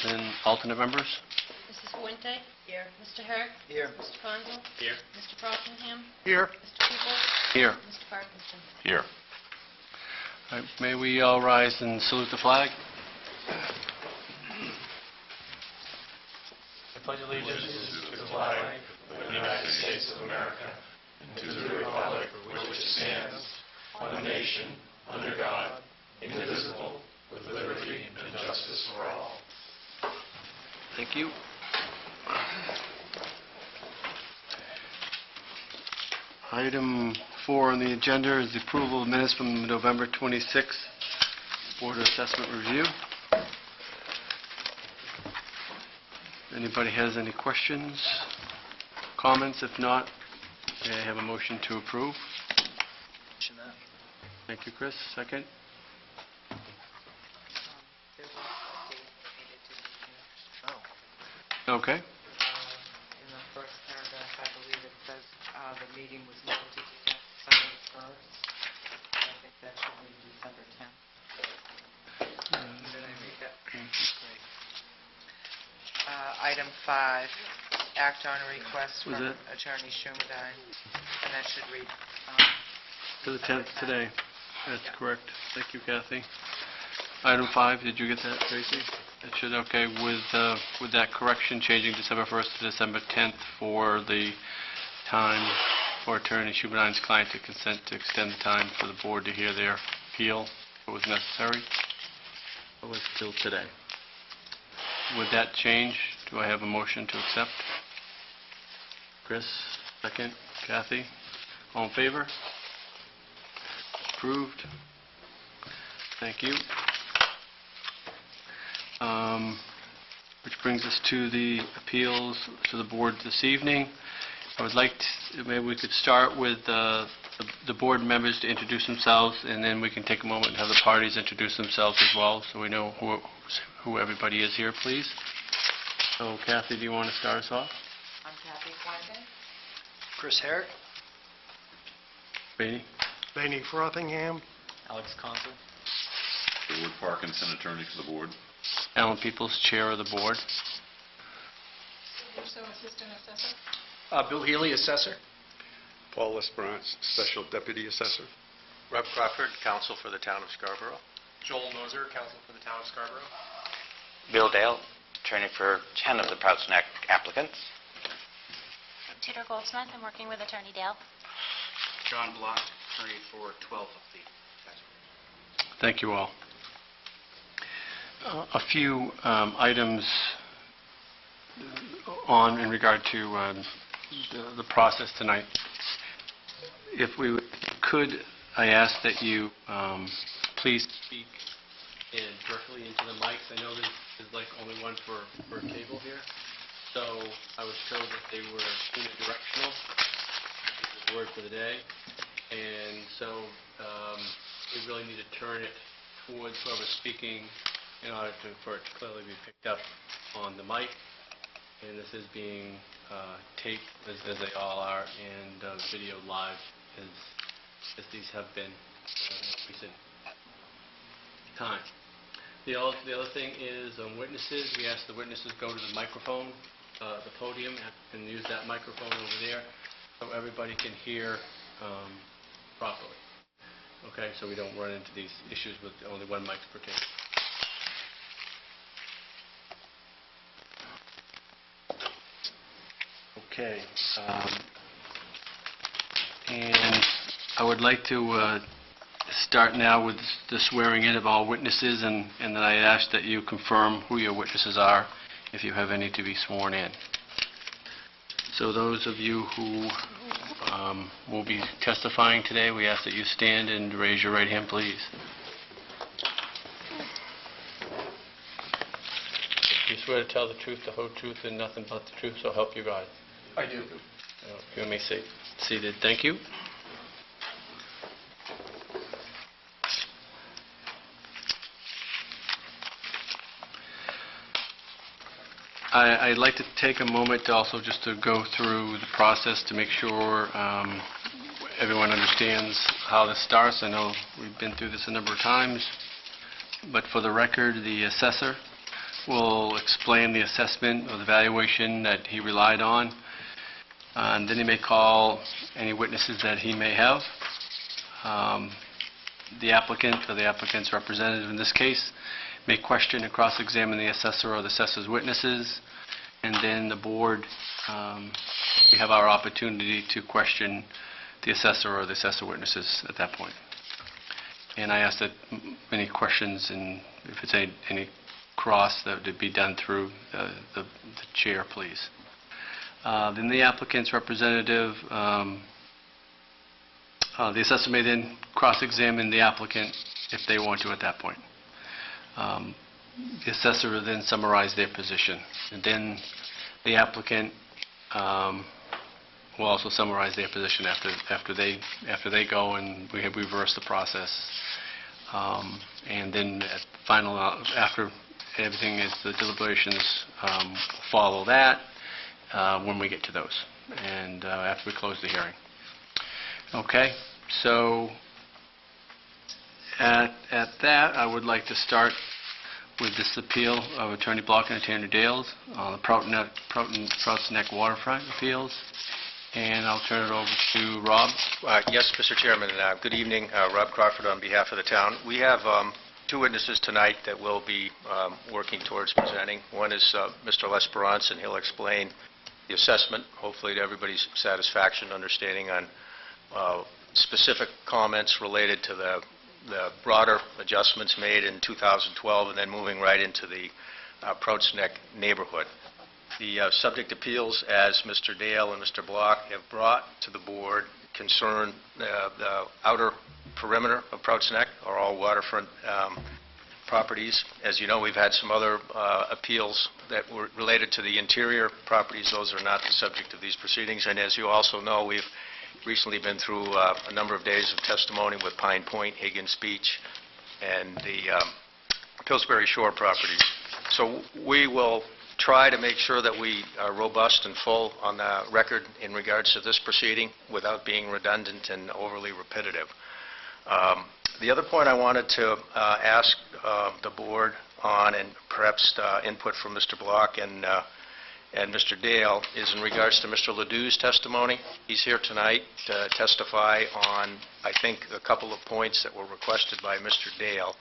and alternate members. Mrs. Fuente? Here. Mr. Herrick? Here. Mr. Fonzo? Here. Mr. Frothingham? Here. Mr. Peoples? Here. Mr. Parkinson? Here. All right, may we all rise and salute the flag? I pledge allegiance To the flag of the United States of America and to the republic for which it stands, one nation, under God, indivisible, with liberty and justice for all. Thank you. Item 4 on the agenda is the approval of minutes from November 26th Board of Assessment Review. Anybody has any questions, comments? If not, may I have a motion to approve? Thank you, Chris. Second. There was a date needed to be changed. Okay. In the first paragraph, I believe it says the meeting was moved to December 1st. I think that should be December 10th. Did I make that? Item 5, act on a request Was from it? Attorney Schumerdine, and that should read To the 10th today. That's correct. Thank you, Kathy. Item 5, did you get that, Tracy? It should, okay, with that correction, changing December 1st to December 10th for the time for Attorney Schuberdine's client to consent to extend the time for the board to hear their appeal if it was necessary. It was till today. With that change, do I have a motion to accept? Chris, second. Kathy, all in favor? Approved. Thank you. Which brings us to the appeals to the board this evening. I would like to, maybe we could start with the board members to introduce themselves, and then we can take a moment and have the parties introduce themselves as well, so we know who everybody is here, please. So, Kathy, do you want to start us off? I'm Kathy Flanagan. Chris Herrick. Beatty? Laney Frothingham. Alex Consul. Edward Parkinson, attorney for the board. Alan Peoples, chair of the board. Russo, assistant assessor. Bill Healy, assessor. Paul Esperance, Special Deputy Assessor. Rob Crawford, counsel for the town of Scarborough. Joel Moser, counsel for the town of Scarborough. Bill Dale, attorney for 10 of the Proudston applicants. Tudor Goldsmith, I'm working with Attorney Dale. John Block, attorney for 12 of the assessors. Thank you all. A few items in regard to the process tonight. If we could, I ask that you please speak directly into the mics. I know there's like only one for a table here, so I was told that they were unidirectional, is the word for the day, and so we really need to turn it towards whoever's speaking in order for it to clearly be picked up on the mic. And this is being taped, as they all are, and video live, as these have been in recent time. The other thing is on witnesses. We ask the witnesses go to the microphone, the podium, and use that microphone over there so everybody can hear properly. Okay, so we don't run into these issues with only one mic per table. Okay, and I would like to start now with the swearing in of all witnesses, and then I ask that you confirm who your witnesses are, if you have any to be sworn in. So those of you who will be testifying today, we ask that you stand and raise your right hand, please. You swear to tell the truth, the whole truth, and nothing but the truth, so help you God. I do. You may sit seated. Thank you. I'd like to take a moment to also just to go through the process to make sure everyone understands how this starts. I know we've been through this a number of times, but for the record, the assessor will explain the assessment or the valuation that he relied on. And then he may call any witnesses that he may have. The applicant or the applicant's representative in this case may question and cross-examine the assessor or the assessor's witnesses. And then the board, we have our opportunity to question the assessor or the assessor witnesses at that point. And I ask that any questions, and if it's any cross, that would be done through the chair, please. Then the applicant's representative, the assessor may then cross-examine the applicant if they want to at that point. The assessor will then summarize their position. And then the applicant will also summarize their position after they go, and we have reversed the process. And then at final, after everything is, the deliberations follow that when we get to those, and after we close the hearing. Okay, so at that, I would like to start with this appeal of Attorney Block and Attorney Dales on the Prouts Neck waterfront appeals, and I'll turn it over to Rob. Yes, Mr. Chairman, good evening. Rob Crawford on behalf of the town. We have two witnesses tonight that we'll be working towards presenting. One is Mr. L'Esperance, and he'll explain the assessment, hopefully to everybody's satisfaction, understanding on specific comments related to the broader adjustments made in 2012, and then moving right into the Prouts Neck neighborhood. The subject appeals, as Mr. Dale and Mr. Block have brought to the board, concern the outer perimeter of Prouts Neck, or all waterfront properties. As you know, we've had some other appeals that were related to the interior properties. Those are not the subject of these proceedings. And as you also know, we've recently been through a number of days of testimony with Pine Point, Higgins Beach, and the Pillsbury Shore properties. So we will try to make sure that we are robust and full on the record in regards to this proceeding without being redundant and overly repetitive. The other point I wanted to ask the board on, and perhaps input from Mr. Block and Mr. Dale, is in regards to Mr. Ledoux's testimony. He's here tonight to testify on, I think, a couple of points that were requested by Mr. Dale.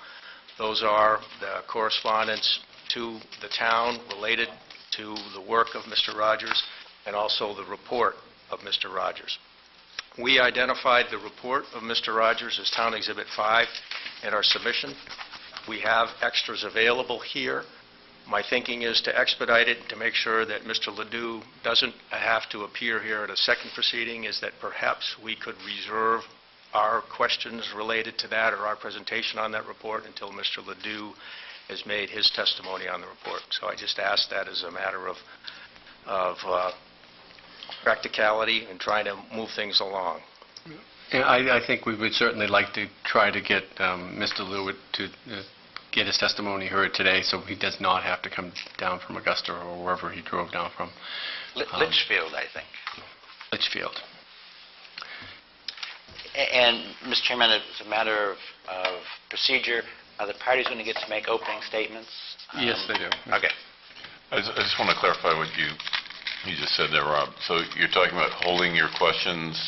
Those are the correspondence to the town related to the work of Mr. Rogers, and also the report of Mr. Rogers. We identified the report of Mr. Rogers as Town Exhibit 5 in our submission. We have extras available here. My thinking is to expedite it, to make sure that Mr. Ledoux doesn't have to appear here at a second proceeding, is that perhaps we could reserve our questions related to that, or our presentation on that report, until Mr. Ledoux has made his testimony on the report. So I just ask that as a matter of practicality and trying to move things along. Yeah, I think we would certainly like to try to get Mr. Lewitt to get his testimony heard today, so he does not have to come down from Augusta or wherever he drove down from. Litchfield, I think. Litchfield. And, Mr. Chairman, it's a matter of procedure. Are the parties going to get to make opening statements? Yes, they do. Okay. I just want to clarify what you just said there, Rob. So you're talking about holding your questions,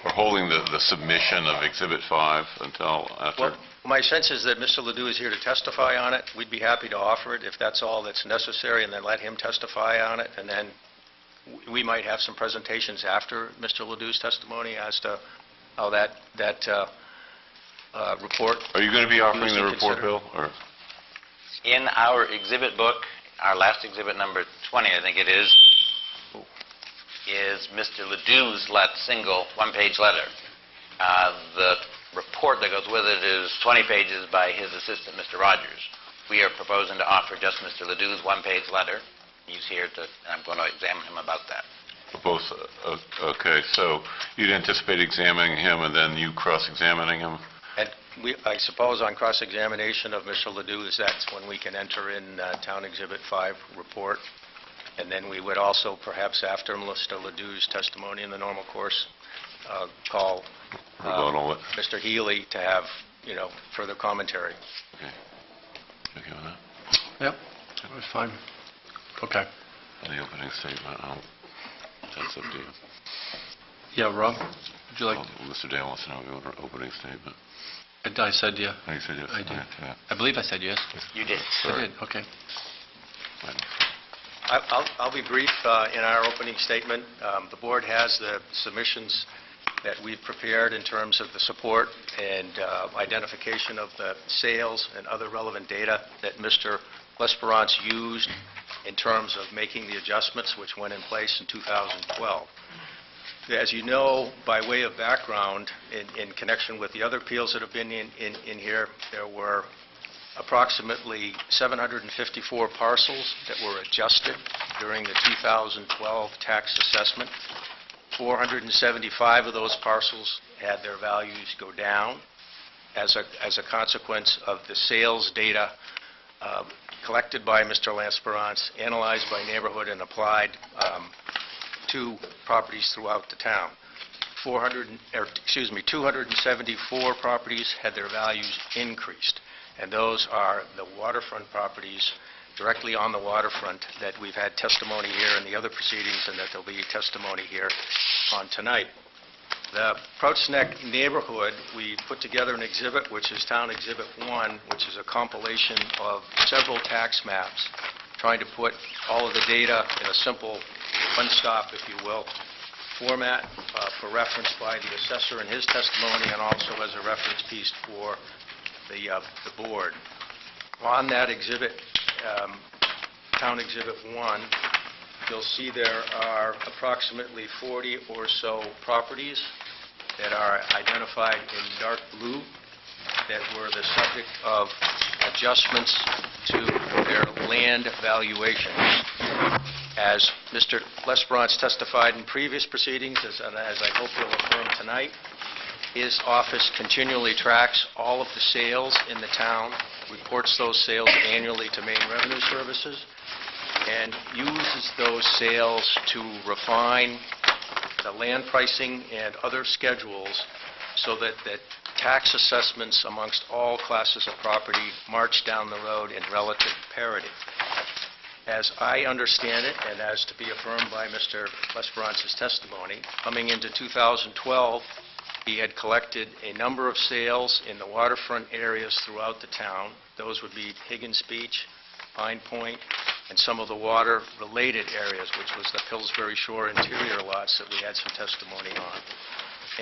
or holding the submission of Exhibit 5 until after? Well, my sense is that Mr. Ledoux is here to testify on it. We'd be happy to offer it if that's all that's necessary, and then let him testify on it. And then we might have some presentations after Mr. Ledoux's testimony as to how that report... Are you going to be offering the report, Bill? Or? In our exhibit book, our last exhibit, number 20, I think it is Mr. Ledoux's single one-page letter. The report that goes with it is 20 pages by his assistant, Mr. Rogers. We are proposing to offer just Mr. Ledoux's one-page letter. He's here and I'm going to examine him about that. Both, okay. So you'd anticipate examining him and then you cross-examining him? And I suppose on cross-examination of Mr. Ledoux, that's when we can enter in Town Exhibit 5 report. And then we would also, perhaps after Mr. Ledoux's testimony in the normal course, call Mr. Healy to have, further commentary. Okay. Okay with that? Yep. discussion? That's fine. Okay. The opening statement, that's up to you. Yeah, Rob, would you like? Well, Mr. Dale wants to know your opening statement. I said yeah. Oh, you said yes? I did. All right, yeah. I believe I said yes. You did. I did, okay. Fine. I'll be brief in our opening statement. The board has the submissions that we've prepared in terms of the support and identification of the sales and other relevant data that Mr. Lesperance used in terms of making the adjustments which went in place in 2012. As you know, by way of background, in connection with the other appeals that have been in here, there were approximately 754 parcels that were adjusted during the 2012 tax assessment. 475 of those parcels had their values go down as a consequence of the sales data collected by Mr. Lesperance, analyzed by neighborhood, and applied to properties throughout the town. 274 properties had their values increased, and those are the waterfront properties directly on the waterfront that we've had testimony here in the other proceedings and that there'll be testimony here on tonight. The Crouch Neck neighborhood, we put together an exhibit, which is Town Exhibit 1, which is a compilation of several tax maps, trying to put all of the data in a simple one-stop, if you will, format for reference by the assessor in his testimony, and also as a reference piece for the board. On that exhibit, Town Exhibit 1, you'll see there are approximately 40 or so properties that are identified in dark blue that were the subject of adjustments to their land valuations. As Mr. Lesperance testified in previous proceedings, as I hope you'll affirm tonight, his office continually tracks all of the sales in the town, reports those sales annually to Maine Revenue Services, and uses those sales to refine the land pricing and other schedules so that tax assessments amongst all classes of property march down the road in relative parity. As I understand it, and as to be affirmed by Mr. Lesperance's testimony, coming into 2012, he had collected a number of sales in the waterfront areas throughout the town. Those would be Higgins Beach, Pine Point, and some of the water-related areas, which was the Pillsbury Shore interior lots that we had some testimony on.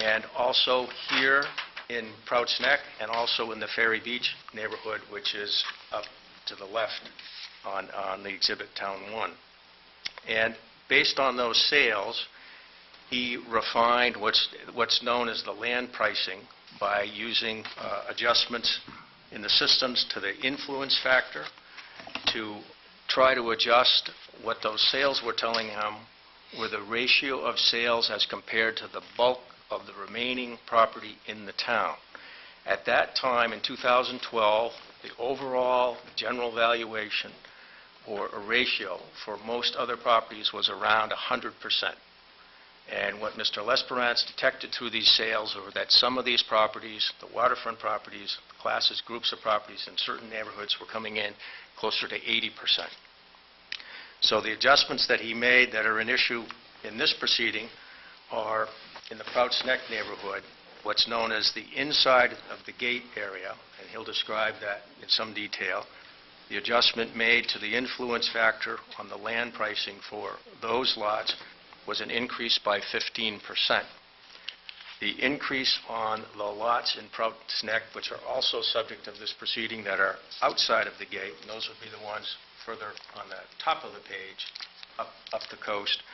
And also here in Crouch Neck, and also in the Ferry Beach neighborhood, which is up to the left on the exhibit Town 1. And based on those sales, he refined what's known as the land pricing by using adjustments in the systems to the influence factor to try to adjust what those sales were telling him were the ratio of sales as compared to the bulk of the remaining property in the town. At that time, in 2012, the overall general valuation, or a ratio, for most other properties was around 100%. And what Mr. Lesperance detected through these sales were that some of these properties, the waterfront properties, classes, groups of properties in certain neighborhoods were coming in closer to 80%. So the adjustments that he made that are an issue in this proceeding are in the Crouch Neck neighborhood, what's known as the inside of the gate area, and he'll describe that in some detail. The adjustment made to the influence factor on the land pricing for those lots was an increase by 15%. The increase on the lots in Crouch Neck, which are also subject of this proceeding that are outside of the gate, and those would be the ones further on the top of the page, up the coast,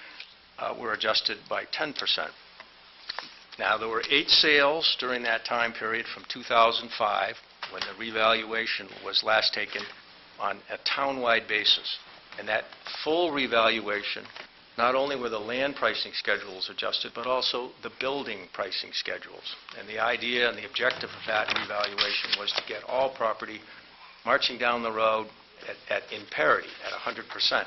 were adjusted by 10%. Now, there were 8 sales during that time period from 2005, when the revaluation was last taken on a town-wide basis. And that full revaluation, not only were the land pricing schedules adjusted, but also the building pricing schedules. And the idea and the objective of that revaluation was to get all property marching down the road in parity, at 100%.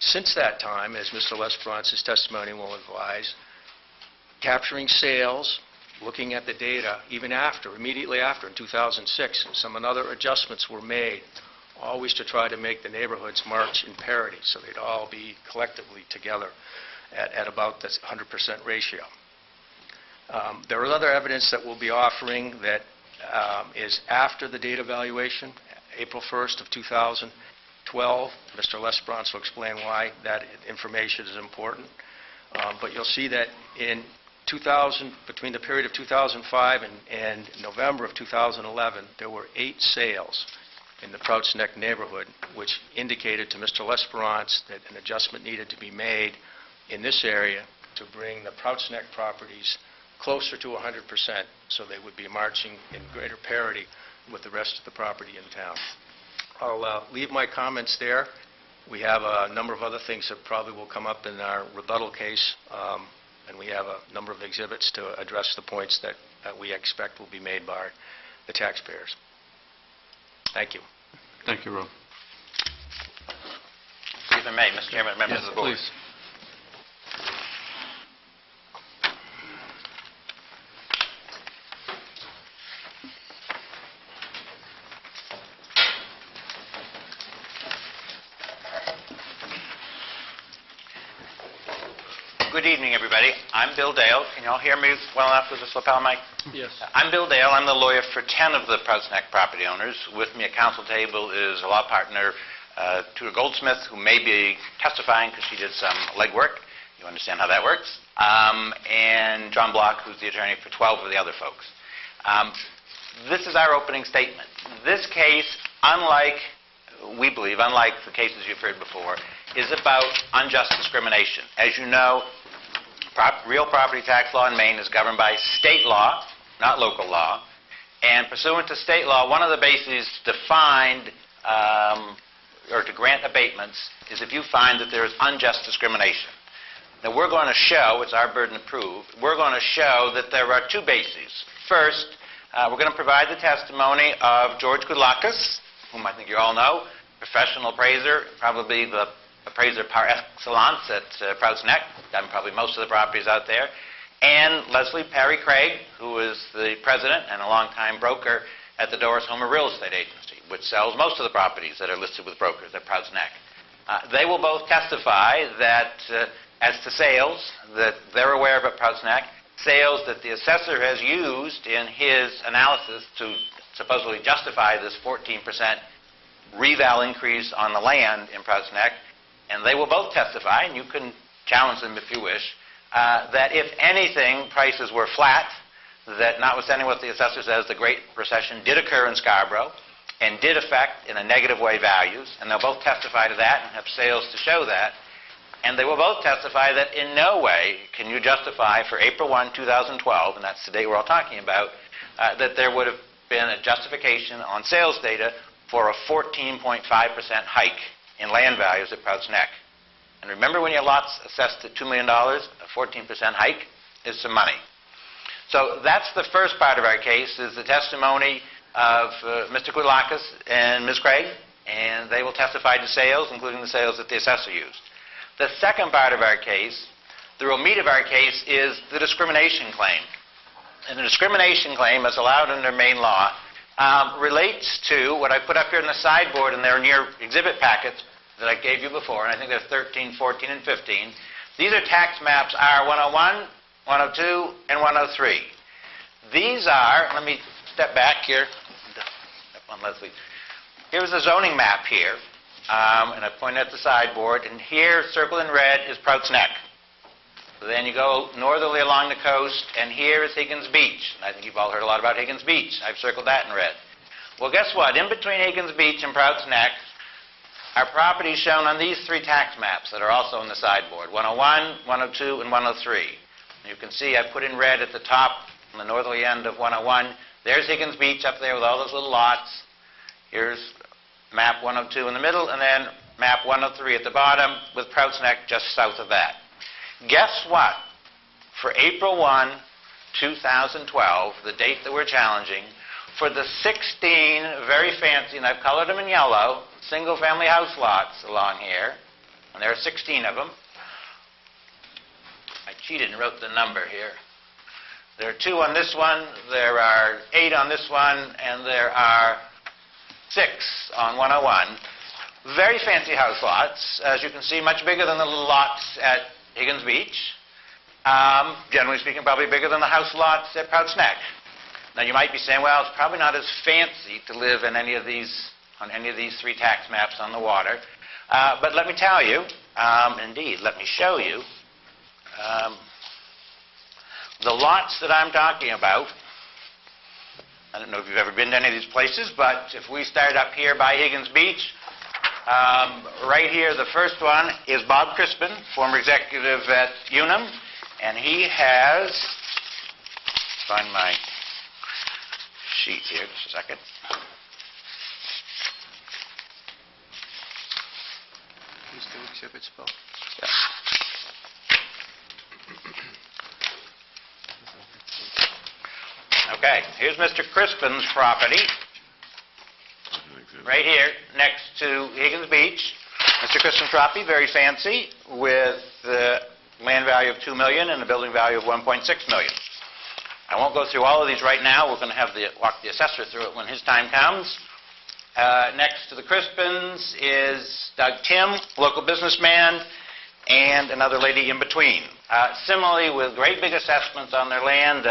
Since that time, as Mr. Lesperance's testimony will advise, capturing sales, looking at the data, even immediately after, in 2006, some other adjustments were made always to try to make the neighborhoods march in parity, so they'd all be collectively together at about this 100% ratio. There is other evidence that we'll be offering that is after the date evaluation, April 1st of 2012. Mr. Lesperance will explain why that information is important. But you'll see that in between the period of 2005 and November of 2011, there were 8 sales in the Prouts Neck neighborhood, which indicated to Mr. Lesperance that an adjustment needed to be made in this area to bring the Prouts Neck properties closer to 100%, so they would be marching in greater parity with the rest of the property in town. I'll leave my comments there. We have a number of other things that probably will come up in our rebuttal case, and we have a number of exhibits to address the points that we expect will be made by the taxpayers. Thank you. Thank you, Rob. If I may, Mr. Chairman, members of the board. Please. Good evening, everybody. I'm Bill Dale. Can you all hear me well enough with this lapel mic? Yes. I'm Bill Dale. I'm the lawyer for 10 of the Prouts Neck property owners. With me at council table is a law partner, Tudor Goldsmith, who may be testifying because she did some legwork. You understand how that works. And John Block, who's the attorney for 12 of the other folks. This is our opening statement. This case, we believe, unlike the cases you've heard before, is about unjust discrimination. As you know, real property tax law in Maine is governed by state law, not local law. And pursuant to state law, one of the bases to find or to grant abatements is if you find that there is unjust discrimination. Now, we're going to show, it's our burden to prove, we're going to show that there are 2 bases. First, we're going to provide the testimony of George Goodlakis, whom I think you all know, professional appraiser, probably the appraiser par excellence at Prouts Neck, done probably most of the properties out there, and Leslie Perry Craig, who is the president and a longtime broker at the Doris Homer Real Estate Agency, which sells most of the properties that are listed with brokers at Prouts Neck. They will both testify that as to sales that they're aware of at Prouts Neck, sales that the assessor has used in his analysis to supposedly justify this 14% reval increase on the land in Prouts Neck, and they will both testify, and you can challenge them if you wish, that if anything, prices were flat, that notwithstanding what the assessor says, the Great Recession did occur in Scarborough and did affect in a negative way values, and they'll both testify to that and have sales to show that. And they will both testify that in no way can you justify for April 1, 2012, and that's the date we're all talking about, that there would have been a justification on sales data for a 14.5% hike in land values at Prouts Neck. And remember, when your lot's assessed at $2 million, a 14% hike is some money. So that's the first part of our case, is the testimony of Mr. Goodlakis and Ms. Craig, and they will testify to sales, including the sales that the assessor used. The second part of our case, the real meat of our case, is the discrimination claim. And the discrimination claim, as allowed under Maine law, relates to what I put up here in the sideboard, and they're in your exhibit packets that I gave you before, and I think they're 13, 14, and 15. These are tax maps R101, 102, and 103. These are, let me step back here. Step on Leslie. Here's the zoning map here, and I point at the sideboard, and here, circled in red, is Prouts Neck. So then you go northerly along the coast, and here is Higgins Beach. And I think you've all heard a lot about Higgins Beach. I've circled that in red. Well, guess what? In between Higgins Beach and Prouts Neck are properties shown on these 3 tax maps that are also on the sideboard, 101, 102, and 103. And you can see I put in red at the top, on the northerly end of 101. There's Higgins Beach up there with all those little lots. Here's map 102 in the middle, and then map 103 at the bottom, with Prouts Neck just south of that. Guess what? For April 1, 2012, the date that we're challenging, for the 16 very fancy, and I've colored them in yellow, single-family house lots along here, and there are 16 of them. I cheated and wrote the number here. There are 2 on this one, there are 8 on this one, and there are 6 on 101. Very fancy house lots, as you can see, much bigger than the little lots at Higgins Beach. Generally speaking, probably bigger than the house lots at Prouts Neck. Now, you might be saying, well, it's probably not as fancy to live in any of these, on any of these 3 tax maps on the water. But let me tell you, indeed, let me show you, the lots that I'm talking about. I don't know if you've ever been to any of these places, but if we start up here by Higgins Beach, right here, the first one is Bob Crispin, former executive at Unum, and he has, find my sheet here, just a second. These 2 exhibits, Bill? Yeah. Okay, here's Mr. Crispin's property, right here, next to Higgins Beach. Mr. Crispin's property, very fancy, with land value of $2 million and a building value of $1.6 million. I won't go through all of these right now. We're going to have walk the assessor through it when his time comes. Next to the Crispins is Doug Tim, local businessman, and another lady in between. Similarly, with great big assessments on their land,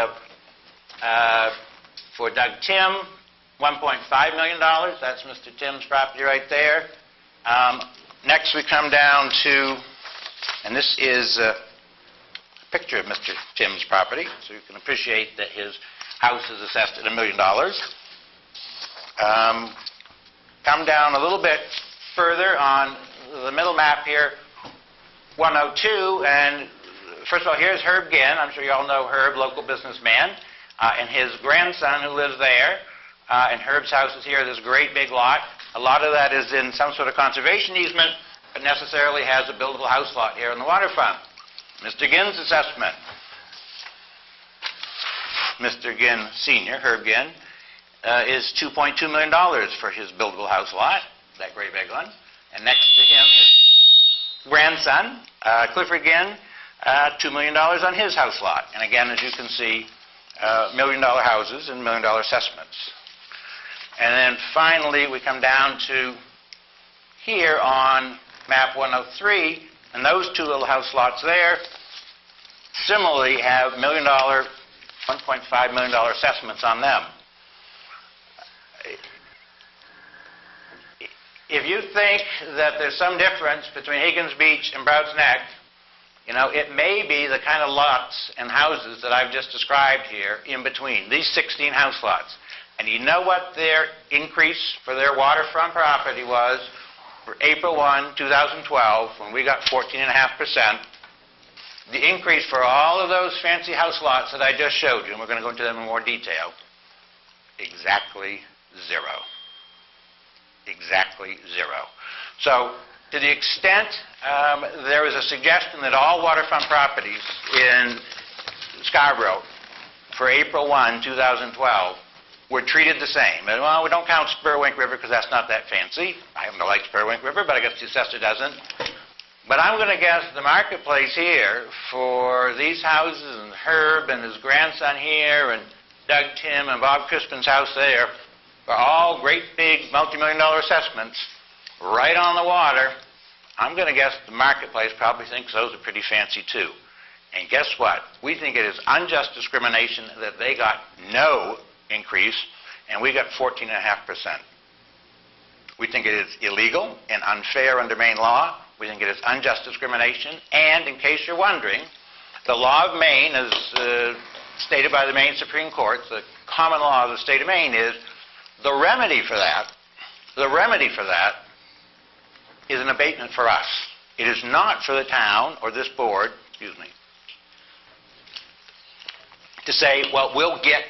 for Doug Tim, $1.5 million. That's Mr. Tim's property right there. Next, we come down to, and this is a picture of Mr. Tim's property, so you can appreciate that his house is assessed at $1 million. Come down a little bit further on the middle map here, 102, and first of all, here's Herb Ginn. I'm sure you all know Herb, local businessman, and his grandson who lives there. And Herb's house is here, this great big lot. A lot of that is in some sort of conservation easement, but necessarily has a buildable house lot here on the waterfront. Mr. Ginn's assessment. Mr. Ginn Sr., Herb Ginn, is $2.2 million for his buildable house lot, that great big one. And next to him, his grandson, Clifford Ginn, $2 million on his house lot. And again, as you can see, $1 million houses and $1 million assessments. And then finally, we come down to here on map 103, and those 2 little house lots there similarly have $1 million, $1.5 million assessments on them. If you think that there's some difference between Higgins Beach and Prouts Neck, you know, it may be the kind of lots and houses that I've just described here in between, these 16 house lots. And you know what their increase for their waterfront property was for April 1, 2012, when we got 14.5%. The increase for all of those fancy house lots that I just showed you, and we're going to go into them in more detail, exactly 0. Exactly 0. So, to the extent there is a suggestion that all waterfront properties in Scarborough for April 1, 2012 were treated the same. And, well, we don't count Spurwink River because that's not that fancy. I happen to like Spurwink River, but I guess the assessor doesn't. But I'm going to guess the marketplace here for these houses and Herb and his grandson here and Doug Tim and Bob Crispin's house there are all great big multi-million-dollar assessments right on the water. I'm going to guess the marketplace probably thinks those are pretty fancy too. And guess what? We think it is unjust discrimination that they got no increase and we got 14.5%. We think it is illegal and unfair under Maine law. We think it is unjust discrimination. And in case you're wondering, the law of Maine, as stated by the Maine Supreme Court, the common law of the state of Maine is the remedy for that is an abatement for us. It is not for the town or this board, to say, well, we'll get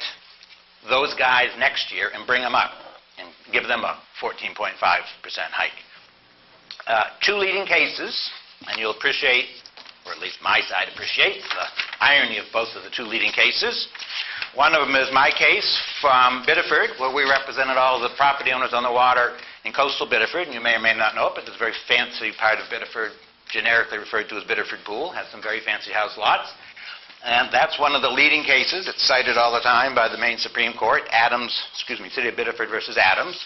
those guys next year and bring them up and give them a 14.5% hike. 2 leading cases, and you'll appreciate, or at least my side appreciates, the irony of both of the 2 leading cases. One of them is my case from Biddeford, where we represented all the property owners on the water in coastal Biddeford, and you may or may not know it, but it's a very fancy part of Biddeford, generically referred to as Biddeford Pool, has some very fancy house lots. And that's one of the leading cases. It's cited all the time by the Maine Supreme Court, City of Biddeford versus Adams.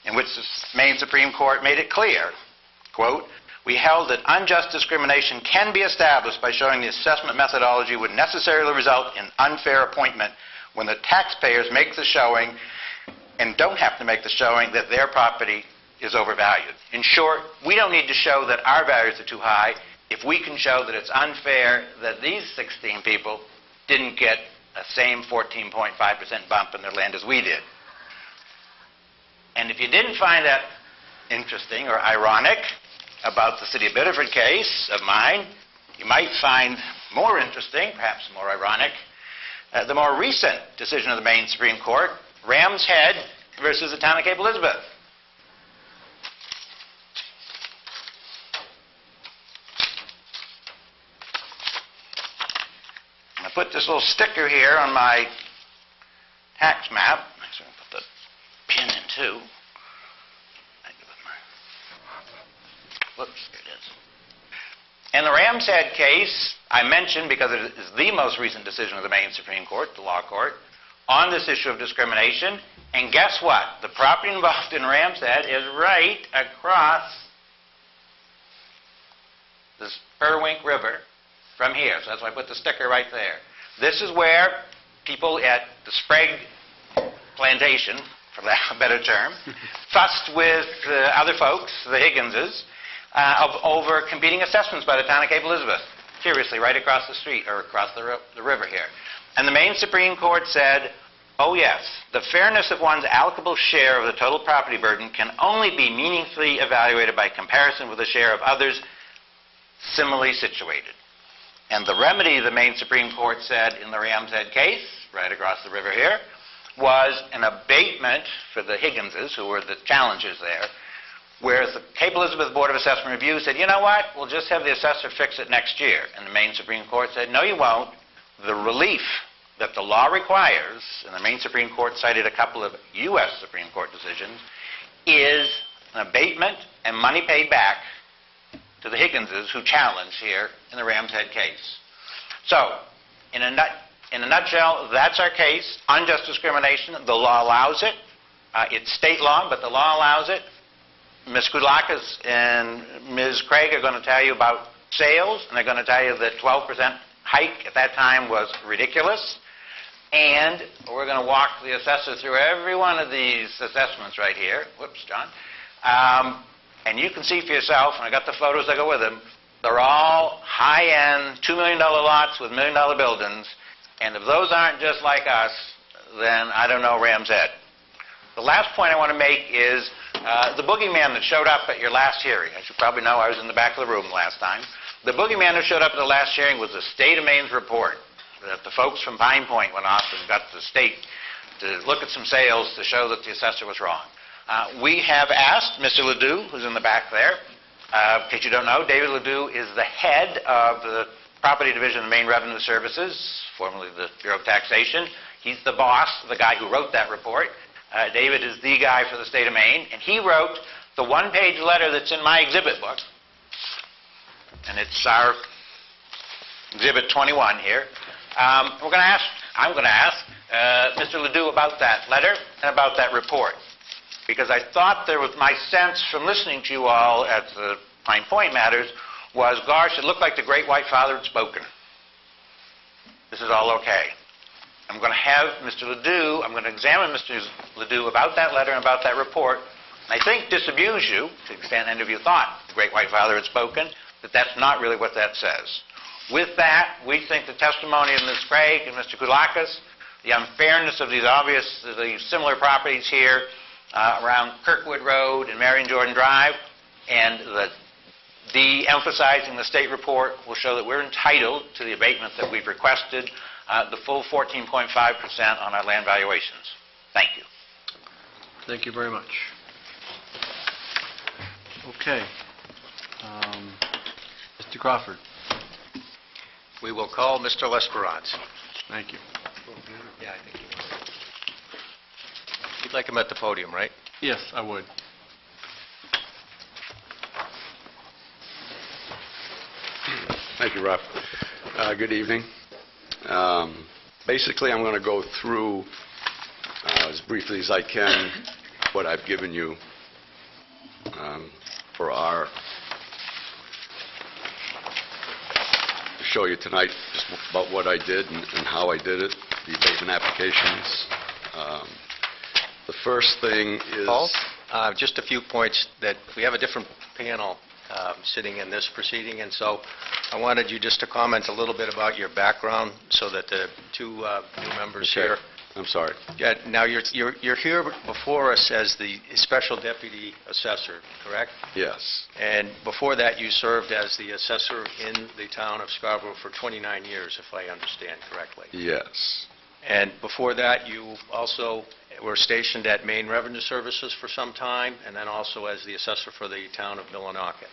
in which the Maine Supreme Court made it clear, quote, "We held that unjust discrimination can be established by showing the assessment methodology would necessarily result in unfair appointment when the taxpayers make the showing and don't have to make the showing that their property is overvalued." In short, we don't need to show that our values are too high if we can show that it's unfair that these 16 people didn't get a same 14.5% bump in their land as we did. And if you didn't find that interesting or ironic about the City of Biddeford case of mine, you might find more interesting, perhaps more ironic, the more recent decision of the Maine Supreme Court, Rams Head versus the town of Cape Elizabeth. I put this little sticker here on my tax map. Actually, I'll put the pin in too. Whoops, here it is. In the Rams Head case, I mentioned, because it is the most recent decision of the Maine Supreme Court, the law court, on this issue of discrimination. And guess what? The property involved in Rams Head is right across the Spurwink River from here. So that's why I put the sticker right there. This is where people at the Sprague plantation, for lack of a better term, fussed with other folks, the Higginses, over competing assessments by the town of Cape Elizabeth. Curiously, right across the street, or across the river here. And the Maine Supreme Court said, oh yes, the fairness of one's allocable share of the total property burden can only be meaningfully evaluated by comparison with the share of others similarly situated. And the remedy, the Maine Supreme Court said in the Rams Head case, right across the river here, was an abatement for the Higginses, who were the challengers there, whereas the Cape Elizabeth Board of Assessment Review said, you know what, we'll just have the assessor fix it next year. And the Maine Supreme Court said, no, you won't. The relief that the law requires, and the Maine Supreme Court cited a couple of U.S. Supreme Court decisions, is an abatement and money paid back to the Higginses who challenged here in the Rams Head case. So, in a nutshell, that's our case. Unjust discrimination, the law allows it. It's state law, but the law allows it. Ms. Koudlakas and Ms. Craig are going to tell you about sales, and they're going to tell you that 12% hike at that time was ridiculous. And we're going to walk the assessor through every one of these assessments right here. Whoops, John. And you can see for yourself, and I got the photos that go with them, they're all high-end, $2 million lots with $1 million buildings. And if those aren't just like us, then I don't know Rams Head. The last point I want to make is the boogeyman that showed up at your last hearing. As you probably know, I was in the back of the room last time. The boogeyman who showed up at the last hearing was the State of Maine's report that the folks from Pine Point went off and got the state to look at some sales to show that the assessor was wrong. We have asked Mr. Ledoux, who's in the back there. In case you don't know, David Ledoux is the head of the Property Division of Maine Revenue Services, formerly the Bureau of Taxation. He's the boss, the guy who wrote that report. David is the guy for the state of Maine, and he wrote the one-page letter that's in my exhibit book, and it's our Exhibit 21 here. I'm going to ask Mr. Ledoux about that letter and about that report, because I thought there was, my sense from listening to you all at the Pine Point Matters was, gosh, it looked like the Great White Father had spoken. This is all okay. I'm going to have Mr. Ledoux, I'm going to examine Mr. Ledoux about that letter and about that report. And I think disabuse you, to the extent any of you thought the Great White Father had spoken, that that's not really what that says. With that, we think the testimony of Ms. Craig and Mr. Koudlakas, the unfairness of these obviously similar properties here around Kirkwood Road and Marion Jordan Drive, and the de-emphasizing the state report will show that we're entitled to the abatement that we've requested, the full 14.5% on our land valuations. Thank you. Thank you very much. Okay. Mr. Crawford. We will call Mr. L'Esperance. Thank you. Yeah, I think you will. You'd like him at the podium, right? Yes, I would. Thank you, Rob. Good evening. Basically, I'm going to go through as briefly as I can what I've given you for our, to show you tonight just about what I did and how I did it, the abatement applications. The first thing is... Paul, just a few points that we have a different panel sitting in this proceeding, and so I wanted you just to comment a little bit about your background so that the two new members Okay. here... I'm sorry. Yeah, now, you're here before us as the Special Deputy Assessor, correct? Yes. And before that, you served as the assessor in the town of Scarborough for 29 years, if I understand correctly. Yes. And before that, you also were stationed at Maine Revenue Services for some time, and then also as the assessor for the town of Millinocket.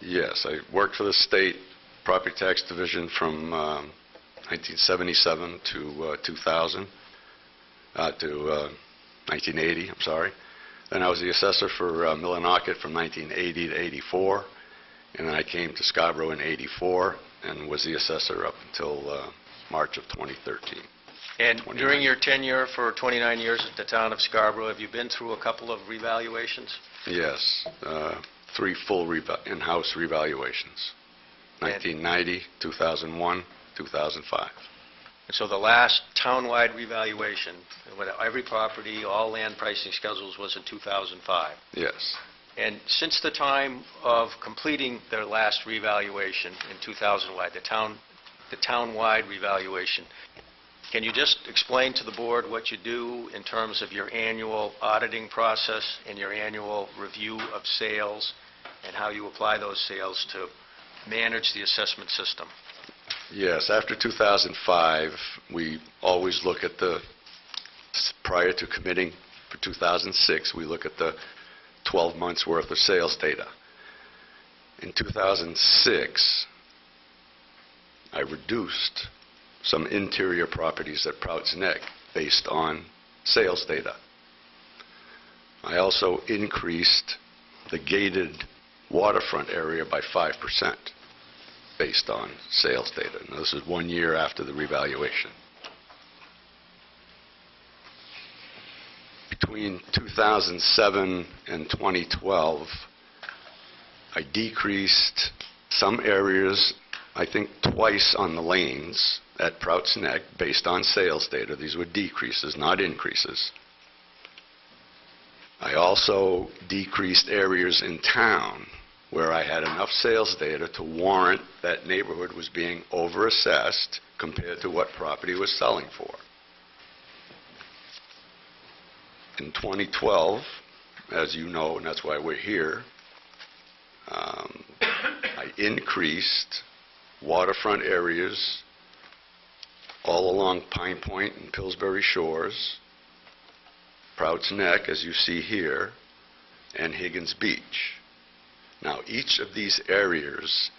Yes, I worked for the state property tax division from 1977 to 2000, to 1980, I'm sorry. Then I was the assessor for Millinocket from 1980 to 84, and then I came to Scarborough in 84 and was the assessor up until March of 2013. And 29. during your tenure for 29 years at the town of Scarborough, have you been through a couple of revaluations? Yes, 3 full in-house revaluations, 1990, 2001, 2005. And so the last townwide revaluation, with every property, all land pricing schedules, was in 2005. Yes. And since the time of completing their last revaluation in 2005, the townwide revaluation, can you just explain to the board what you do in terms of your annual auditing process and your annual review of sales and how you apply those sales to manage the assessment system? Yes, after 2005, we always look at prior to committing for 2006, we look at the 12 months worth of sales data. In 2006, I reduced some interior properties at Prouts Neck based on sales data. I also increased the gated waterfront area by 5% based on sales data. Now, this is 1 year after the revaluation. Between 2007 and 2012, I decreased some areas, I think twice on the lanes at Prouts Neck based on sales data. These were decreases, not increases. I also decreased areas in town where I had enough sales data to warrant that neighborhood was being overassessed compared to what property was selling for. In 2012, as you know, and that's why we're here, I increased waterfront areas all along Pine Point and Pillsbury Shores, Prouts Neck, as you see here, and Higgins Beach. Now, each of these areas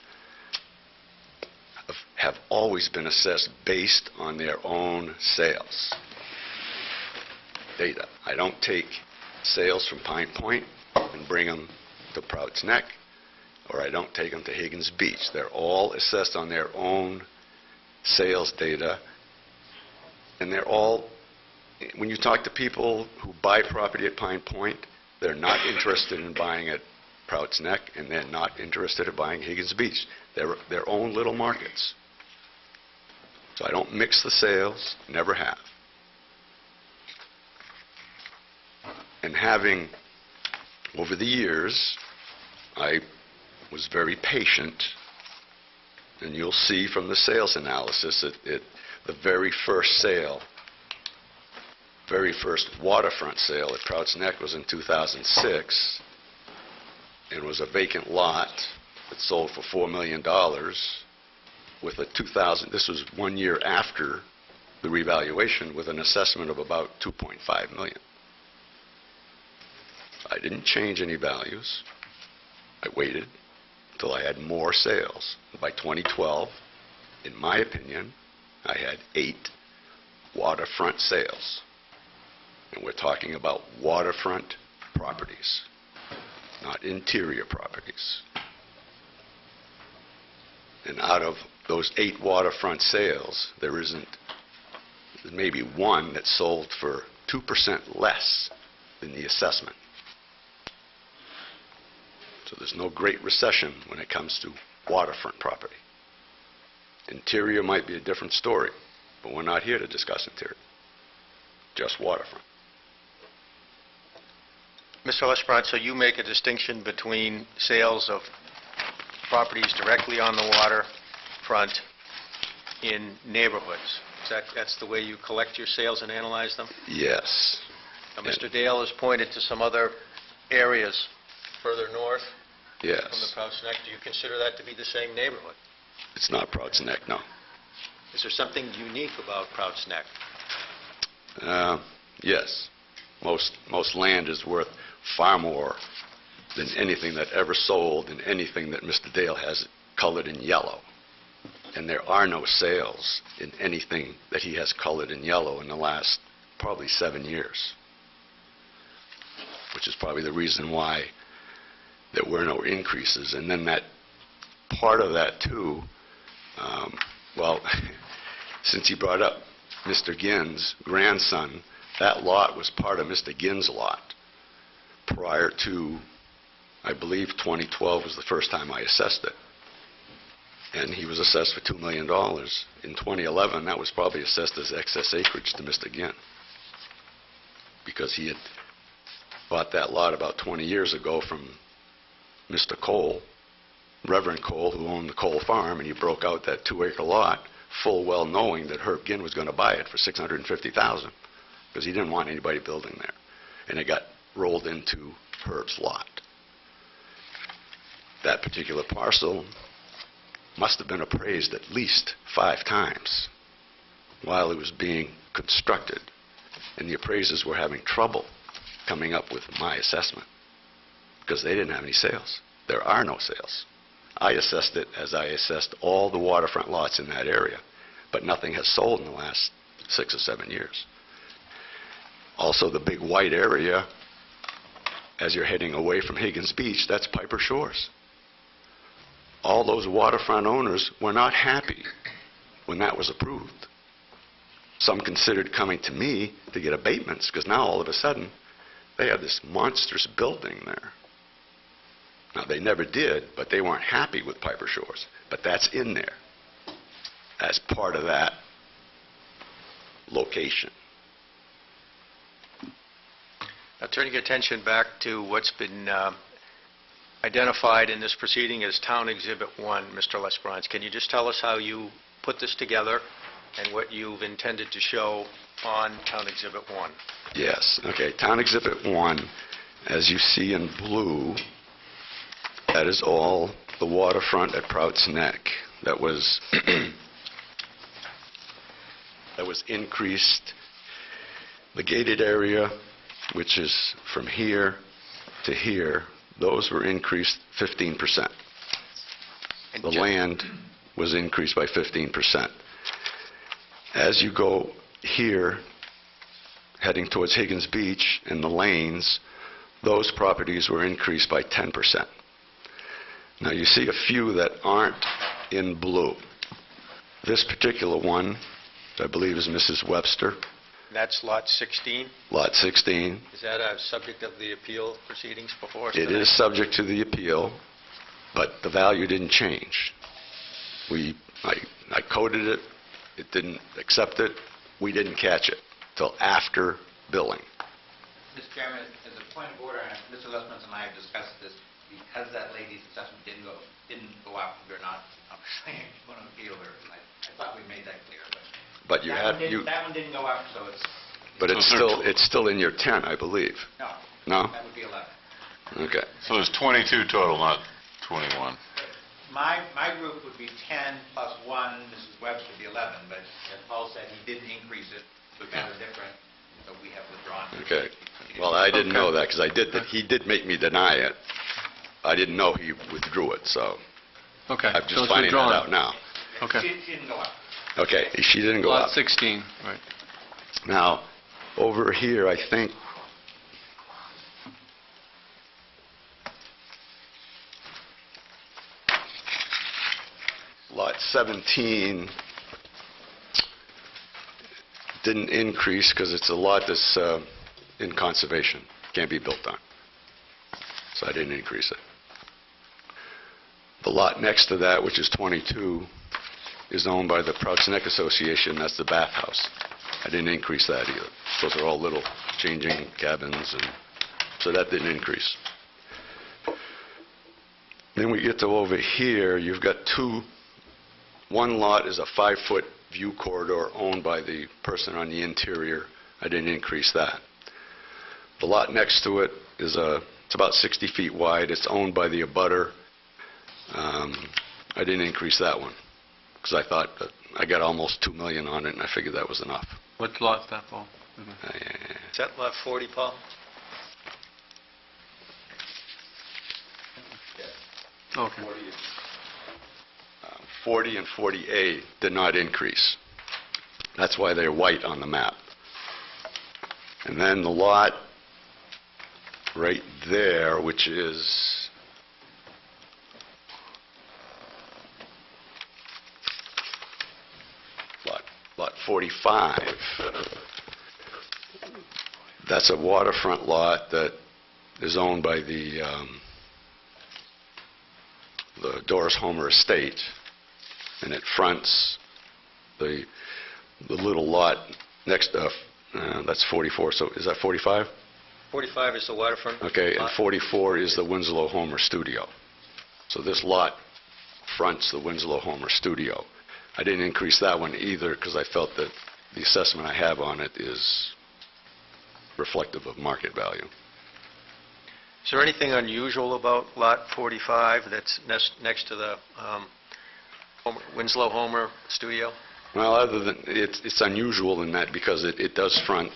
have always been assessed based on their own sales data. I don't take sales from Pine Point and bring them to Prouts Neck, or I don't take them to Higgins Beach. They're all assessed on their own sales data, and they're all, when you talk to people who buy property at Pine Point, they're not interested in buying at Prouts Neck, and they're not interested in buying Higgins Beach. They're their own little markets. So I don't mix the sales, never have. And having, over the years, I was very patient, and you'll see from the sales analysis that the very first sale, very first waterfront sale at Prouts Neck was in 2006. It was a vacant lot that sold for $4 million with a 2000, this was 1 year after the revaluation, with an assessment of about $2.5 million. I didn't change any values. I waited until I had more sales. By 2012, in my opinion, I had 8 waterfront sales. And we're talking about waterfront properties, not interior properties. And out of those 8 waterfront sales, there's maybe one that sold for 2% less than the assessment. So there's no great recession when it comes to waterfront property. Interior might be a different story, but we're not here to discuss interior, just waterfront. Mr. Lesperance, so you make a distinction between sales of properties directly on the waterfront in neighborhoods. That's the way you collect your sales and analyze them? Yes. Now, Mr. Dale has pointed to some other areas further north from the Yes. Prouts Neck. Do you consider that to be the same neighborhood? It's not Prouts Neck, no. Is there something unique about Prouts Neck? Yes. Most land is worth far more than anything that ever sold and anything that Mr. Dale has colored in yellow. And there are no sales in anything that he has colored in yellow in the last probably 7 years, which is probably the reason why there were no increases. And then that part of that too, well, since he brought up Mr. Ginn's grandson, that lot was part of Mr. Ginn's lot prior to, I believe 2012 was the first time I assessed it. And he was assessed for $2 million. In 2011, that was probably assessed as excess acreage to Mr. Ginn, because he had bought that lot about 20 years ago from Mr. Cole, Reverend Cole, who owned the Cole farm, and he broke out that 2-acre lot, full well knowing that Herb Ginn was going to buy it for $650,000, because he didn't want anybody building there. And it got rolled into Herb's lot. That particular parcel must have been appraised at least 5 times while it was being constructed, and the appraisers were having trouble coming up with my assessment because they didn't have any sales. There are no sales. I assessed it as I assessed all the waterfront lots in that area, but nothing has sold in the last 6 or 7 years. Also, the big white area, as you're heading away from Higgins Beach, that's Piper Shores. All those waterfront owners were not happy when that was approved. Some considered coming to me to get abatements, because now all of a sudden they have this monstrous building there. Now, they never did, but they weren't happy with Piper Shores. But that's in there as part of that location. Now, turning your attention back to what's been identified in this proceeding as Town Exhibit 1, Mr. Lesperance, can you just tell us how you put this together and what you've intended to show on Town Exhibit 1? Yes. Okay. Town Exhibit 1, as you see in blue, that is all the waterfront at Prouts Neck that was that was increased. The gated area, which is from here to here, those were increased 15%. The land was increased by 15%. As you go here, heading towards Higgins Beach and the lanes, those properties were increased by 10%. Now, you see a few that aren't in blue. This particular one, I believe, is Mrs. Webster, That's Lot 16. Lot 16. Is that a subject of the appeal proceedings before us It tonight? is subject to the appeal, but the value didn't change. I coded it, it didn't accept it, we didn't catch it till after billing. Mr. Chairman, as a point of order, and Mr. Lesperance and I have discussed this, because that lady's assessment didn't go out, we're not obviously going to appeal her. I thought we made that clear, But you that had, one didn't go out, so it's, but it's still in your 10, I believe. no, No? that would be 11. Okay. So there's 22 total, not 21. My group would be 10 plus 1, Mrs. Webster would be 11, but as Paul said, he didn't increase it, so it's kind of different, so we have withdrawn. Okay. Well, I didn't know that, because he did make me deny it. I didn't know he withdrew it, so Okay. I'm so just it's finding that withdrawn. out now. Okay. She didn't go out. Okay, she didn't go Lot up. 16, right. Now, over here, I think, Lot 17 didn't increase because it's a lot that's in conservation, can't be built on. So I didn't increase it. The lot next to that, which is 22, is owned by the Prouts Neck Association. That's the bathhouse. I didn't increase that either. Those are all little changing cabins, and so that didn't increase. Then we get to over here, you've got one lot is a 5-foot view corridor owned by the person on the interior. I didn't increase that. The lot next to it is it's about 60 feet wide. It's owned by the abutter. I didn't increase that one because I thought that I got almost $2 million on it, and I figured that was enough. What lot's that, Paul? Is that lot 40, Paul? Okay. 40 and 40A did not increase. That's why they're white on the map. And then the lot right there, which is lot 45, that's a waterfront lot that is owned by the Doris Homer estate, and it fronts the little lot next to, that's 44, so is that 45? 45 is the waterfront. Okay, and lot. 44 is the Winslow Homer studio. So this lot fronts the Winslow Homer studio. I didn't increase that one either because I felt that the assessment I have on it is reflective of market value. Is there anything unusual about lot 45 that's next to the Winslow Homer studio? Well, other than, it's unusual in that because it does front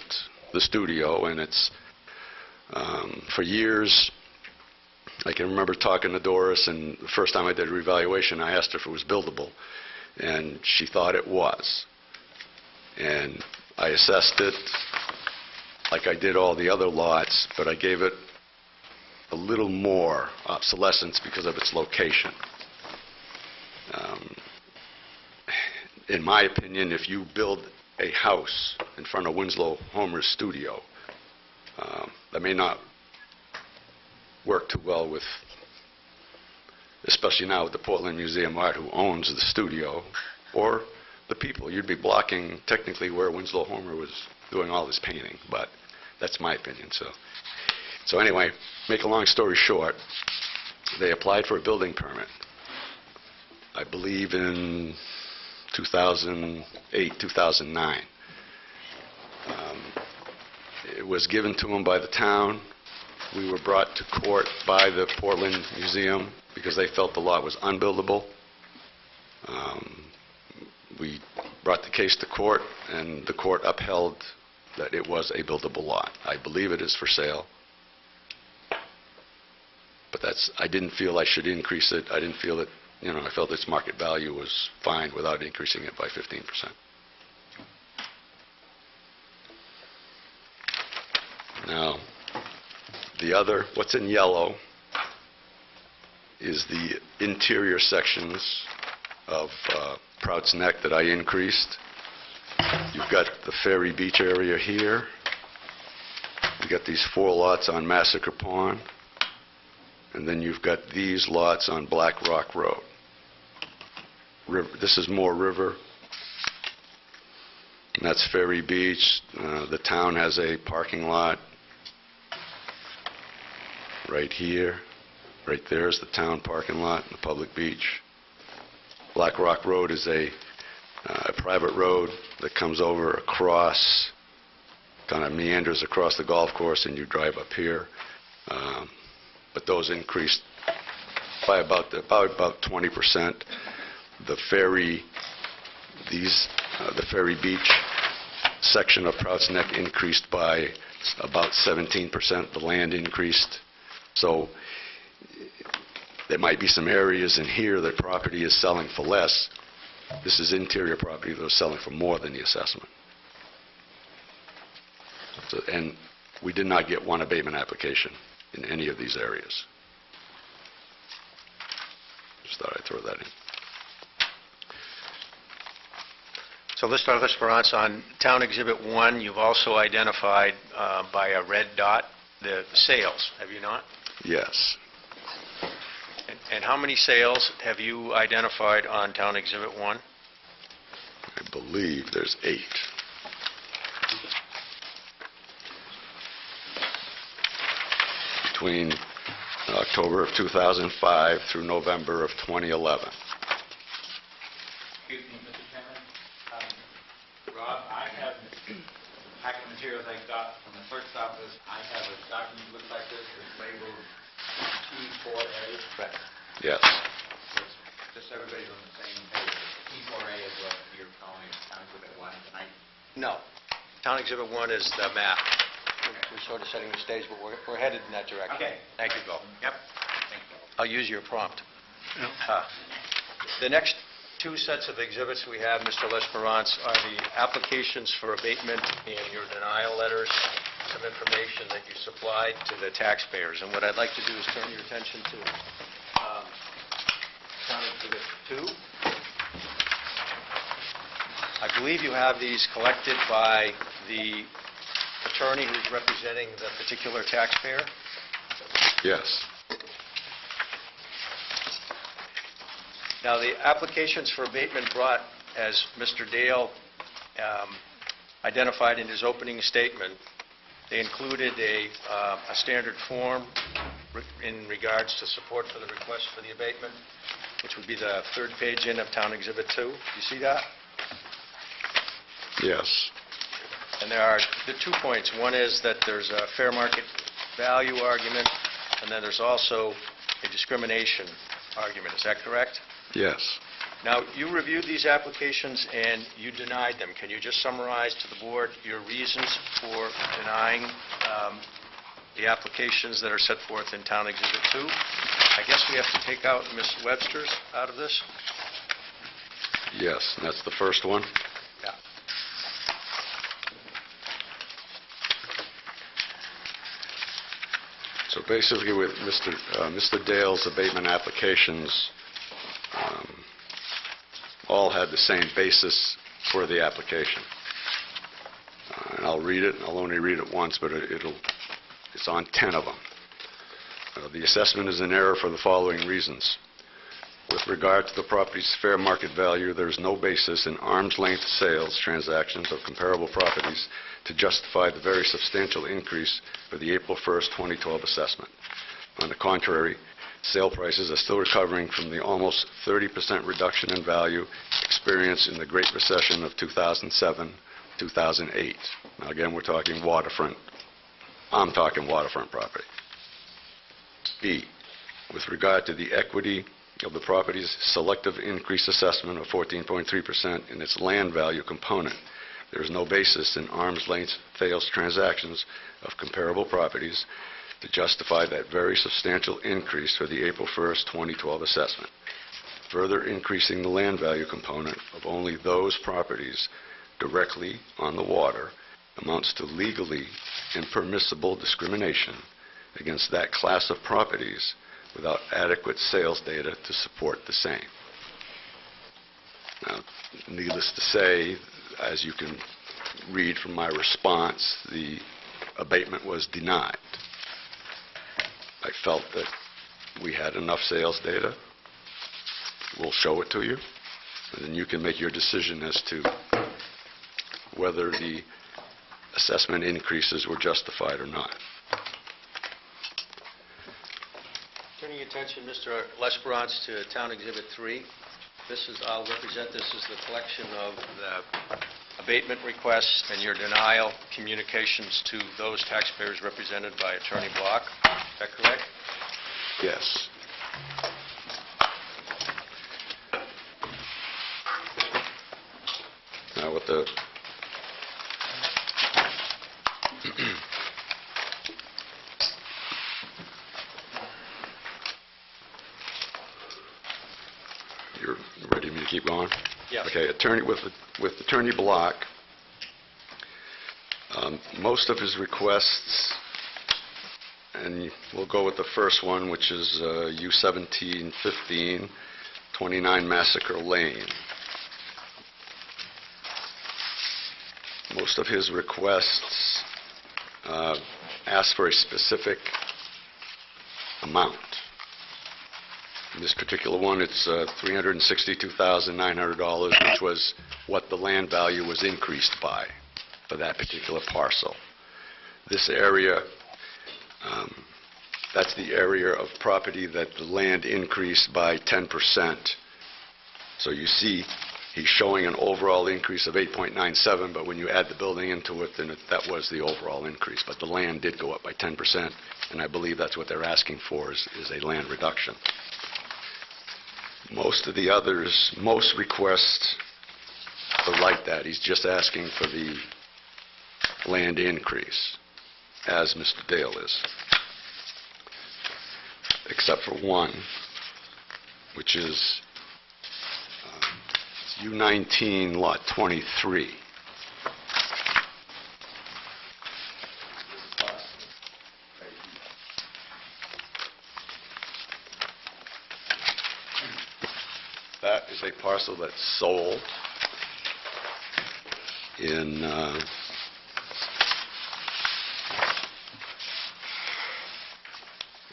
the studio, and it's, for years, I can remember talking to Doris, and the first time I did a revaluation, I asked her if it was buildable, and she thought it was. And I assessed it like I did all the other lots, but I gave it a little more obsolescence because of its location. In my opinion, if you build a house in front of Winslow Homer's studio, that may not work too well with, especially now with the Portland Museum of Art, who owns the studio, or the people. You'd be blocking technically where Winslow Homer was doing all his painting, but that's my opinion. So anyway, make a long story short, they applied for a building permit, I believe in 2008, 2009. It was given to them by the town. We were brought to court by the Portland Museum because they felt the lot was unbuildable. We brought the case to court, and the court upheld that it was a buildable lot. I believe it is for sale. But I didn't feel I should increase it. I didn't feel that, I felt its market value was fine without increasing it by 15%. Now, what's in yellow is the interior sections of Prouts Neck that I increased. You've got the Ferry Beach area here. You've got these 4 lots on Massacre Pond. And then you've got these lots on Black Rock Road. This is more river. And that's Ferry Beach. The town has a parking lot right here. Right there is the town parking lot and the public beach. Black Rock Road is a private road that comes over across, kind of meanders across the golf course, and you drive up here. But those increased by about 20%. The Ferry Beach section of Prouts Neck increased by about 17%. The land increased. So there might be some areas in here that property is selling for less. This is interior property that is selling for more than the assessment. And we did not get one abatement application in any of these areas. Just thought I'd throw that in. So Mr. Lesperance, on Town Exhibit 1, you've also identified by a red dot the sales, have you not? Yes. And And how many sales have you identified on Town Exhibit 1? I believe there's 8. Between October of 2005 through November of 2011. Excuse me, Mr. Chairman. Rob, I have packet of materials I got from the clerk's office. I have a document that looks like this. It's labeled T4A. Correct. Yes. Just so everybody's on the same page. T4A is what you're calling Town Exhibit 1 tonight. No. Town Exhibit 1 is the map. We're sort of setting the stage, but we're headed in that direction. Okay. Thank you, Bill. Yep. Thank you. I'll use your prompt. The next 2 sets of exhibits we have, Mr. Lesperance, are the applications for abatement and your denial letters, some information that you supplied to the taxpayers. And what I'd like to do is turn your attention to Town Exhibit 2. I believe you have these collected by the attorney who's representing the particular taxpayer. Yes. Now, the applications for abatement brought, as Mr. Dale identified in his opening statement, they included a standard form in regards to support for the request for the abatement, which would be the 3rd page in of Town Exhibit 2. You see that? Yes. And there are the 2 points. One is that there's a fair market value argument, and then there's also a discrimination argument. Is that correct? Yes. Now, you reviewed these applications and you denied them. Can you just summarize to the board your reasons for denying the applications that are set forth in Town Exhibit 2? I guess we have to take out Ms. Webster's out of this? Yes, and that's the first one. Yeah. So basically with Mr. Dale's abatement applications, all had the same basis for the application. And I'll read it. I'll only read it once, but it's on 10 of them. The assessment is in error for the following reasons. With regard to the property's fair market value, there is no basis in arm's length sales transactions of comparable properties to justify the very substantial increase for the April 1st, 2012 assessment. On the contrary, sale prices are still recovering from the almost 30% reduction in value experienced in the Great Recession of 2007-2008. Now again, we're talking waterfront. I'm talking waterfront property. B, with regard to the equity of the property's selective increase assessment of 14.3% in its land value component, there is no basis in arm's length sales transactions of comparable properties to justify that very substantial increase for the April 1st, 2012 assessment. Further increasing the land value component of only those properties directly on the water amounts to legally impermissible discrimination against that class of properties without adequate sales data to support the same. Now, needless to say, as you can read from my response, the abatement was denied. I felt that we had enough sales data. We'll show it to you, and then you can make your decision as to whether the assessment increases were justified or not. Turning your attention, Mr. Lesperance, to Town Exhibit 3. I'll represent this as the collection of the abatement requests and your denial communications to those taxpayers represented by Attorney Block. Is that correct? Yes. Now with the You're ready for me to keep going? Yes. Okay, with Attorney Block, most of his requests, and we'll go with the first one, which is U1715, 29 Massacre Lane. Most of his requests ask for a specific amount. In this particular one, it's $362,900, which was what the land value was increased by for that particular parcel. This area, that's the area of property that the land increased by 10%. So you see, he's showing an overall increase of 8.97, but when you add the building into it, then that was the overall increase. But the land did go up by 10%, and I believe that's what they're asking for is a land reduction. Most of the others, most requests are like that. He's just asking for the land increase, as Mr. Dale is. Except for one, which is U19, Lot 23. That is a parcel that's sold in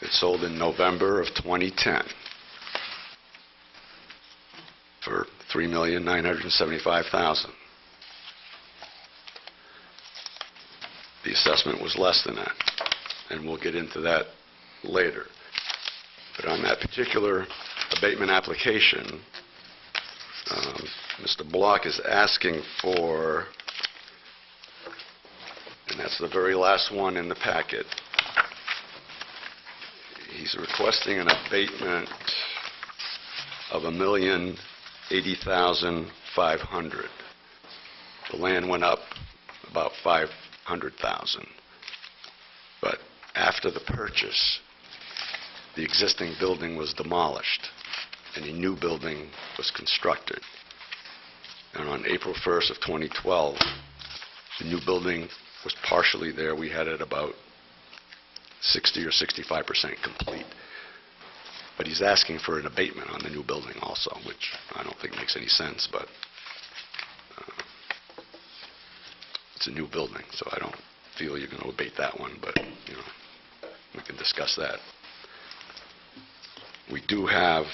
it's sold in November of 2010 for $3,975,000. The assessment was less than that, and we'll get into that later. But on that particular abatement application, Mr. Block is asking for, and that's the very last one in the packet, he's requesting an abatement of $1,080,500. The land went up about $500,000. But after the purchase, the existing building was demolished and a new building was constructed. And on April 1st of 2012, the new building was partially there. We had it about 60 or 65% complete. But he's asking for an abatement on the new building also, which I don't think makes any sense, but it's a new building, so I don't feel you're going to abate that one, but, you know, we can discuss that. We do have,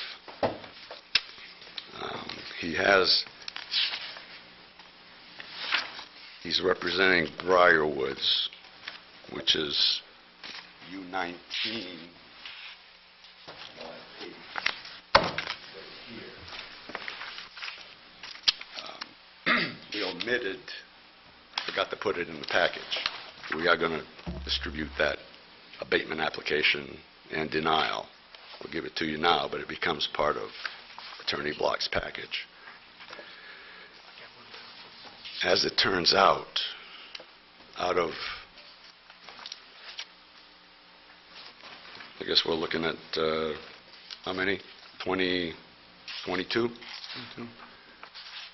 he's representing Briarwoods, which is U19. We omitted, forgot to put it in the package. We are going to distribute that abatement application and denial. We'll give it to you now, but it becomes part of Attorney Block's package. As it turns out, out of, I guess we're looking at, how many? 22?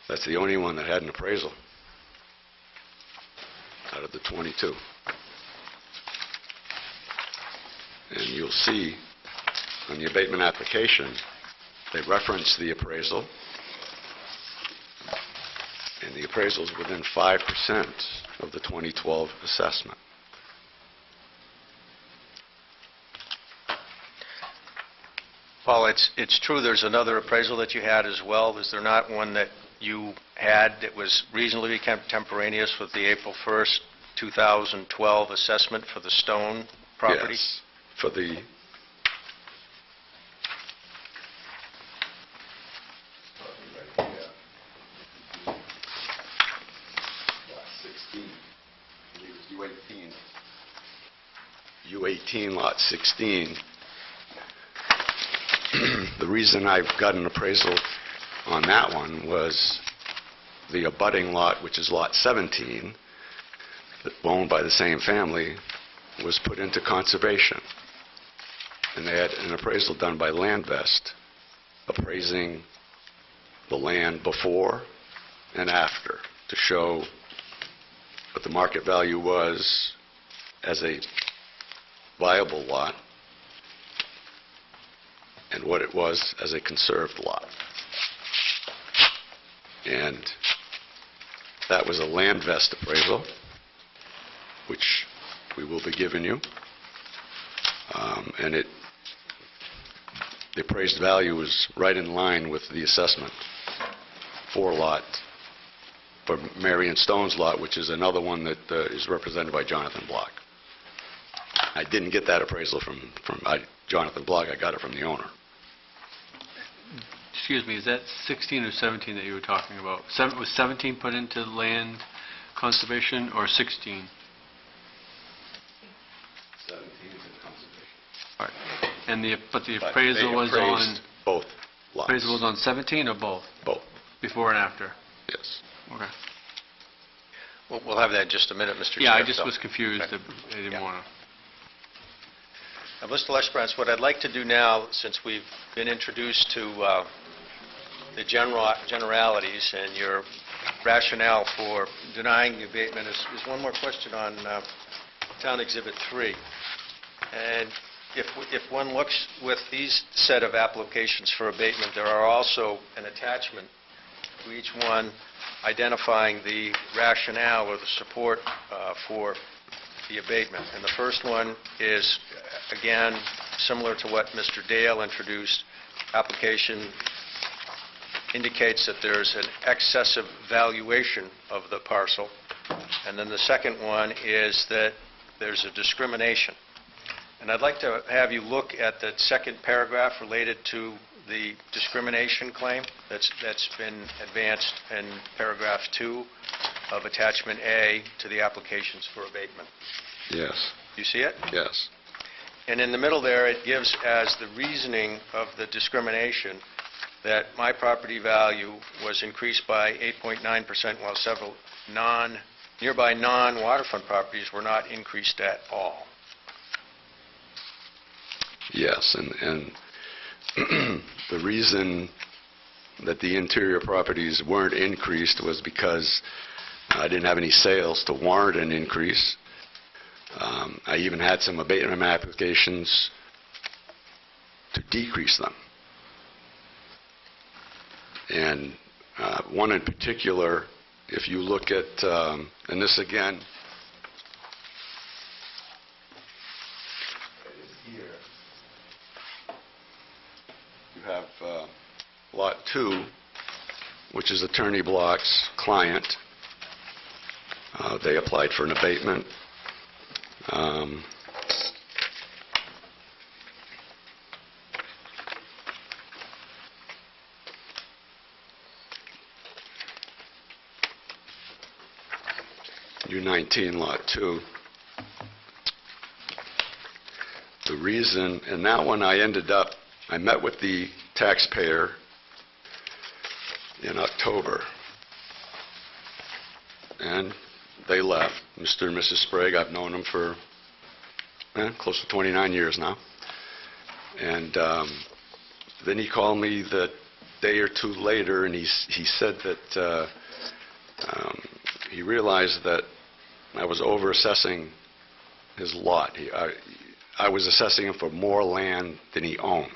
That's the only one that had an appraisal out of the 22. And you'll see on the abatement application, they reference the appraisal, and the appraisal is within 5% of the 2012 assessment. Paul, it's true there's another appraisal that you had as well. Is there not one that you had that was reasonably contemporaneous with the April 1st, 2012 assessment for the Stone property? Yes, for the U18 lot 16. The reason I've got an appraisal on that one was the abutting lot, which is lot 17, owned by the same family, was put into conservation. And they had an appraisal done by Landvest, appraising the land before and after to show what the market value was as a viable lot and what it was as a conserved lot. And that was a Landvest appraisal, which we will be giving you. And the appraised value was right in line with the assessment for Mary Ann Stone's lot, which is another one that is represented by Jonathan Block. I didn't get that appraisal from Jonathan Block. I got it from the owner. Excuse me, is that 16 or 17 that you were talking about? Was 17 put into land conservation or 16? 17 is in conservation. All right. And but the But appraisal they was on, appraised both lots. appraisal was on 17 or both? Both, Before and after? yes. Okay. We'll have that in just a minute, Mr. Chair. Yeah, I just so- was confused. Okay. I didn't Yeah. want to. Mr. Lesperance, what I'd like to do now, since we've been introduced to the generalities and your rationale for denying the abatement, is one more question on Town Exhibit 3. And if one looks with these set of applications for abatement, there are also an attachment to each one identifying the rationale or the support for the abatement. And the first one is, again, similar to what Mr. Dale introduced. Application indicates that there's an excessive valuation of the parcel. And then the second one is that there's a discrimination. And I'd like to have you look at the second paragraph related to the discrimination claim that's been advanced in paragraph 2 of attachment A to the applications for abatement. Yes, You see it? yes. And in the middle there, it gives as the reasoning of the discrimination that my property value was increased by 8.9%, while several nearby non-waterfront properties were not increased at all. Yes, and the reason that the interior properties weren't increased was because I didn't have any sales to warrant an increase. I even had some abatement applications to decrease them. And one in particular, if you look at, and this again, here, you have Lot 2, which is Attorney Block's client. They applied for an abatement. U19 Lot 2. The reason, and that one I met with the taxpayer in October, and they left. Mr. and Mrs. Sprague, I've known them for close to 29 years now. And then he called me the day or two later, and he said that he realized that I was over-assessing his lot. I was assessing him for more land than he owned.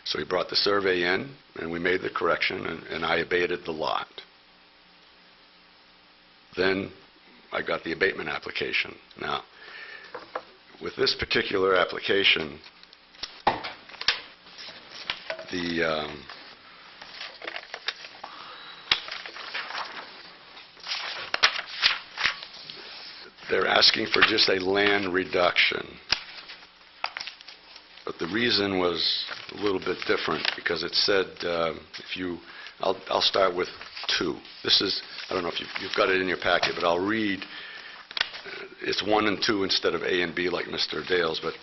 So he brought the survey in, and we made the correction, and I abated the lot. Then I got the abatement application. Now, with this particular application, they're asking for just a land reduction. But the reason was a little bit different, because it said, I'll start with 2. This is, I don't know if you've got it in your packet, but I'll read. It's 1 and 2 instead of A and B like Mr. Dale's, but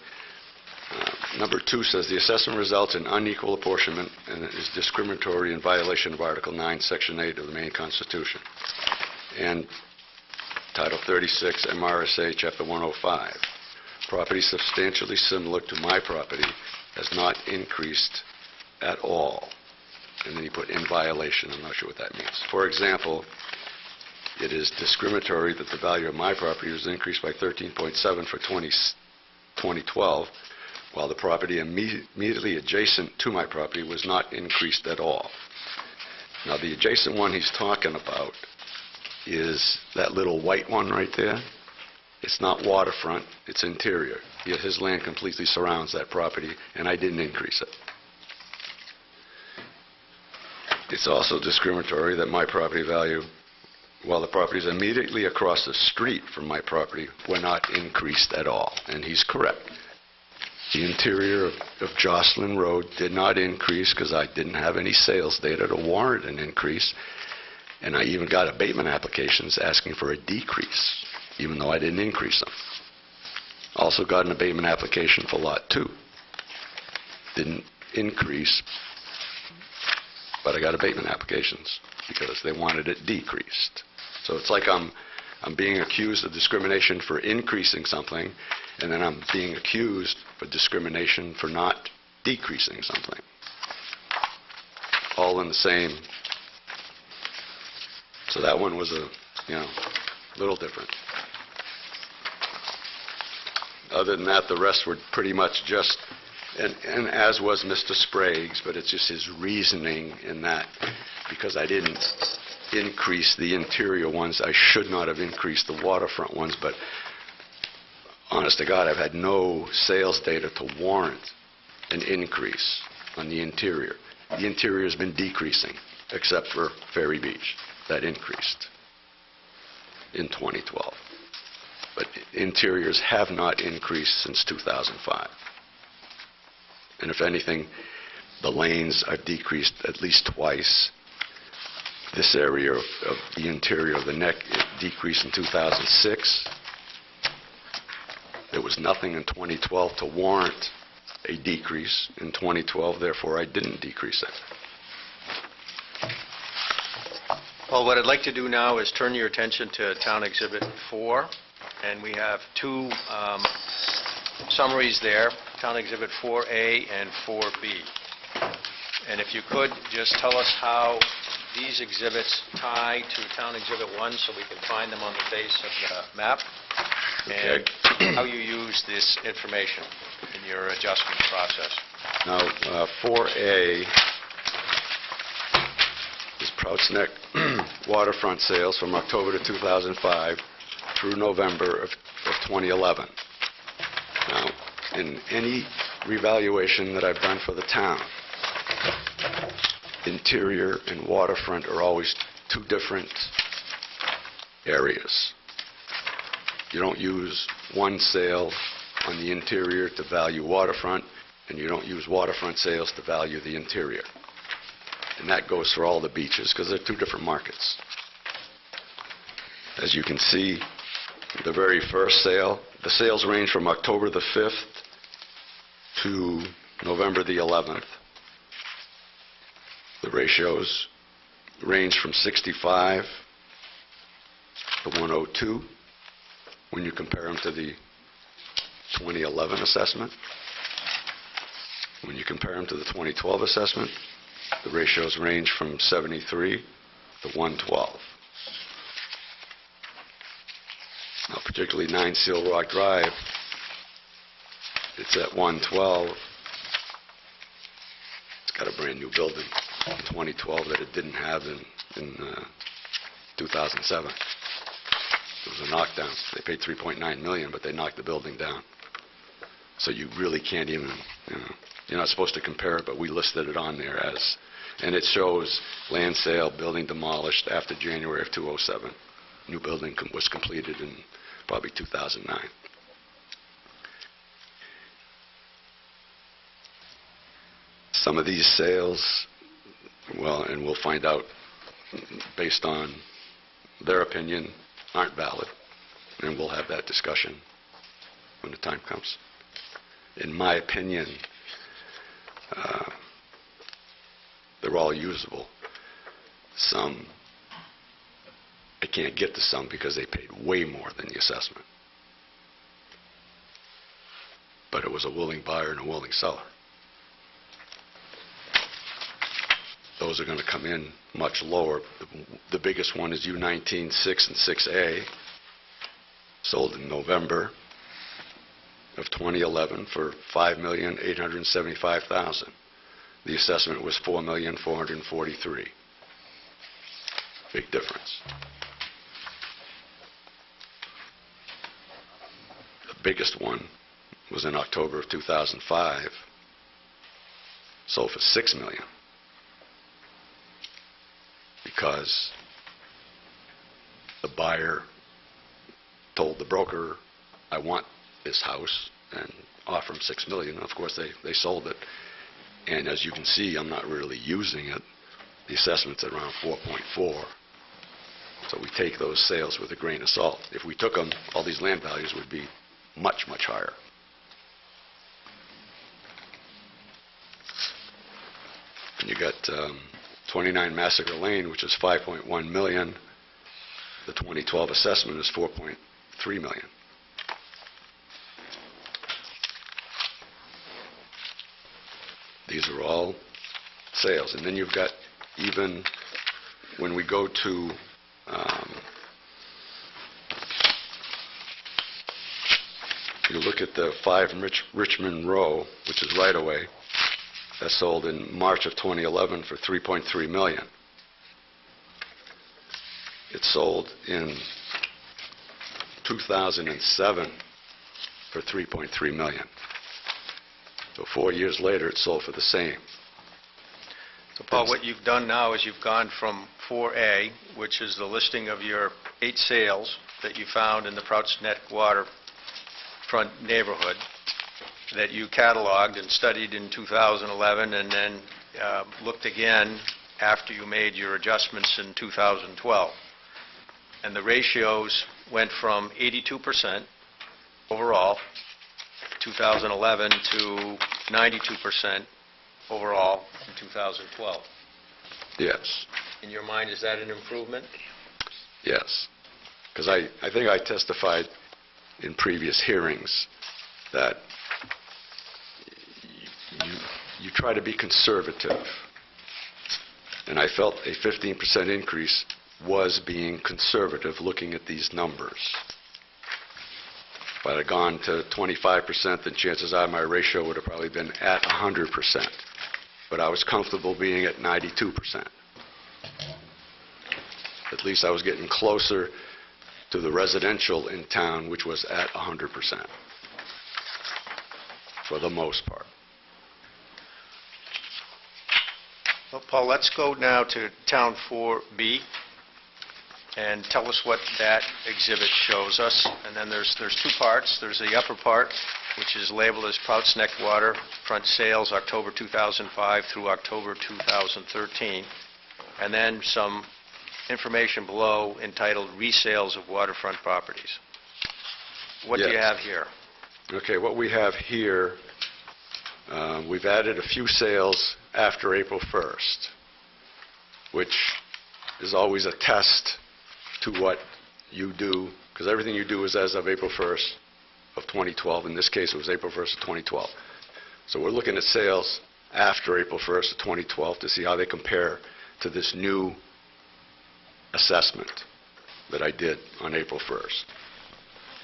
number 2 says, the assessment results in unequal apportionment and is discriminatory in violation of Article 9, Section 8 of the Maine Constitution. And Title 36, MRSA, Chapter 105. Property substantially similar to my property has not increased at all. And then he put in violation. I'm not sure what that means. For example, it is discriminatory that the value of my property was increased by 13.7 for 2012, while the property immediately adjacent to my property was not increased at all. Now, the adjacent one he's talking about is that little white one right there. It's not waterfront, it's interior. Yet his land completely surrounds that property, and I didn't increase it. It's also discriminatory that my property value, while the properties immediately across the street from my property were not increased at all. And he's correct. The interior of Jocelyn Road did not increase because I didn't have any sales data to warrant an increase. And I even got abatement applications asking for a decrease, even though I didn't increase them. Also got an abatement application for Lot 2. Didn't increase, but I got abatement applications because they wanted it decreased. So it's like I'm being accused of discrimination for increasing something, and then I'm being accused for discrimination for not decreasing something. All in the same. So that one was a little different. Other than that, the rest were pretty much just, and as was Mr. Sprague's, but it's just his reasoning in that because I didn't increase the interior ones, I should not have increased the waterfront ones, but honest to God, I've had no sales data to warrant an increase on the interior. The interior has been decreasing, except for Ferry Beach. That increased in 2012. But interiors have not increased since 2005. And if anything, the lanes have decreased at least twice. This area of the interior of the neck decreased in 2006. There was nothing in 2012 to warrant a decrease in 2012, therefore I didn't decrease it. Well, what I'd like to do now is turn your attention to Town Exhibit 4, and we have two summaries there, Town Exhibit 4A and 4B. And if you could, just tell us how these exhibits tie to Town Exhibit 1 so we can find them on the face of the map, and how you use this information in your adjustment process. Now, 4A is Prouts Neck waterfront sales from October to 2005 through November of 2011. Now, in any revaluation that I've done for the town, interior and waterfront are always two different areas. You don't use one sale on the interior to value waterfront, and you don't use waterfront sales to value the interior. And that goes for all the beaches because they're two different markets. As you can see, the very first sale, the sales range from October the 5th to November the 11th. The ratios range from 65 to 102 when you compare them to the 2011 assessment. When you compare them to the 2012 assessment, the ratios range from 73 to 112. Now, particularly 9 Seal Rock Drive, it's at 112. It's got a brand new building in 2012 that it didn't have in 2007. It was a knockdown. They paid $3.9 million, but they knocked the building down. So you really can't even, you're not supposed to compare it, but we listed it on there as, and it shows land sale, building demolished after January of 2007. New building was completed in probably 2009. Some of these sales, well, and we'll find out based on their opinion, aren't valid, and we'll have that discussion when the time comes. In my opinion, they're all usable. Some, I can't get to some because they paid way more than the assessment. But it was a willing buyer and a willing seller. Those are going to come in much lower. The biggest one is U19 6 and 6A, sold in November of 2011 for $5,875,000. The assessment was $4,443,000. Big difference. The biggest one was in October of 2005, sold for $6 million. Because the buyer told the broker, I want this house, and offer them $6 million. Of course, they sold it. And as you can see, I'm not really using it. The assessment's at around 4.4. So we take those sales with a grain of salt. If we took them, all these land values would be much, much higher. And you got 29 Massacre Lane, which is $5.1 million. The 2012 assessment is $4.3 million. These are all sales. And then you've got, even when we go to you look at the 5 Richmond Row, which is right away, that sold in March of 2011 for $3.3 million. It sold in 2007 for $3.3 million. So 4 years later, it sold for the same. So, Paul, what you've done now is you've gone from 4A, which is the listing of your 8 sales that you found in the Prouts Neck waterfront neighborhood that you cataloged and studied in 2011, and then looked again after you made your adjustments in 2012. And the ratios went from 82% overall, 2011, to 92% overall in 2012. Yes. In your mind, is that an improvement? Yes. Because I think I testified in previous hearings that you try to be conservative. And I felt a 15% increase was being conservative looking at these numbers. If I'd have gone to 25%, then chances are my ratio would have probably been at 100%. But I was comfortable being at 92%. At least I was getting closer to the residential in town, which was at 100%, for the most part. Well, Paul, let's go now to Town 4B and tell us what that exhibit shows us. And then there's 2 parts. There's the upper part, which is labeled as Prouts Neck waterfront sales October 2005 through October 2013, and then some information below entitled Resales of Waterfront Properties. What do you Yes. have here? Okay, what we have here, we've added a few sales after April 1st, which is always a test to what you do, because everything you do is as of April 1st of 2012. In this case, it was April 1st of 2012. So we're looking at sales after April 1st of 2012 to see how they compare to this new assessment that I did on April 1st.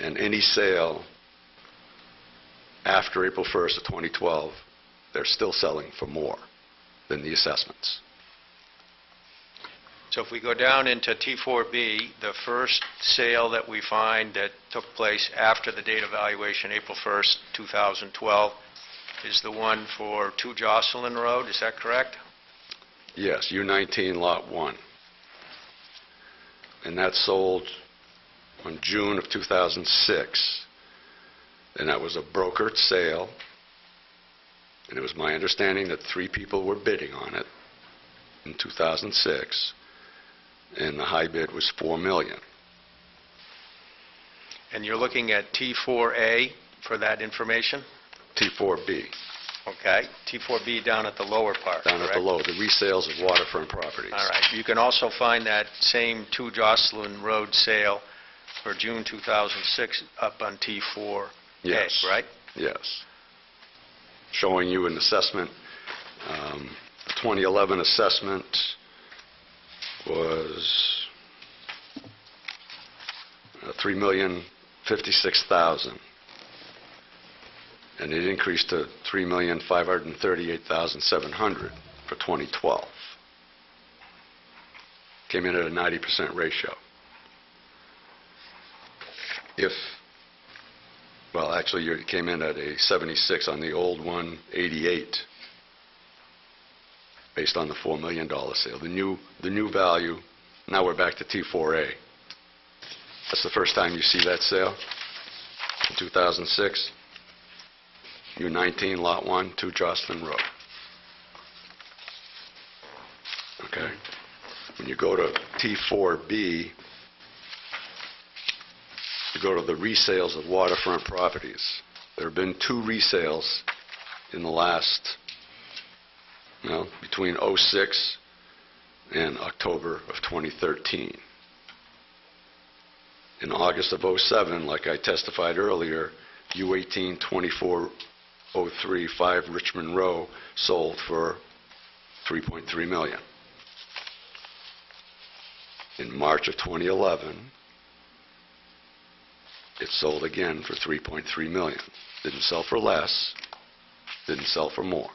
And any sale after April 1st of 2012, they're still selling for more than the assessments. So if we go down into T4B, the first sale that we find that took place after the date of valuation, April 1st, 2012, is the one for 2 Jocelyn Road. Is that correct? Yes, U19 Lot 1. And that sold on June of 2006. And that was a brokered sale. And it was my understanding that 3 people were bidding on it in 2006. And the high bid was $4 million. And you're looking at T4A for that information? T4B, Okay. T4B down at the lower part, down at the correct? low, the resales of waterfront properties. All right. You can also find that same 2 Jocelyn Road sale for June 2006 up on T4A, Yes. right? Yes. Showing you an assessment. The 2011 assessment was $3,056,000. And it increased to $3,538,700 for 2012. Came in at a 90% ratio. If Well, actually, you came in at a 76 on the old one, 88, based on the $4 million sale. The new value, now we're back to T4A. That's the first time you see that sale in 2006. U19, Lot 1, 2 Jocelyn Road. Okay. When you go to T4B, you go to the resales of waterfront properties. There have been 2 resales in the last, between '06 and October of 2013. In August of '07, like I testified earlier, U18 2403 5 Richmond Row sold for $3.3 million. In March of 2011, it sold again for $3.3 million. Didn't sell for less, didn't sell for more.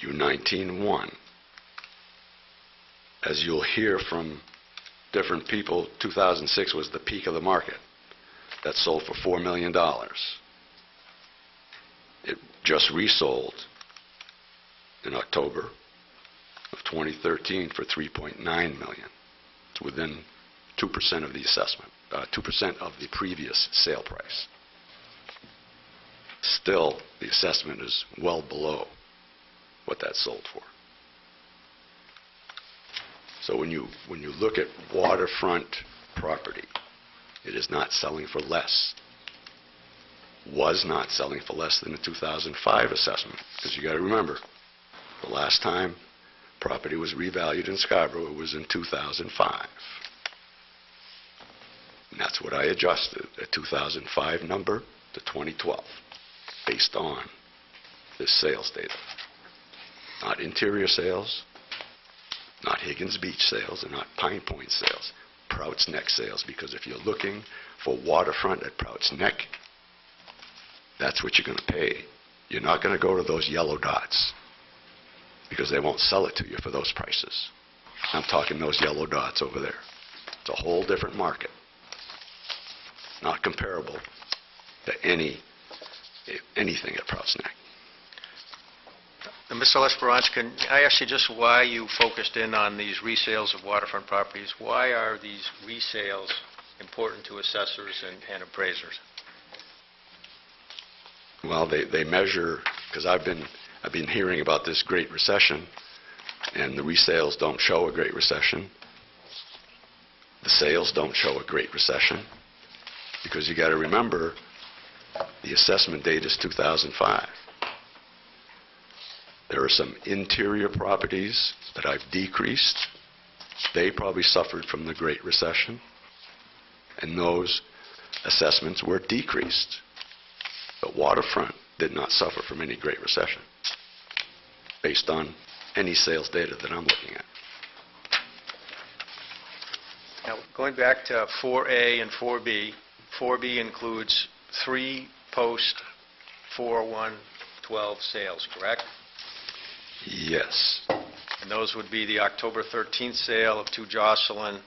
U19-1. As you'll hear from different people, 2006 was the peak of the market. That sold for $4 million. It just resold in October of 2013 for $3.9 million. It's within 2% of the assessment, 2% of the previous sale price. Still, the assessment is well below what that sold for. So when you look at waterfront property, it is not selling for less. Was not selling for less than the 2005 assessment, because you got to remember, the last time property was revalued in Scarborough was in 2005. And that's what I adjusted, a 2005 number to 2012, based on this sales data. Not interior sales, not Higgins Beach sales, and not Pine Point sales. Prout's Neck sales, because if you're looking for waterfront at Prout's Neck, that's what you're going to pay. You're not going to go to those yellow dots, because they won't sell it to you for those prices. I'm talking those yellow dots over there. It's a whole different market. Not comparable to anything at Prout's Neck. Mr. Lesperance, can I ask you just why you focused in on these resales of waterfront properties? Why are these resales important to assessors and appraisers? Well, they measure, because I've been hearing about this Great Recession, and the resales don't show a Great Recession. The sales don't show a Great Recession, because you got to remember, the assessment date is 2005. There are some interior properties that I've decreased. They probably suffered from the Great Recession, and those assessments were decreased. But waterfront did not suffer from any Great Recession, based on any sales data that I'm looking at. Now, going back to 4A and 4B, 4B includes 3 post-4/1/12 sales, correct? Yes. And those would be the October 13th sale of 2 Jocelyn,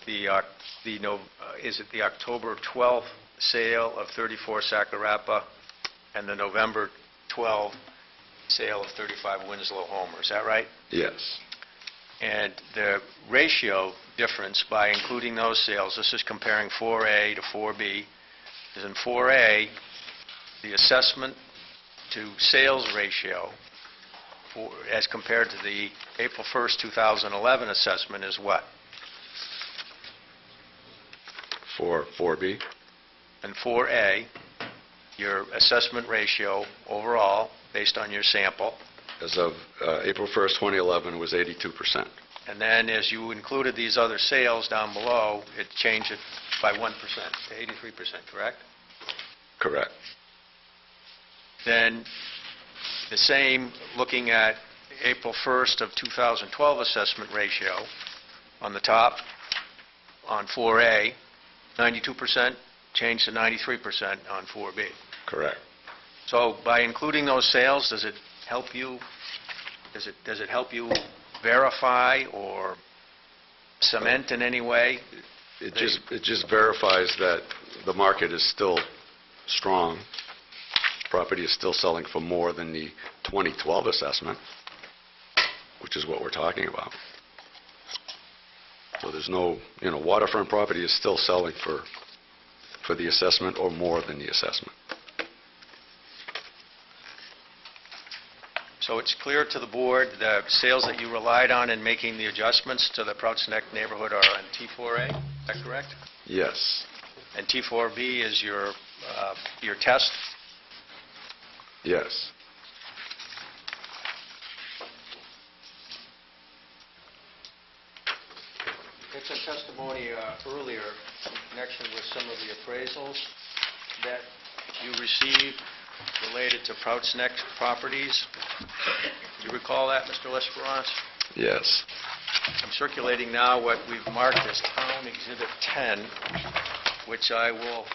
is it the October 12th sale of 34 Sacarapa, and the November 12th sale of 35 Winslow Homer. Is that right? Yes. And the ratio difference by including those sales, this is comparing 4A to 4B, is in 4A, the assessment to sales ratio as compared to the April 1st, 2011 assessment is what? For 4B? And 4A, your assessment ratio overall, based on your sample. As of April 1st, 2011, was 82%. And then as you included these other sales down below, it changed it by 1% to 83%, correct? Correct. Then the same, looking at April 1st of 2012 assessment ratio, on the top, on 4A, 92%, changed to 93% on 4B. Correct. So by including those sales, does it help you, does it help you verify or cement in any way It just verifies that the market is still strong. Property is still selling for more than the 2012 assessment, which is what we're talking about. So there's no, waterfront property is still selling for the assessment or more than the assessment. So it's clear to the board the sales that you relied on in making the adjustments to the Prouts Neck neighborhood are on T4A, is that correct? Yes. And T4B is your test? Yes. Get some testimony earlier in connection with some of the appraisals that you received related to Prouts Neck properties. Do you recall that, Mr. Lesperance? Yes. I'm circulating now what we've marked as Town Exhibit 10, which I will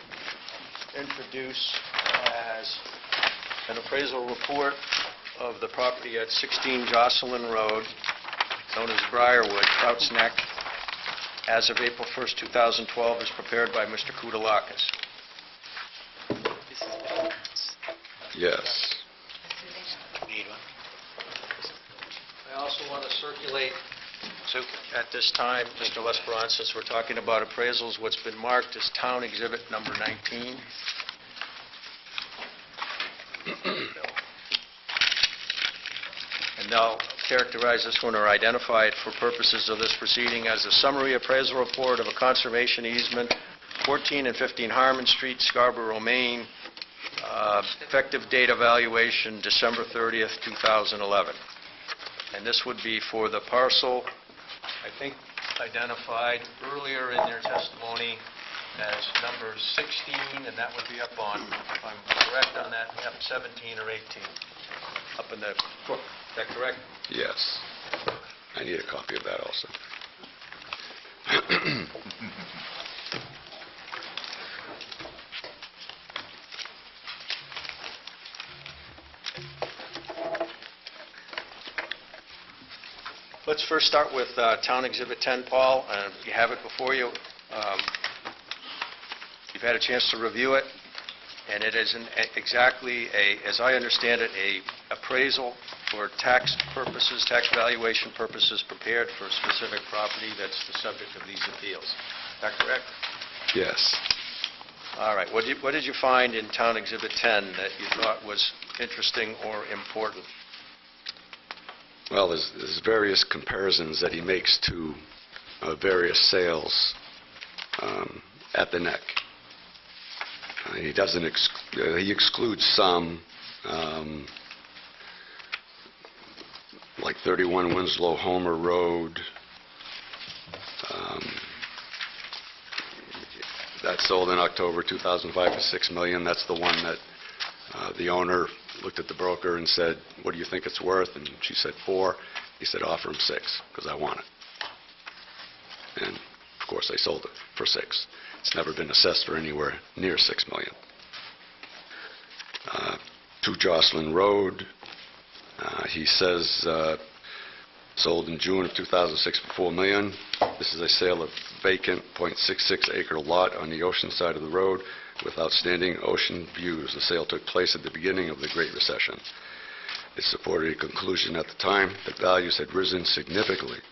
introduce as an appraisal report of the property at 16 Jocelyn Road, known as Briarwood, Prouts Neck, as of April 1st, 2012, as prepared by Mr. Koudalakis. Yes. I also want to circulate, at this time, Mr. Lesperance, since we're talking about appraisals, what's been marked as Town Exhibit number 19. And I'll characterize this one or identify it for purposes of this proceeding as a summary appraisal report of a conservation easement, 14 and 15 Harmon Street, Scarborough, Maine, effective date evaluation December 30th, 2011. And this would be for the parcel, I think, identified earlier in their testimony as number 16, and that would be up on, if I'm correct on that, yep, 17 or 18, up in the book. Is that correct? Yes. I need a copy of that also. Let's first start with Town Exhibit 10, Paul. You have it before you. You've had a chance to review it, and it is exactly, as I understand it, a appraisal for tax purposes, tax valuation purposes, prepared for a specific property that's the subject of these appeals. Is that correct? Yes. All right. What did you find in Town Exhibit 10 that you thought was interesting or important? Well, there's various comparisons that he makes to various sales at the neck. He doesn't. He excludes some, like 31 Winslow Homer Road. That sold in October 2005 for $6 million. That's the one that the owner looked at the broker and said, "What do you think it's worth?" And she said 4. He said, "Offer him 6 because I want it." And of course, they sold it for 6. It's never been assessed for anywhere near $6 million. 2 Jocelyn Road, he says sold in June of 2006 for $4 million. This is a sale of vacant .66 acre lot on the ocean side of the road with outstanding ocean views. The sale took place at the beginning of the Great Recession. It supported a conclusion at the time that values had risen significantly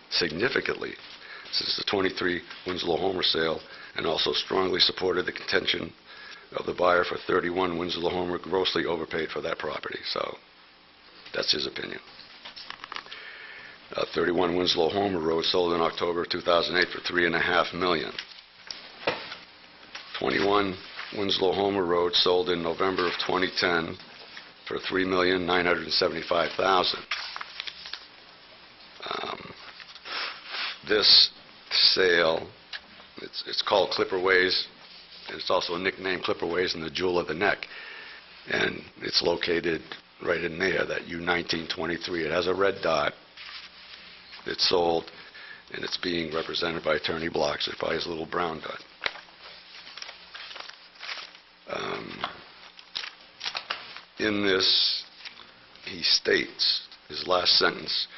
since the 23 Winslow Homer sale, and also strongly supported the contention of the buyer for 31 Winslow Homer grossly overpaid for that property. So that's his opinion. 31 Winslow Homer Road sold in October 2008 for $3.5 million. 21 Winslow Homer Road sold in November of 2010 for $3,975,000. This sale, it's called Clipperways, and it's also nicknamed Clipperways and the Jewel of the Neck, and it's located right in there, that U1923. It has a red dot. It's sold, and it's being represented by Attorney Bloxer by his little brown dot. In this, he states, his last sentence,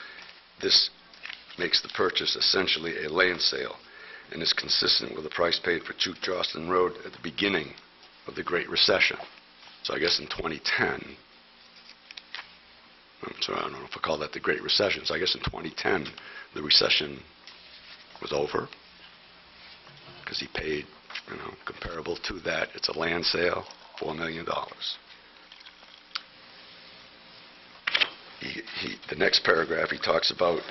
this makes the purchase essentially a land sale, and is consistent with the price paid for 2 Jocelyn Road at the beginning of the Great Recession. So I guess in 2010, I'm sorry, I don't know if I call that the Great Recession. So I guess in 2010, the recession was over because he paid, comparable to that. It's a land sale, $4 million. The next paragraph, he talks about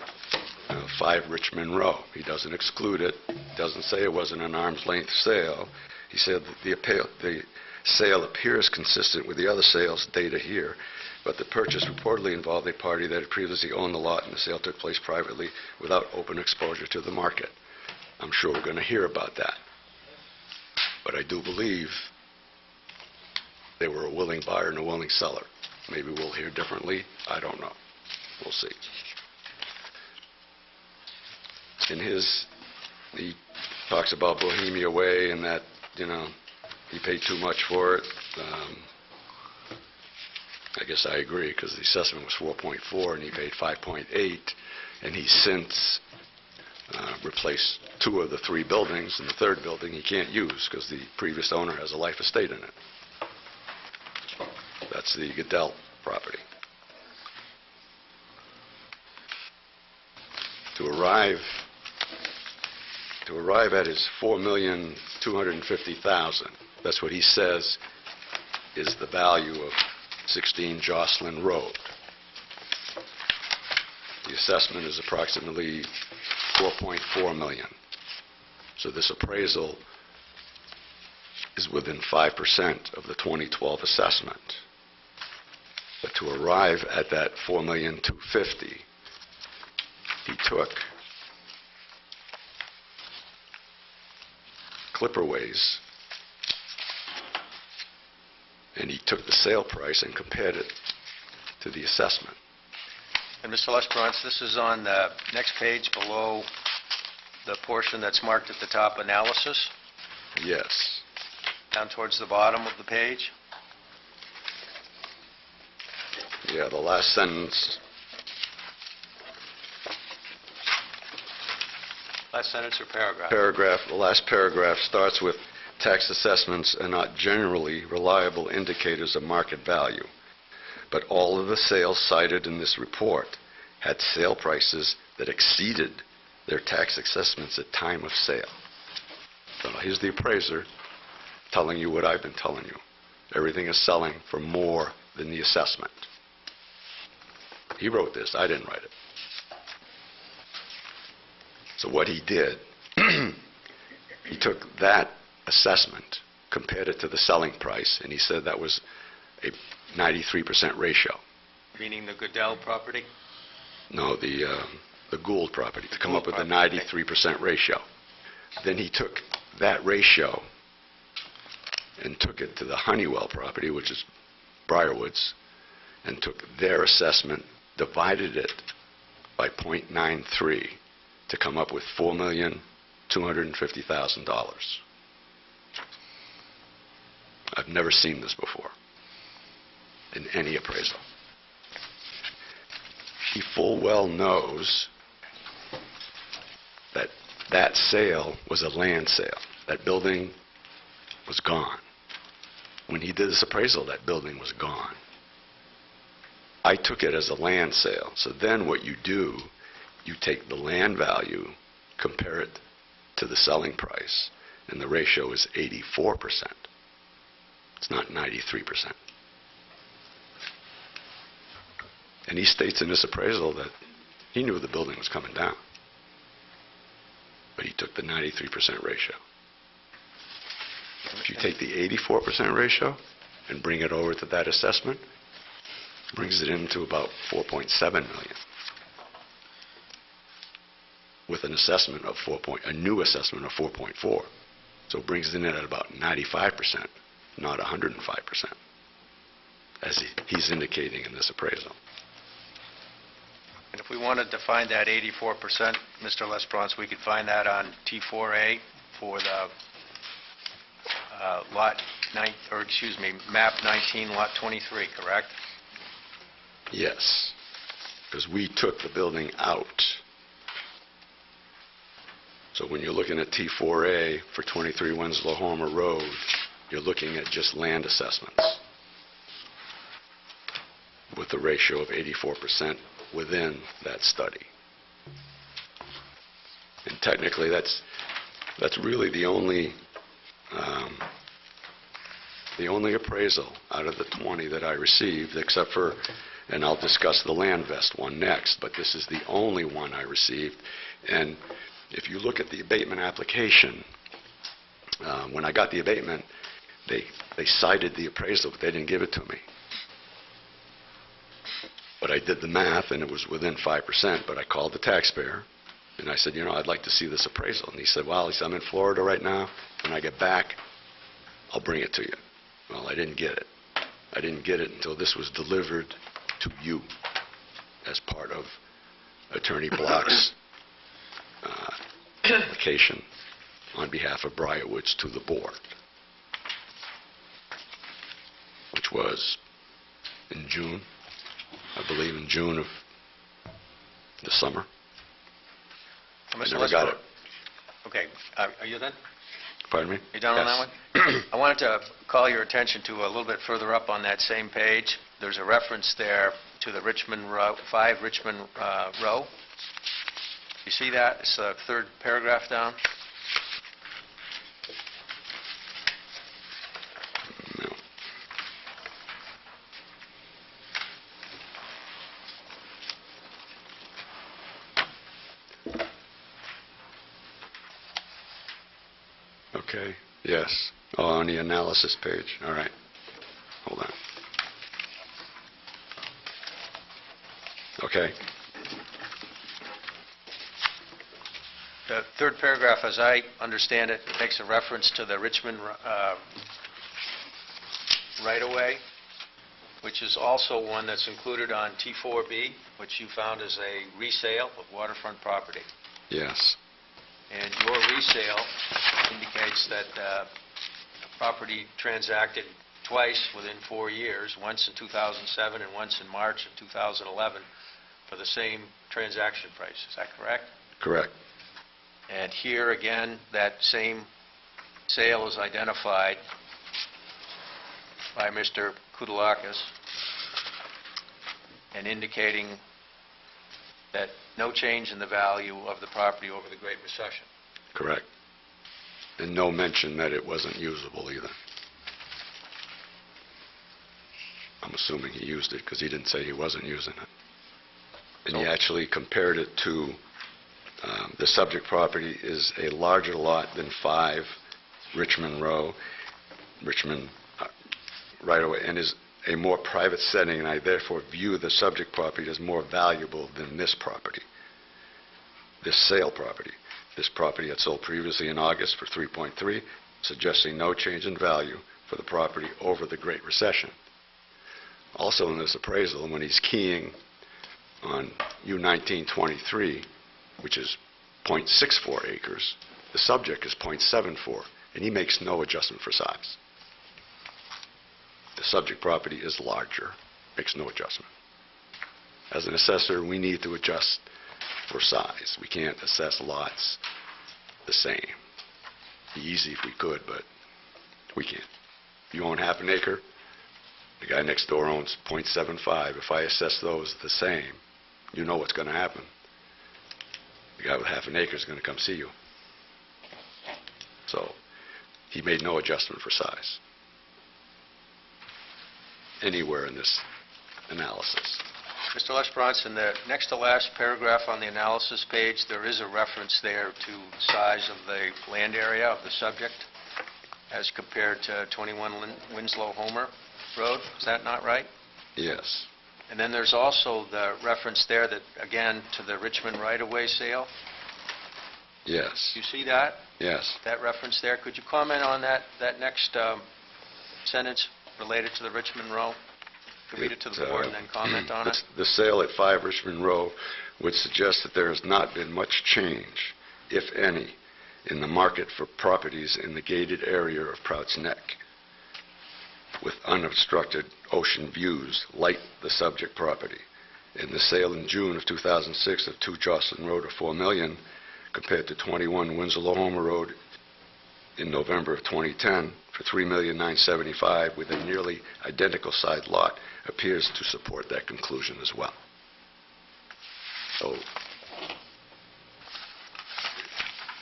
5 Richmond Row. He doesn't exclude it. Doesn't say it wasn't an arm's length sale. He said that the sale appears consistent with the other sales data here, but the purchase reportedly involved a party that had previously owned the lot, and the sale took place privately without open exposure to the market. I'm sure we're going to hear about that. But I do believe they were a willing buyer and a willing seller. Maybe we'll hear differently. I don't know. We'll see. He talks about Bohemia Way and that, he paid too much for it. I guess I agree, because the assessment was 4.4 and he paid 5.8, and he's since replaced 2 of the 3 buildings, and the 3rd building he can't use because the previous owner has a life estate in it. That's the Goodell property. To arrive at his $4,250,000, that's what he says is the value of 16 Jocelyn Road. The assessment is approximately $4.4 million. So this appraisal is within 5% of the 2012 assessment. But to arrive at that $4,250,000, he took Clipperways, and he took the sale price and compared it to the assessment. And Mr. Lesperance, this is on the next page below the portion that's marked at the top, analysis, Yes. down towards the bottom of the page. Yeah, the last sentence. Last sentence or paragraph? The last paragraph starts with, tax assessments are not generally reliable indicators of market value, but all of the sales cited in this report had sale prices that exceeded their tax assessments at time of sale. So here's the appraiser telling you what I've been telling you. Everything is selling for more than the assessment. He wrote this. I didn't write it. So what he did, he took that assessment, compared it to the selling price, and he said that was a 93% ratio. Meaning the Goodell property? No, the Gould property, to come up with a Gould property. 93% ratio. Then he took that ratio and took it to the Honeywell property, which is Briarwoods, and took their assessment, divided it by 0.93 to come up with $4,250,000. I've never seen this before in any appraisal. He full well knows that that sale was a land sale. That building was gone. When he did this appraisal, that building was gone. I took it as a land sale. So then what you do, you take the land value, compare it to the selling price, and the ratio is 84%. It's not 93%. And he states in this appraisal that he knew the building was coming down, but he took the 93% ratio. If you take the 84% ratio and bring it over to that assessment, it brings it into about $4.7 million, with an assessment of a new assessment of 4.4. So it brings it in at about 95%, not 105%, as he's indicating in this appraisal. And if we wanted to find that 84%, Mr. Lesperance, we could find that on T4A for the map 19, lot 23, correct? Yes, because we took the building out So when you're looking at T4A for 23 Winslow Homer Road, you're looking at just land assessments with a ratio of 84% within that study. And technically, that's really the only appraisal out of the 20 that I received, except for, and I'll discuss the land vest one next, but this is the only one I received. And if you look at the abatement application, when I got the abatement, they cited the appraisal, but they didn't give it to me. But I did the math, and it was within 5%, but I called the taxpayer, and I said, I'd like to see this appraisal. And he said, well, I'm in Florida right now. When I get back, I'll bring it to you. Well, I didn't get it. I didn't get it until this was delivered to you as part of Attorney Block's application on behalf of Briarwoods to the board, which was in June, I believe in June of the summer. I never got it. Okay, are you done? Pardon me? You done on that one? I wanted to call your attention to a little bit further up on that same page. There's a reference there to the Richmond Row, 5 Richmond Row. You see that? It's the third paragraph down. No. Okay, yes. Oh, on the analysis page. All right. Hold on. Okay. The third paragraph, as I understand it, makes a reference to the Richmond right-of-way, which is also one that's included on T4B, which you found as a resale of waterfront property. Yes. And your resale indicates that the property transacted twice within 4 years, once in 2007 and once in March of 2011, for the same transaction price. Is that correct? Correct. And here again, that same sale is identified by Mr. Koudalakis and indicating that no change in the value of the property over the Great Recession. Correct. And no mention that it wasn't usable either. I'm assuming he used it because he didn't say he wasn't using it. And he actually compared it to the subject property is a larger lot than 5 Richmond Row, Richmond right away, and is a more private setting, and I therefore view the subject property as more valuable than this property, this sale property. This property had sold previously in August for 3.3, suggesting no change in value for the property over the Great Recession. Also in this appraisal, when he's keying on U1923, which is 0.64 acres, the subject is 0.74, and he makes no adjustment for size. The subject property is larger, makes no adjustment. As an assessor, we need to adjust for size. We can't assess lots the same. It'd be easy if we could, but we can't. If you own half an acre, the guy next door owns 0.75. If I assess those the same, you know what's going to happen. The guy with half an acre is going to come see you. So he made no adjustment for size anywhere in this analysis. Mr. Lesperance, in the next to last paragraph on the analysis page, there is a reference there to the size of the land area of the subject as compared to 21 Winslow Homer Road. Is that not right? Yes. And then there's also the reference there that, again, to the Richmond right-of-way sale. Yes. You see that? Yes. That reference there. Could you comment on that next sentence related to the Richmond Row? Read it to the board and then comment on it. The sale at 5 Richmond Row would suggest that there has not been much change, if any, in the market for properties in the gated area of Prouts Neck, with unobstructed ocean views like the subject property. And the sale in June of 2006 of 2 Jocelyn Road of $4 million compared to 21 Winslow Homer Road in November of 2010 for $3,975,000 with a nearly identical side lot appears to support that conclusion as well. So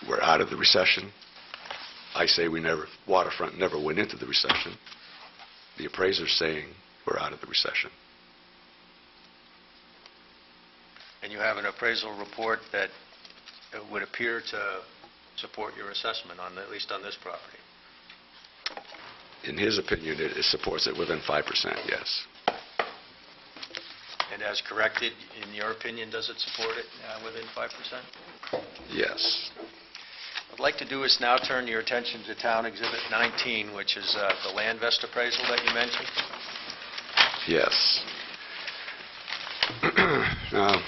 we're out of the recession. I say waterfront never went into the recession. The appraiser's saying we're out of the recession. And you have an appraisal report that would appear to support your assessment, at least on this property. In his opinion, it supports it within 5%, yes. And as corrected, in your opinion, does it support it within 5%? Yes. What I'd like to do is now turn your attention to Town Exhibit 19, which is the land vest appraisal that you mentioned. Yes. Now,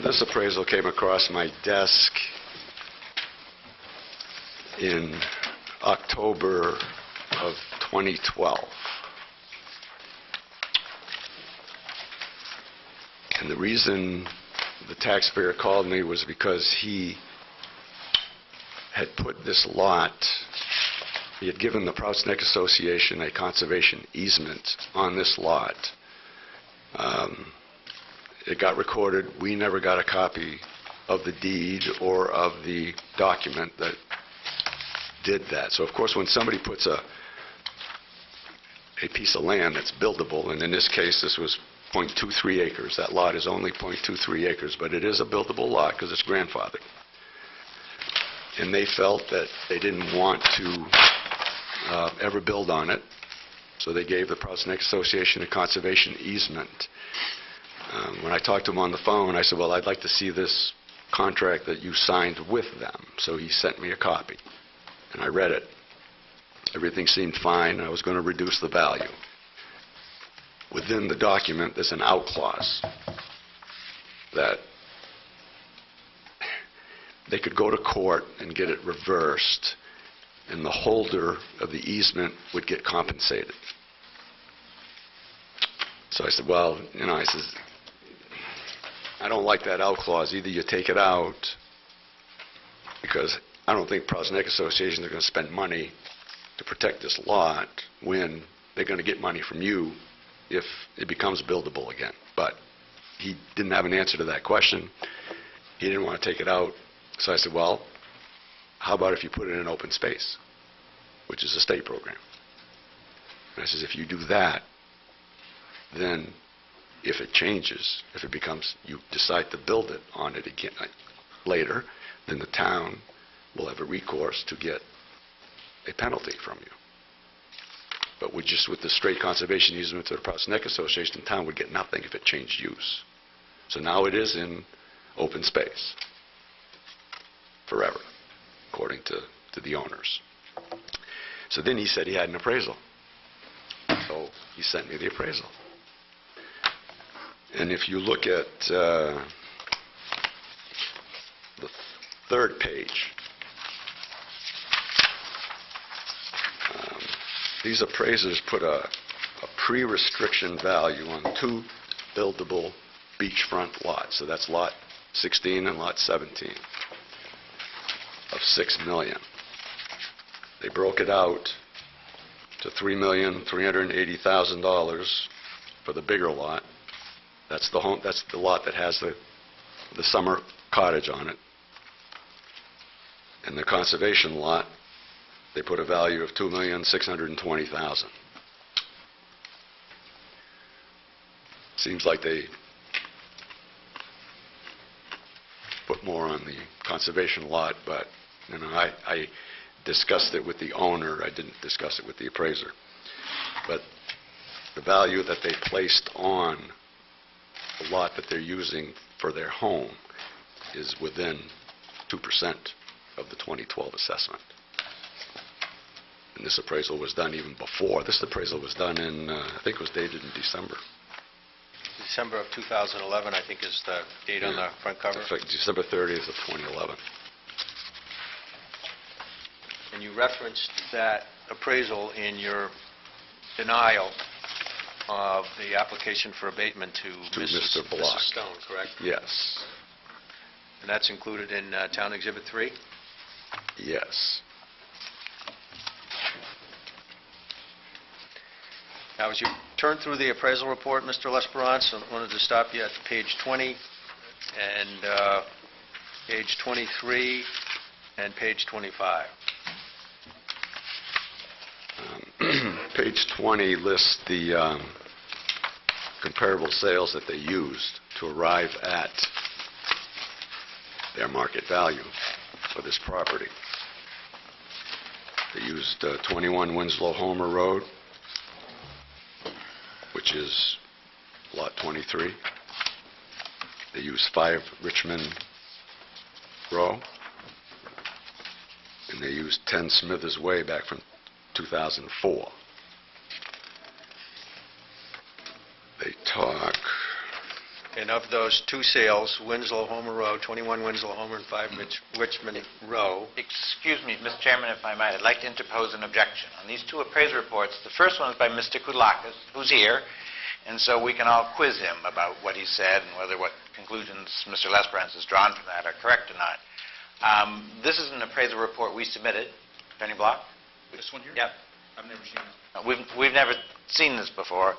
this appraisal came across my desk in October of 2012. And the reason the taxpayer called me was because he had put this lot, he had given the Prouts Neck Association a conservation easement on this lot. It got recorded. We never got a copy of the deed or of the document that did that. So, of course, when somebody puts a piece of land that's buildable, and in this case, this was 0.23 acres. That lot is only 0.23 acres, but it is a buildable lot because it's grandfathered. And they felt that they didn't want to ever build on it, so they gave the Prouts Neck Association a conservation easement. When I talked to him on the phone, I said, well, I'd like to see this contract that you signed with them. So he sent me a copy, and I read it. Everything seemed fine. I was going to reduce the value. Within the document, there's an out clause that they could go to court and get it reversed, and the holder of the easement would get compensated. So I said, well, I says, I don't like that out clause. Either you take it out, because I don't think Prouts Neck Association are going to spend money to protect this lot when they're going to get money from you if it becomes buildable again. But he didn't have an answer to that question. He didn't want to take it out. So I said, well, how about if you put it in open space, which is a state program? And I says, if you do that, then if it changes, if it becomes, you decide to build it on it again later, then the town will have a recourse to get a penalty from you. But with the straight conservation easement to the Prouts Neck Association, the town would get nothing if it changed use. So now it is in open space forever, according to the owners. So then he said he had an appraisal. So he sent me the appraisal. And if you look at the third page, these appraisers put a pre-restriction value on two buildable beachfront lots. So that's lot 16 and lot 17 of $6 million. They broke it out to $3,380,000 for the bigger lot. That's the home. That's the lot that has the summer cottage on it. And the conservation lot, they put a value of $2,620,000. Seems like they put more on the conservation lot, but I discussed it with the owner. I didn't discuss it with the appraiser. But the value that they placed on the lot that they're using for their home is within 2% of the 2012 assessment. And this appraisal was done even before. This appraisal was done in, I think it was dated in December. December of 2011, I think, is the date on the front cover. December 30th of 2011. And you referenced that appraisal in your denial of the application for abatement to To Mr. Block. Mrs. Stone, correct? Yes. And that's included in Town Exhibit 3? Yes. Now, as you turn through the appraisal report, Mr. Lesperance, I wanted to stop you at page 20 and page 23 and page 25. Page 20 lists the comparable sales that they used to arrive at their market value for this property. They used 21 Winslow Homer Road, which is Lot 23. They used 5 Richmond Row, and they used 10 Smithers Way back from 2004. They talk, And of those two sales, Winslow Homer Row, 21 Winslow Homer and 5 Richmond Row, Excuse me, Mr. Chairman, if I might, I'd like to interpose an objection. On these two appraisal reports, the first one is by Mr. Kudlakis, who's here, and so we can all quiz him about what he said and whether what conclusions Mr. Lesperance has drawn from that are correct or not. This is an appraisal report we submitted. Attorney Block? This one here? Yep. I've never seen it. We've never seen this before.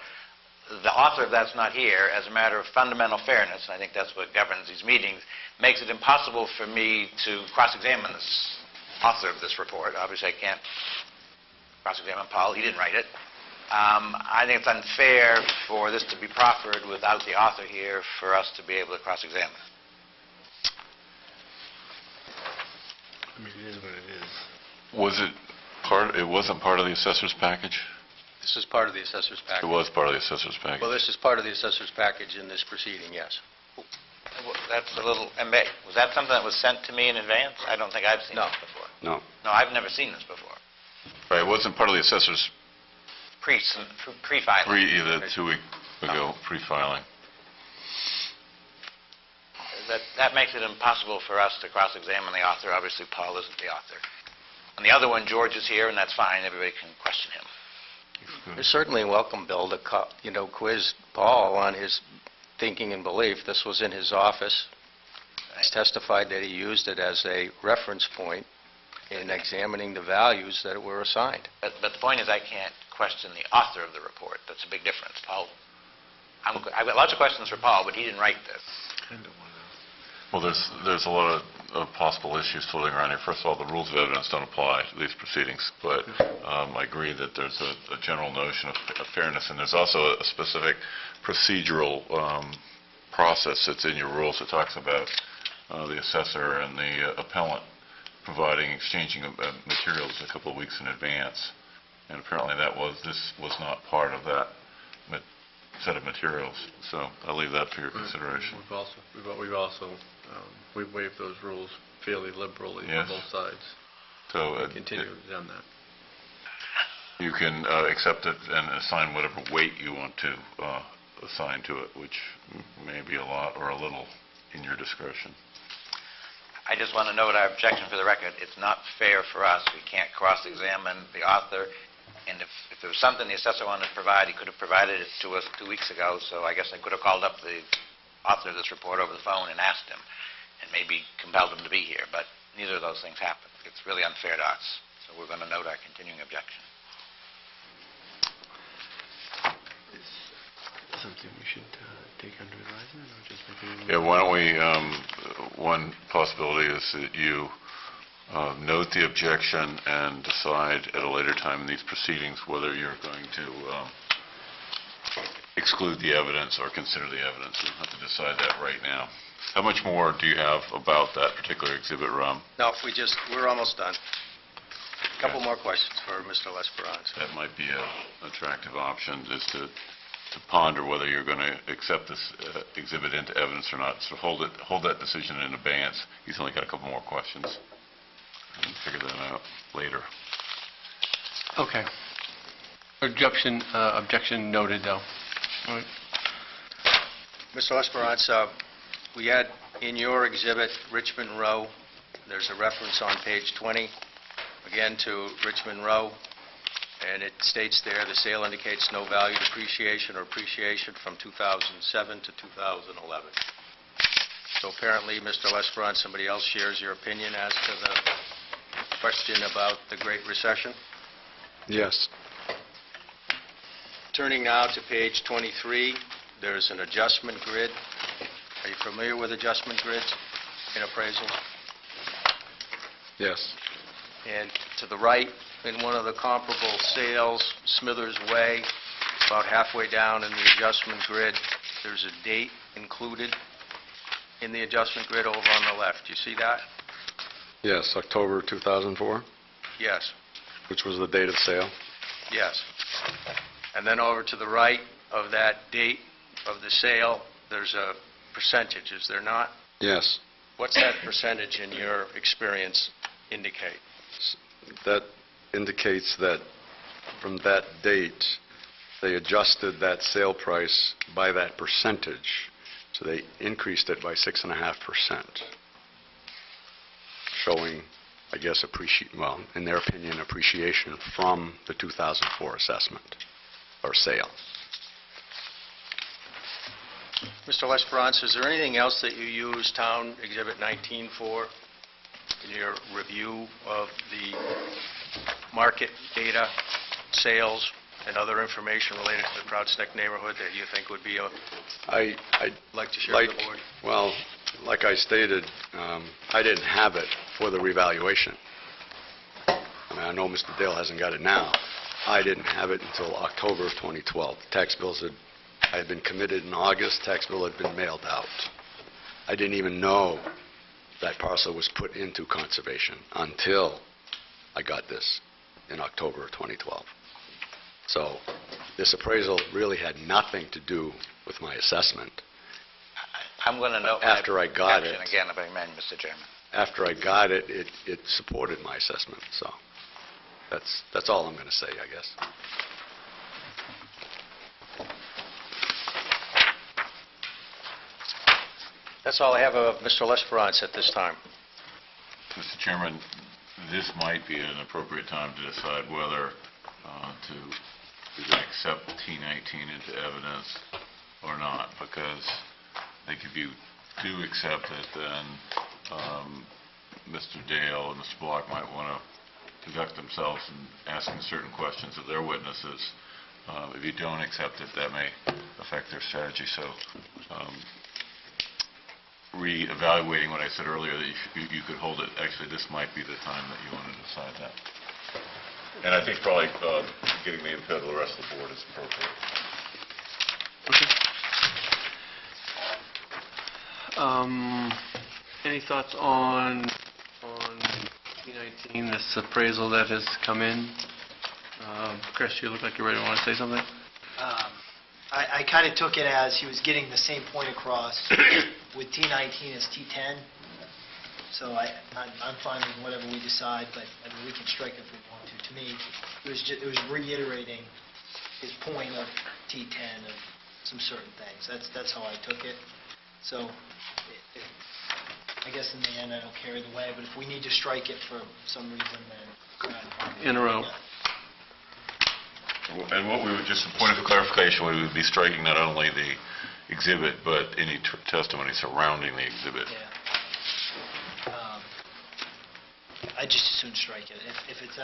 The author of that's not here. As a matter of fundamental fairness, and I think that's what governs these meetings, makes it impossible for me to cross-examine this author of this report. Obviously, I can't cross-examine Paul. He didn't write it. I think it's unfair for this to be proffered without the author here for us to be able to cross-examine. I mean, it is what it is. Was it part, it wasn't part of the assessor's package? this is part of the assessor's It package. was part of the assessor's package. Well, this is part of the assessor's package in this proceeding, yes. Well, that's a little, was that something that was sent to me in advance? I don't think I've seen No. this before. No. No, I've never seen this before. Right, it wasn't part of the assessor's Pre-filing. either 2 weeks ago, pre-filing. That makes it impossible for us to cross-examine the author. Obviously, Paul isn't the author. On the other one, George is here, and that's fine. Everybody can question him. You're certainly welcome, Bill, to quiz Paul on his thinking and belief. This was in his office. He's testified that he used it as a reference point in examining the values that were assigned. But the point is, I can't question the author of the report. That's a big difference. Paul, I've got lots of questions for Paul, but he didn't write this. Well, there's a lot of possible issues floating around here. First of all, the rules of evidence don't apply to these proceedings, but I agree that there's a general notion of fairness, and there's also a specific procedural process that's in your rules that talks about the assessor and the appellant exchanging materials a couple of weeks in advance, and apparently this was not part of that set of materials. So I'll leave that for your consideration. We've waived those rules fairly liberally Yes. on both sides. So Continue on that. you can accept it and assign whatever weight you want to assign to it, which may be a lot or a little in your discretion. I just want to note our objection for the record. It's not fair for us. We can't cross-examine the author. And if there was something the assessor wanted to provide, he could have provided it to us 2 weeks ago. So I guess I could have called up the author of this report over the phone and asked him and maybe compelled him to be here. But neither of those things happened. It's really unfair to us. So we're going to note our continuing objection. Something we should take under advisement, or just make it... Yeah, why don't we, one possibility is that you note the objection and decide at a later time in these proceedings whether you're going to exclude the evidence or consider the evidence. You don't have to decide that right now. How much more do you have about that particular exhibit, Rom? Now, we're almost done. A couple more questions for Mr. Lesperance. That might be an attractive option, is to ponder whether you're going to accept this exhibit into evidence or not. So hold that decision in advance. He's only got a couple more questions. And figure that out later. Okay. Objection noted, though. All right. Mr. Lesperance, we had in your exhibit Richmond Row. There's a reference on page 20, again, to Richmond Row. And it states there, the sale indicates no value depreciation or appreciation from 2007 to 2011. So apparently, Mr. Lesperance, somebody else shares your opinion as to the question about the Great Recession. Yes. Turning now to page 23, there's an adjustment grid. Are you familiar with adjustment grids in appraisals? Yes. And to the right, in one of the comparable sales, Smithers Way, about halfway down in the adjustment grid, there's a date included in the adjustment grid over on the left. You see that? Yes, October 2004, Yes, which was the date of sale. yes. And then over to the right of that date of the sale, there's a percentage, is there not? Yes. What's that percentage in your experience indicate? That indicates that from that date, they adjusted that sale price by that percentage. So they increased it by 6.5%, showing, I guess, in their opinion, appreciation from the 2004 assessment or sale. Mr. Lesperance, is there anything else that you use Town Exhibit 19 for in your review of the market data, sales, and other information related to the Proudstick neighborhood that you think would be I'd like to share with the board? Well, like I stated, I didn't have it for the revaluation. I know Mr. Dale hasn't got it now. I didn't have it until October of 2012. Tax bills had been committed in August. Tax bill had been mailed out. I didn't even know that parcel was put into conservation until I got this in October of 2012. So this appraisal really had nothing to do with my assessment. I'm going to note After I got objection it- again, if I may, Mr. Chairman. After I got it, it supported my assessment. So that's all I'm going to say, I guess. That's all I have of Mr. Lesperance at this time. Mr. Chairman, this might be an appropriate time to decide whether to accept T19 into evidence or not, because I think if you do accept it, then Mr. Dale and Mr. Block might want to conduct themselves in asking certain questions of their witnesses. If you don't accept it, that may affect their strategy. So re-evaluating what I said earlier, that you could hold it, actually this might be the time that you want to decide that. And I think probably getting the input of the rest of the board is appropriate. Any thoughts on T19, this appraisal that has come in? Chris, you look like you're ready to want to say something? I kind of took it as he was getting the same point across with T19 as T10. So I'm fine with whatever we decide, but I mean, we can strike it if we want to. To me, it was reiterating his point of T10 of some certain things. That's how I took it. So I guess in the end, I don't care either way, but if we need to strike it for some reason, then... In a row. And what we would, just a point of clarification, we would be striking not only the exhibit, but any testimony surrounding the exhibit. Yeah. I just as soon strike it. If it's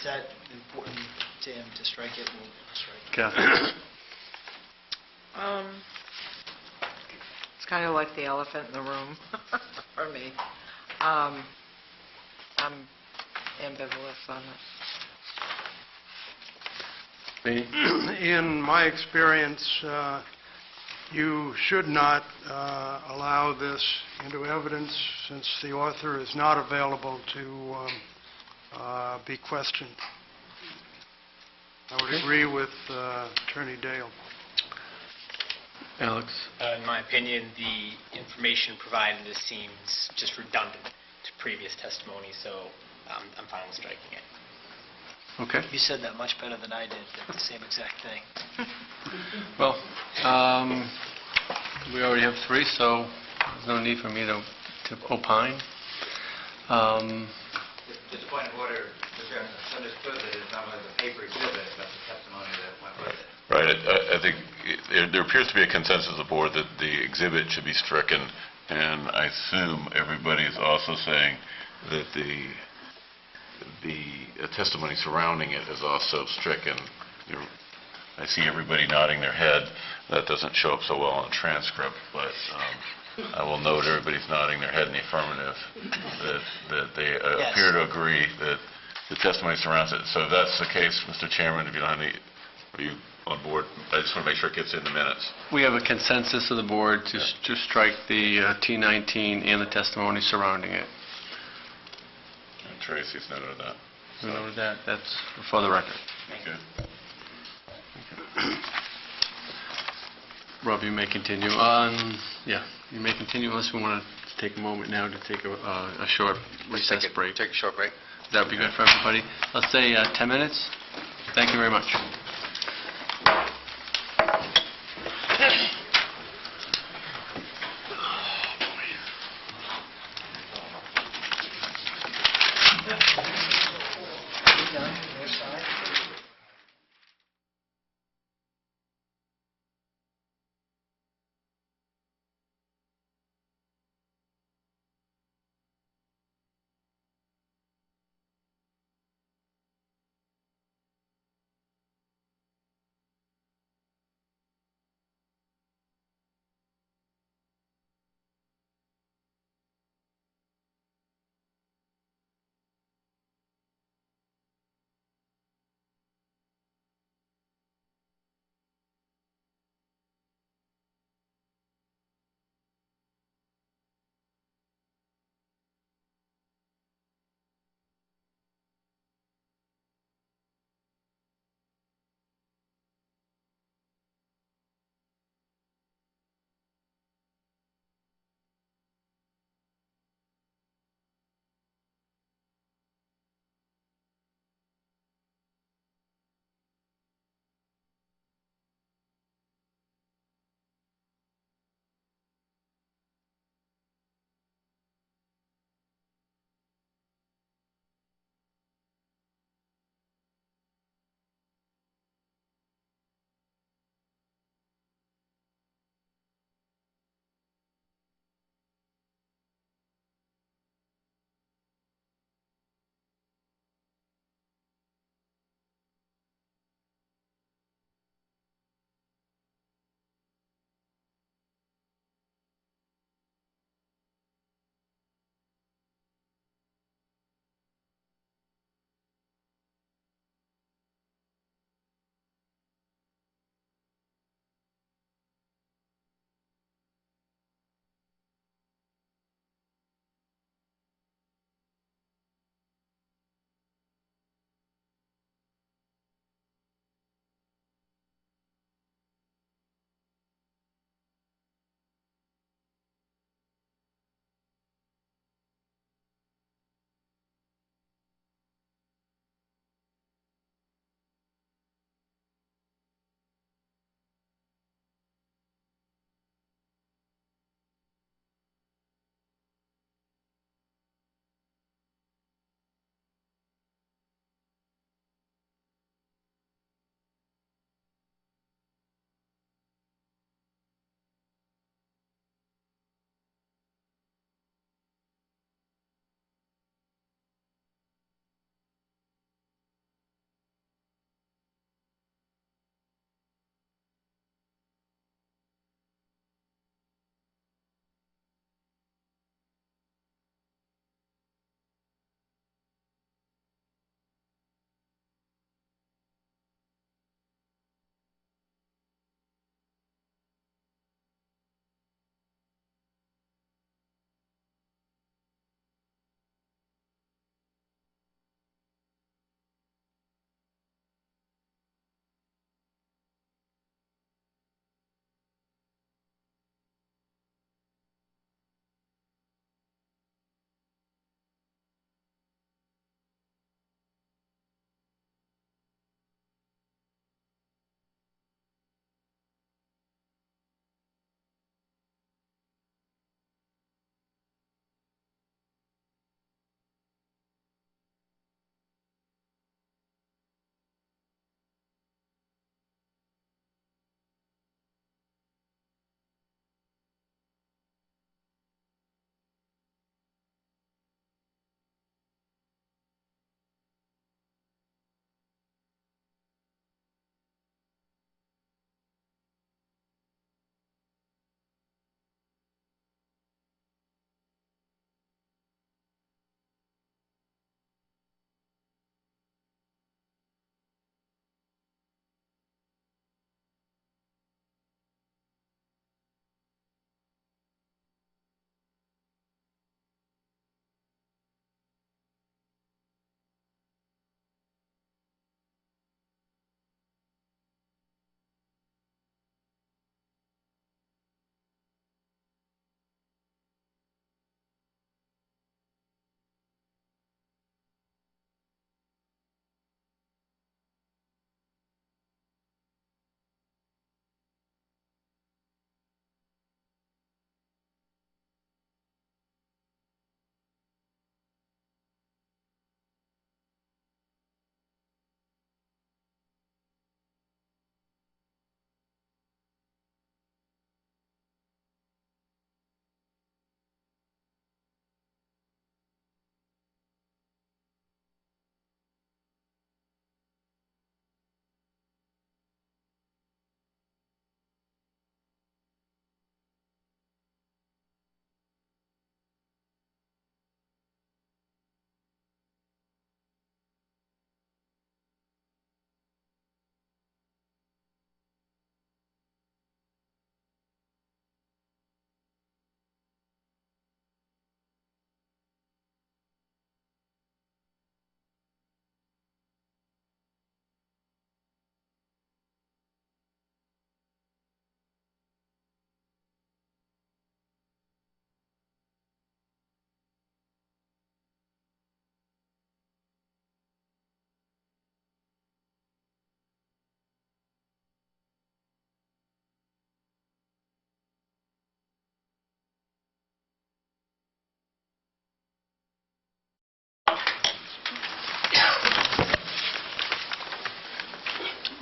that important to him to strike it, we'll strike it. Kathy? It's kind of like the elephant in the room for me. I'm ambivalent on it. In my experience, you should not allow this into evidence since the author is not available to be questioned. I would agree with Attorney Dale. Alex? In my opinion, the information provided seems just redundant to previous testimony, so I'm fine with striking it. Okay. You said that much better than I did, the same exact thing. Well, we already have 3, so there's no need for me to opine. Just a point of order, Mr. Chairman, it's understood that it's not only the paper exhibit, but the testimony that went with it. Right. I think there appears to be a consensus of the board that the exhibit should be stricken and I assume everybody is also saying that the testimony surrounding it is also stricken. I see everybody nodding their head. That doesn't show up so well on transcript, but I will note everybody's nodding their head in the affirmative, that they Yes. appear to agree that the testimony surrounds it. So if that's the case, Mr. Chairman, if you don't have any, are you on board? I just want to make sure it gets in the minutes. We have a consensus of the board to strike the T-19 and the testimony surrounding it. And Tracy's noted that. You know that? That's for the record. Okay. Rob, you may continue. Yeah, you may continue unless we want to take a moment now to take a short recess break. Take a short break. That would be good for everybody. Let's say 10 minutes. Thank you very much.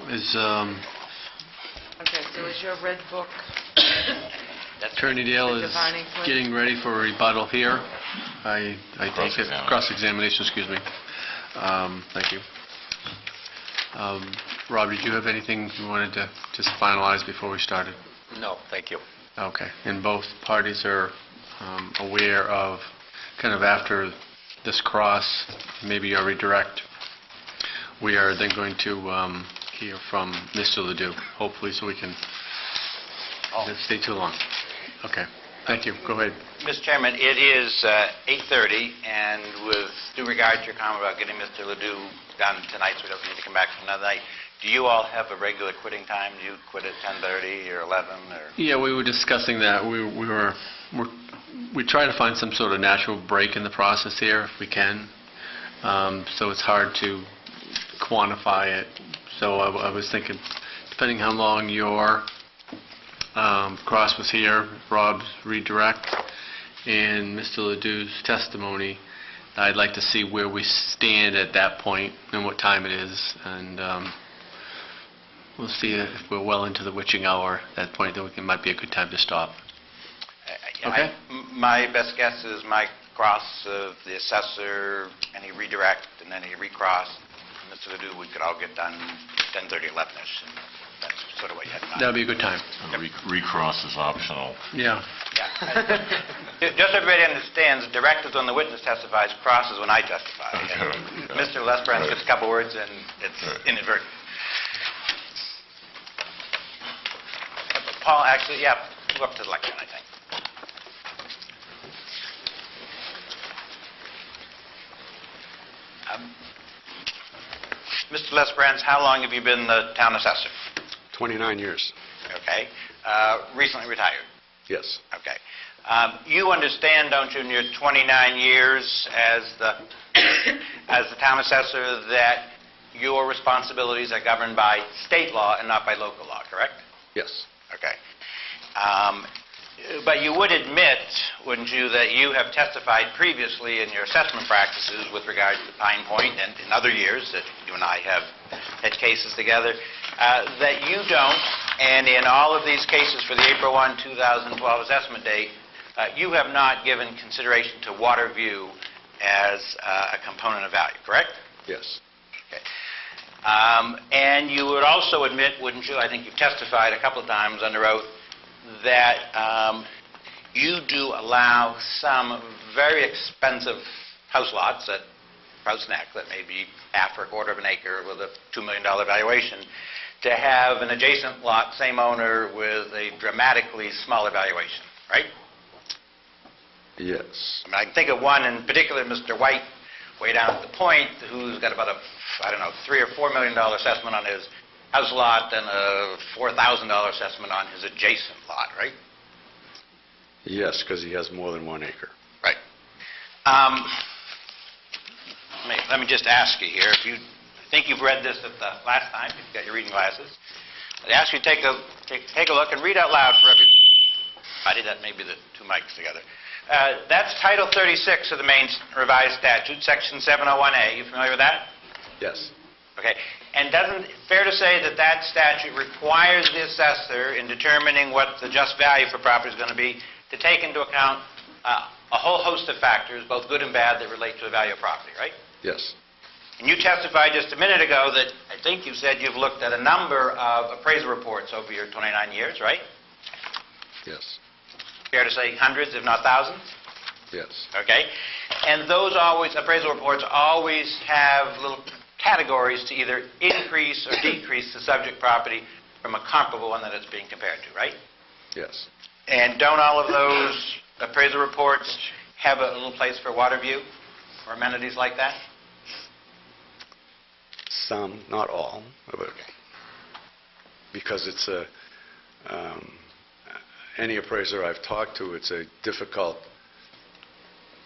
Okay, so is your red book, Attorney Dale The is divining point? getting ready for a rebuttal here. I take it, Cross-examination. cross-examination, excuse me. Thank you. Rob, did you have anything you wanted to just finalize before we started? No, thank you. Okay, and both parties are aware of, kind of after this cross, maybe a redirect, we are then going to hear from Mr. Ledoux, hopefully, so we can, let's stay too long. Okay, thank you, go ahead. Mr. Chairman, it is 8:30, and with due regard to your comment about getting Mr. Ledoux done tonight, so we don't need to come back for another night, do you all have a regular quitting time? Do you quit at 10:30 or 11, or? Yeah, we were discussing that. We try to find some sort of natural break in the process here, if we can. So it's hard to quantify it. So I was thinking, depending how long your cross was here, Rob's redirect, and Mr. Ledoux's testimony, I'd like to see where we stand at that point and what time it is, and we'll see if we're well into the witching hour at that point. Then it might be a good time to stop. Okay. My best guess is my cross of the assessor, any redirect, and any recross. Mr. Ledoux, we could all get done 10:30, 11ish. That's sort of what you had in mind. That'd be a good time. Recross is optional. Yeah. Yeah. Just so everybody understands, direct is when the witness testifies, cross is when I testify. And Mr. Lesbrand gets a couple words, and it's inadvertent. Paul, actually, yeah, go up to the lectern, I think. Mr. Lesbrand, how long have you been the town assessor? 29 years. Okay. Recently retired? Yes. Okay. You understand, don't you, in your 29 years as the town assessor, that your responsibilities are governed by state law and not by local law, correct? Yes. Okay. But you would admit, wouldn't you, that you have testified previously in your assessment practices with regard to Pine Point and in other years that you and I have had cases together, that you don't, and in all of these cases for the April 1, 2012 assessment date, you have not given consideration to water view as a component of value, correct? Yes. Okay. And you would also admit, wouldn't you, I think you've testified a couple of times under oath, that you do allow some very expensive house lots at Prout's Neck that may be half or a quarter of an acre with a $2 million valuation to have an adjacent lot, same owner, with a dramatically smaller valuation, right? Yes. I mean, I can think of one in particular, Mr. White, way down at the Point, who's got about a, I don't know, $3 or $4 million assessment on his house lot and a $4,000 assessment on his adjacent lot, right? Yes, because he has more than 1 acre. Right. Let me just ask you here, if you I think you've read this at the last time, you've got your reading glasses. I'd ask you to take a look and read out loud for everybody. That may be the two mics together. That's Title 36 of the Maine Revised Statute, Section 701A. You familiar with that? Yes. Okay. And fair to say that that statute requires the assessor, in determining what the just value for property is going to be, to take into account a whole host of factors, both good and bad, that relate to the value of property, right? Yes. And you testified just a minute ago that I think you said you've looked at a number of appraisal reports over your 29 years, right? Yes. Fair to say hundreds, if not thousands? Yes. Okay. And those appraisal reports always have little categories to either increase or decrease the subject property from a comparable one that it's being compared to, right? Yes. And don't all of those appraisal reports have a little place for water view or amenities like that? Some, not all, but because it's any appraiser I've talked to, it's a difficult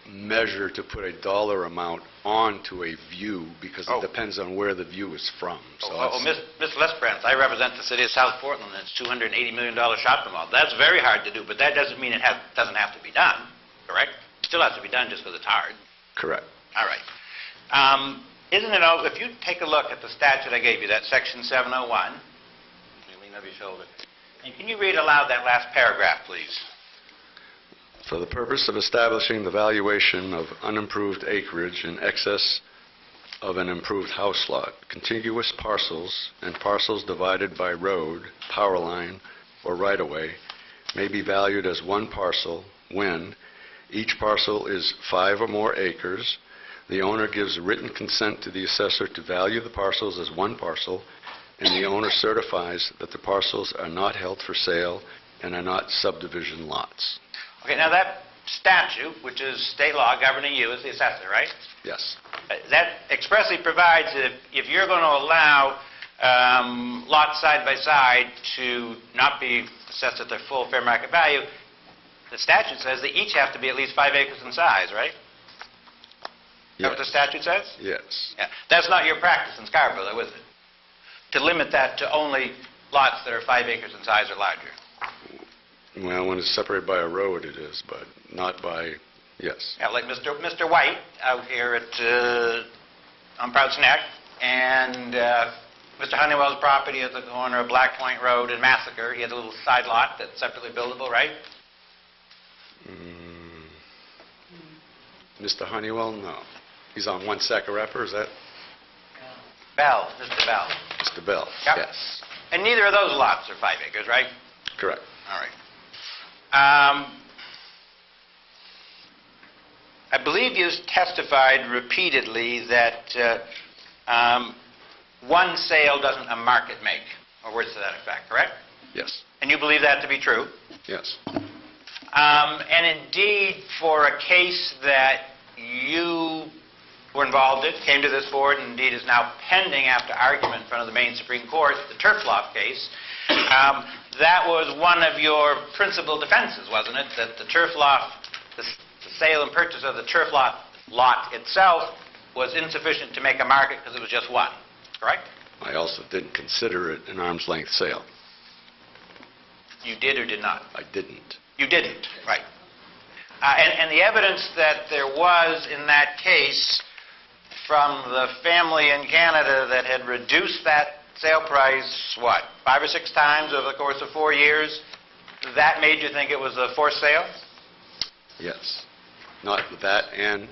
measure to put a dollar amount onto a view because it depends on where the view is from. So Mr. Lesbrand, I represent the city of South Portland, and it's $280 million shopping mall. That's very hard to do, but that doesn't mean it doesn't have to be done, correct? It still has to be done just because it's hard. Correct. All right. Isn't it, if you take a look at the statute I gave you, that section 701, you lean over your shoulder, and can you read aloud that last paragraph, please? For the purpose of establishing the valuation of unimproved acreage in excess of an improved house lot, contiguous parcels and parcels divided by road, power line, or right-of-way may be valued as one parcel when each parcel is 5 or more acres, the owner gives written consent to the assessor to value the parcels as one parcel, and the owner certifies that the parcels are not held for sale and are not subdivision lots. Okay, now that statute, which is state law governing you as the assessor, right? Yes. That expressly provides that if you're going to allow lots side by side to not be assessed at their full fair market value, the statute says they each have to be at least 5 acres in size, right? Is that what the statute says? Yes. Yeah. That's not your practice in Scarborough, though, is it? To limit that to only lots that are 5 acres in size or larger. Well, when it's separated by a road, it is, but not by, yes. Yeah, like Mr. White out here at on Prouts Neck, and Mr. Honeywell's property at the corner of Black Point Road and Massacre. He had a little side lot that's separately buildable, right? Mr. Honeywell, no. He's on 1 Sacarappa, is that? Bell, Mr. Bell. Mr. Bell? Yep. Yes. And neither of those lots are 5 acres, right? Correct. All right. I believe you testified repeatedly that one sale doesn't a market make, or words to that effect, correct? Yes. And you believe that to be true? Yes. And indeed, for a case that you were involved in, came to this board, and indeed is now pending after argument in front of the Maine Supreme Court, the turf lot case, that was one of your principal defenses, wasn't it? That the turf lot, the sale and purchase of the turf lot itself was insufficient to make a market because it was just one, correct? I also didn't consider it an arm's length sale. You did or did not? I didn't. You didn't, right. And the evidence that there was in that case from the family in Canada that had reduced that sale price, what, 5 or 6 times over the course of 4 years, that made you think it was a forced sale? Yes. Not that and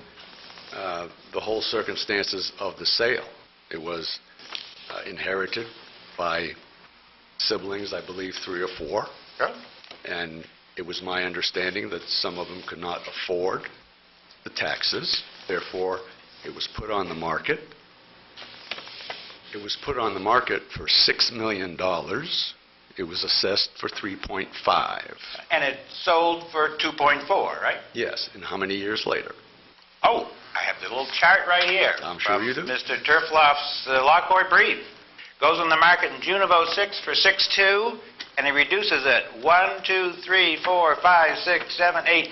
the whole circumstances of the sale. It was inherited by siblings, I believe 3 or 4. Sure. And it was my understanding that some of them could not afford the taxes. Therefore, it was put on the market. It was put on the market for $6 million. It was assessed for 3.5. And it sold for 2.4, right? Yes. And how many years later? Oh, I have the little chart right here. I'm sure you do. Mr. Turfloff's law court brief. Goes on the market in June of '06 for 6.2, and he reduces it 1, 2, 3, 4, 5, 6, 7, 8.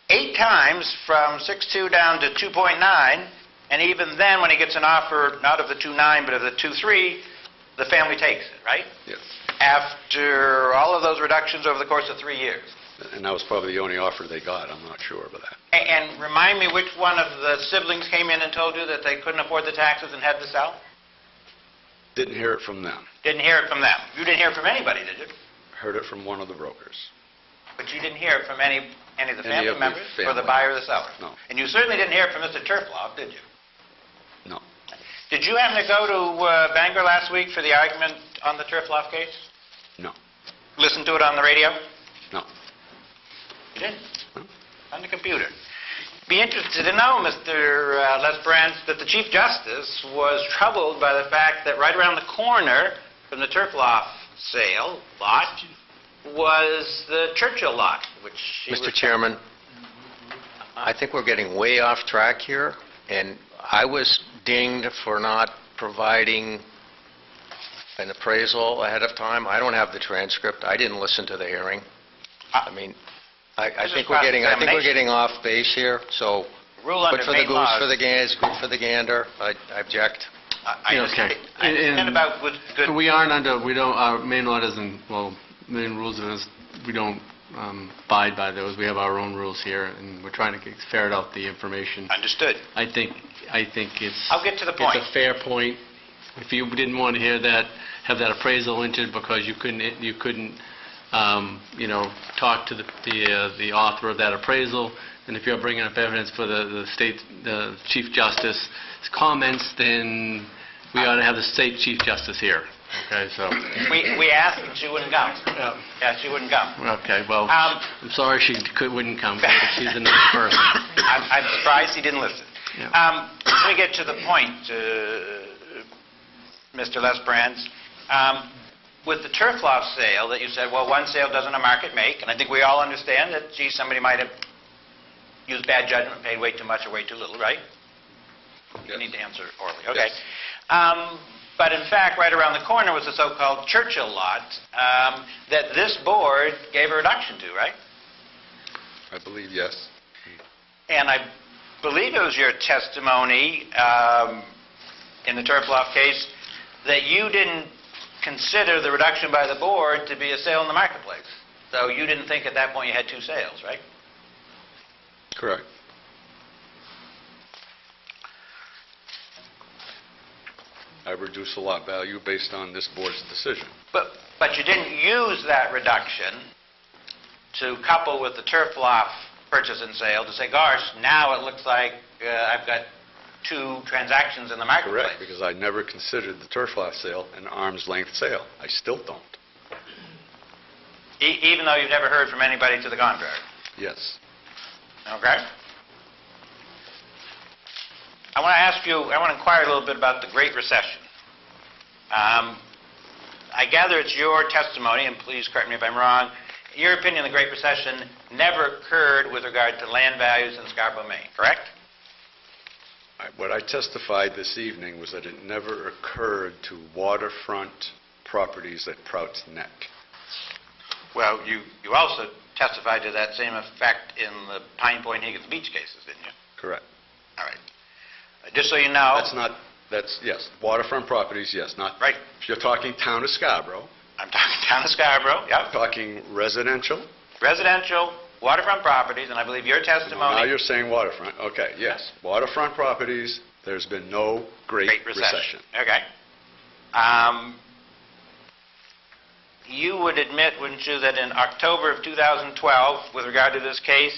8 times from 6.2 down to 2.9, and even then when he gets an offer not of the 2.9 but of the 2.3, the family takes it, right? Yes. After all of those reductions over the course of 3 years. And that was probably the only offer they got. I'm not sure about that. And remind me which one of the siblings came in and told you that they couldn't afford the taxes and had to sell? Didn't hear it from them. Didn't hear it from them. You didn't hear it from anybody, did you? Heard it from one of the brokers. But you didn't hear it from any of the Any family of the members or the family. buyer or the seller? No. And you certainly didn't hear it from Mr. Turfloff, did you? No. Did you happen to go to Bangor last week for the argument on the Turfloff case? No. Listen to it on the radio? No. You didn't? No. On the computer. Be interested to know, Mr. Lesperance, that the Chief Justice was troubled by the fact that right around the corner from the Turfloff sale lot was the Churchill lot, which he Mr. was- Chairman, I think we're getting way off track here, and I was dinged for not providing an appraisal ahead of time. I don't have the transcript. I didn't listen to the hearing. I mean, I This is think we're getting cross-examination. off base here, so Rule under good for the Maine goose, laws. for the gander, good for the gander. I object. I understand, I understand about good... We aren't under, we don't, our Maine law doesn't, well, Maine rules of this, we don't abide by those. We have our own rules here, and we're trying to ferret out the information. Understood. I think it's... I'll get to the point. It's a fair point. If you didn't want to hear that, have that appraisal entered because you couldn't talk to the author of that appraisal, and if you're bringing up evidence for the Chief Justice's comments, then we ought to have the State Chief Justice here. Okay, so... We asked and she wouldn't come. Yeah, she wouldn't come. Okay, well, I'm sorry she wouldn't come. She's a nice person. I'm surprised he didn't listen. Yeah. Let me get to the point, Mr. Lesbrands. With the turf loft sale that you said, well, one sale doesn't a market make, and I think we all understand that, gee, somebody might have used bad judgment, paid way too much or way too little, right? You need to answer orally. Okay. Yes. But in fact, right around the corner was the so-called Churchill lot that this board gave a reduction to, right? I believe yes. And I believe it was your testimony in the turf loft case that you didn't consider the reduction by the board to be a sale in the marketplace. So you didn't think at that point you had two sales, right? Correct. I reduce the lot value based on this board's decision. But you didn't use that reduction to couple with the turf loft purchase and sale to say, gosh, now it looks like I've got two transactions in the marketplace. Correct, because I never considered the turf lot sale an arm's length sale. I still don't. Even though you've never heard from anybody to the contrary? Yes. Okay. I want to inquire a little bit about the Great Recession. I gather it's your testimony, and please correct me if I'm wrong, in your opinion, the Great Recession never occurred with regard to land values in Scarborough, Maine, correct? What I testified this evening was that it never occurred to waterfront properties at Prout's Neck. Well, you also testified to that same effect in the Pine Point Higgins Beach cases, didn't you? Correct. All right. Just so you know... Yes, waterfront properties, yes, not... Right. If you're talking town of Scarborough... I'm talking town of Scarborough, yep. Talking residential... Residential, waterfront properties, and I believe your testimony... Now you're saying waterfront. Okay, yes. Waterfront properties, there's been no Great Recession. Okay. You would admit, wouldn't you, that in October of 2012, with regard to this case,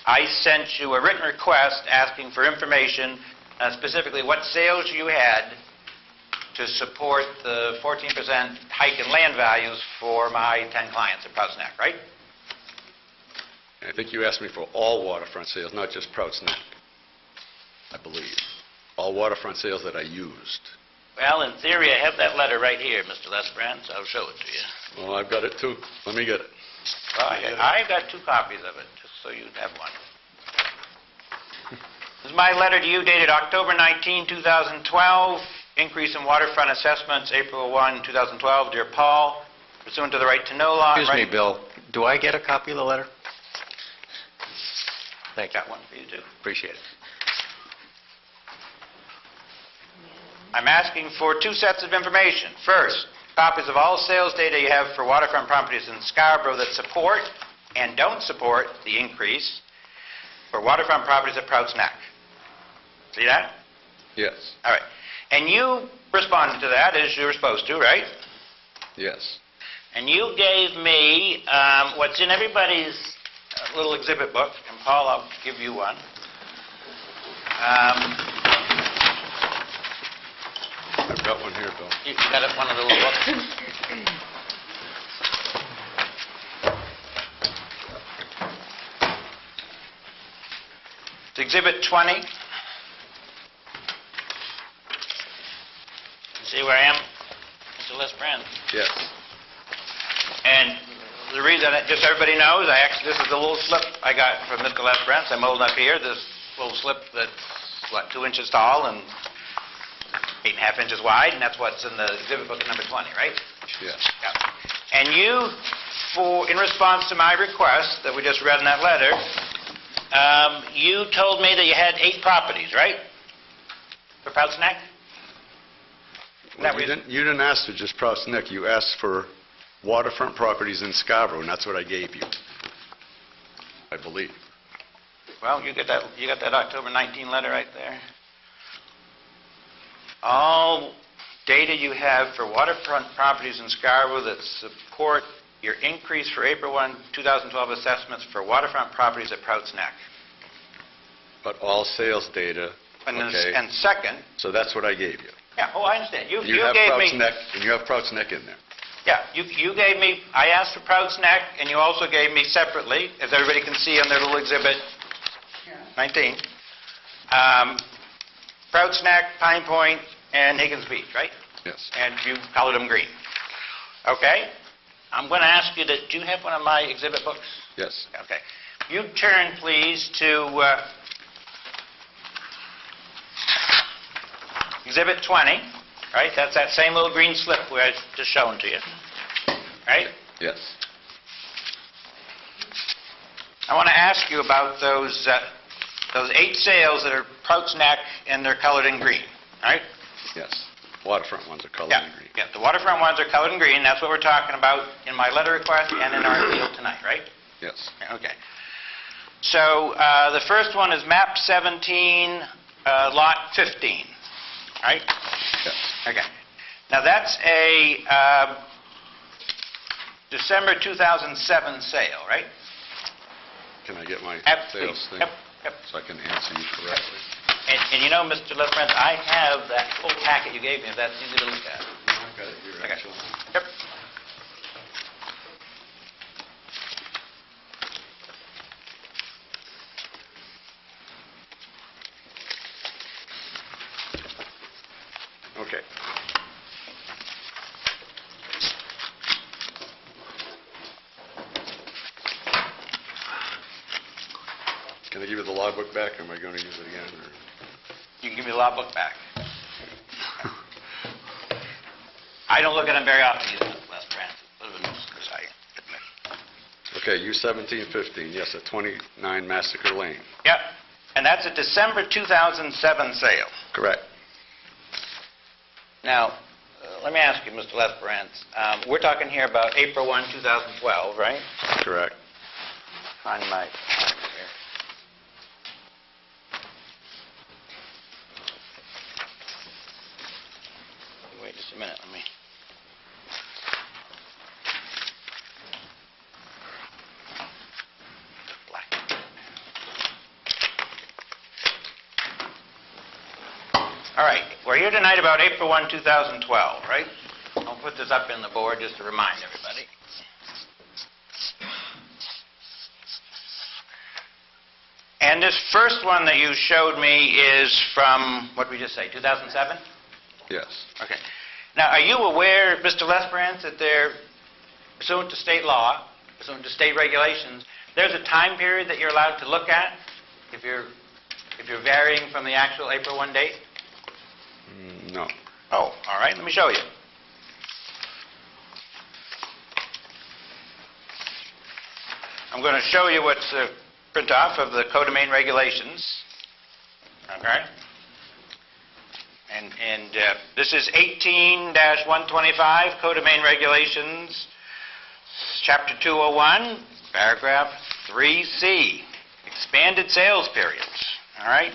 I sent you a written request asking for information, specifically what sales you had to support the 14% hike in land values for my 10 clients at Prout's Neck, right? I think you asked me for all waterfront sales, not just Prout's Neck, I believe. All waterfront sales that I used. Well, in theory, I have that letter right here, Mr. Lesbrands. I'll show it to you. Well, I've got it too. Let me get it. Well, I've got two copies of it, just so you'd have one. This is my letter to you dated October 19, 2012. Increase in waterfront assessments, April 1, 2012. Dear Paul, pursuant to the right to know law... Excuse me, Bill. Do I get a copy of the letter? Thank you. Got one for you, too. Appreciate it. I'm asking for two sets of information. First, copies of all sales data you have for waterfront properties in Scarborough that support and don't support the increase for waterfront properties at Prout's Neck. See that? Yes. All right. And you responded to that as you were supposed to, right? Yes. And you gave me what's in everybody's little exhibit book. And Paul, I'll give you one. I've got one here, Bill. You got it, one of the little books? It's Exhibit 20. See where I am, Mr. Lesbrands? Yes. And the reason, just so everybody knows, this is the little slip I got from Mr. Lesbrands. I'm holding up here this little slip that's, 2 inches tall and 8.5 inches wide, and that's what's in the exhibit book number 20, right? Yes. Yeah. And you, in response to my request that we just read in that letter, you told me that you had 8 properties, right? For Prout's Neck? Well, you didn't ask for just Prout's Neck. You asked for waterfront properties in Scarborough, and that's what I gave you. I believe. Well, you got that October 19 letter right there? All data you have for waterfront properties in Scarborough that support your increase for April 1, 2012 assessments for waterfront properties at Prouts Neck. But all sales data, okay, And second, so that's what I gave you. yeah, oh, I understand. You You have gave Prouts me, Neck, and you have Prouts Neck in there. yeah, you gave me, I asked for Prouts Neck, and you also gave me separately, as everybody can see on their little exhibit 19, Prouts Neck, Pine Point, and Higgins Beach, right? Yes. And you colored them green. Okay? I'm going to ask you to, do you have one of my exhibit books? Yes. Okay. You turn, please, to Exhibit 20, right? That's that same little green slip where I just shown to you, right? Yes. I want to ask you about those 8 sales that are Prouts Neck and they're colored in green, right? Yes. Waterfront ones are colored Yeah, in green. yeah. The waterfront ones are colored in green. That's what we're talking about in my letter request and in our appeal tonight, right? Yes. Okay. So the first one is map 17, lot 15, right? Yes. Okay. Now that's a December 2007 sale, right? Can I get my Yep, sales please. thing? Yep, yep. So I can answer you correctly. And you know, Mr. Lefrenz, I have that full packet you gave me, if that's easy to look at. I've got it here, Okay. actually. Yep. Okay. Can I give you the logbook back, or am I going to use it again? Or? You can give me the logbook back. I don't look at them very often, either, Les Francis. A bit of a nuisance, I admit. Okay, U-1715, yes, at 29 Massacre Lane. Yep. And that's a December 2007 sale. Correct. Now, let me ask you, Mr. Lesperance, we're talking here about April 1, 2012, right? Correct. Find my here. Wait just a minute, let me... Black. All right, we're here tonight about April 1, 2012, right? I'll put this up in the board just to remind everybody. And this first one that you showed me is from, what did we just say, 2007? Yes. Okay. Now, are you aware, Mr. Lesperance, that they're, pursuant to state law, pursuant to state regulations, there's a time period that you're allowed to look at if you're varying from the actual April 1 date? No. Oh, all right. Let me show you. I'm going to show you what's a print off of the Code of Maine regulations. Okay? And this is 18-125 Code of Maine regulations, Chapter 201, Paragraph 3C, expanded sales periods. All right?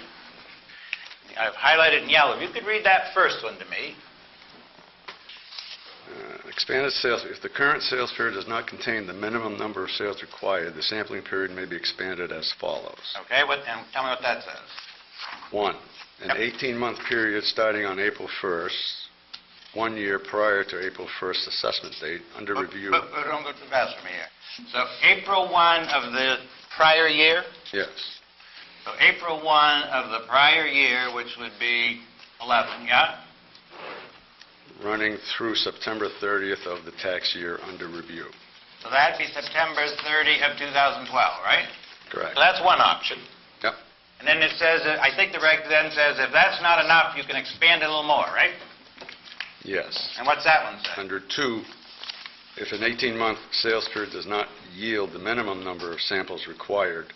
I've highlighted in yellow. If you could read that first one to me. Expanded sales, if the current sales period does not contain the minimum number of sales required, the sampling period may be expanded as follows. Okay, and tell me what that says. 1, an 18-month period starting on April 1st, 1 year prior to April 1st assessment date, under review. But don't go too fast for me here. So April 1 of the prior year? Yes. So April 1 of the prior year, which would be 11, yeah? Running through September 30th of the tax year under review. So that'd be September 30 of 2012, right? Correct. So that's one option. Yep. And then it says, I think the reg then says, if that's not enough, you can expand it a little more, right? Yes. And what's that one say? Under 2, if an 18-month sales period does not yield the minimum number of samples required,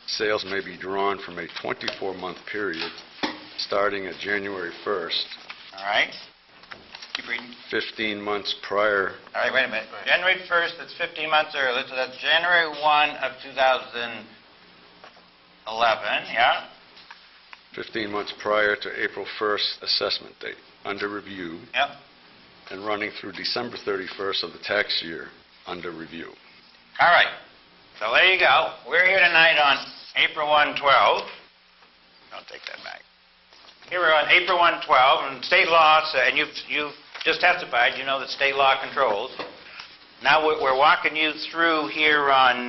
sales may be drawn from a 24-month period starting at January 1st. All right. Keep reading. 15 months prior. All right, wait a minute. January 1st, that's 15 months early, so that's January 1 of 2013. 11, yeah. 15 months prior to April 1st assessment date, under review, Yep. and running through December 31st of the tax year, under review. All right. So there you go. We're here tonight on April 1/12. Don't take that back. Here we're on April 1/12, and state law, and you've just testified, you know that state law controls. Now we're walking you through here on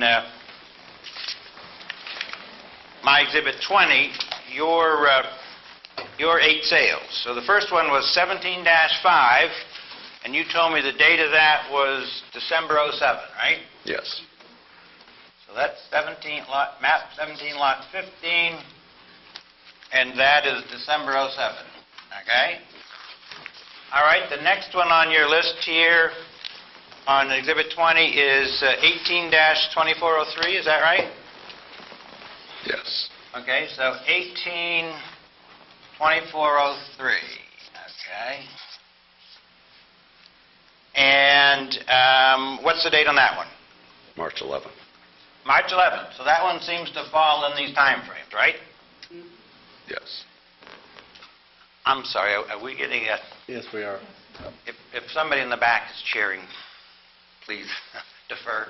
my Exhibit 20, your 8 sales. So the first one was 17-5, and you told me the date of that was December '07, right? Yes. So that's 17 lot, map 17, lot 15, and that is December '07, okay? All right, the next one on your list here on Exhibit 20 is 18-2403, is that right? Yes. Okay, so 18-2403, okay. And what's the date on that one? March 11th. March 11th. So that one seems to fall in these time frames, right? Yes. I'm sorry, are we getting a... Yes, we are. If somebody in the back is cheering, please defer.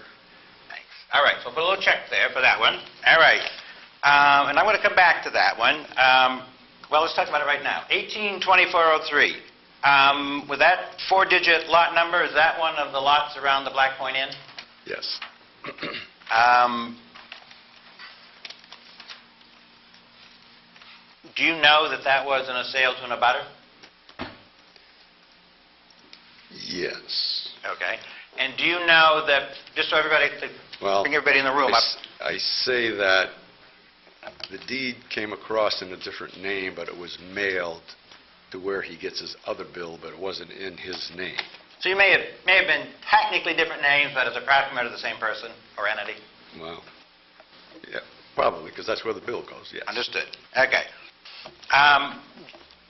Thanks. All right, so put a little check there for that one. All right. And I'm going to come back to that one. Well, let's talk about it right now. 18-2403. With that 4-digit lot number, is that one of the lots around the Black Point Inn? Yes. Do you know that that was in a sale to an abutter? Yes. Okay. And do you know that, just so everybody, to Well, bring everybody in the room up, I say that the deed came across in a different name, but it was mailed to where he gets his other bill, but it wasn't in his name. so you may have been technically different names, but as a practical matter, the same person or entity? Well, yeah, probably, because that's where the bill goes, yes. Understood. Okay.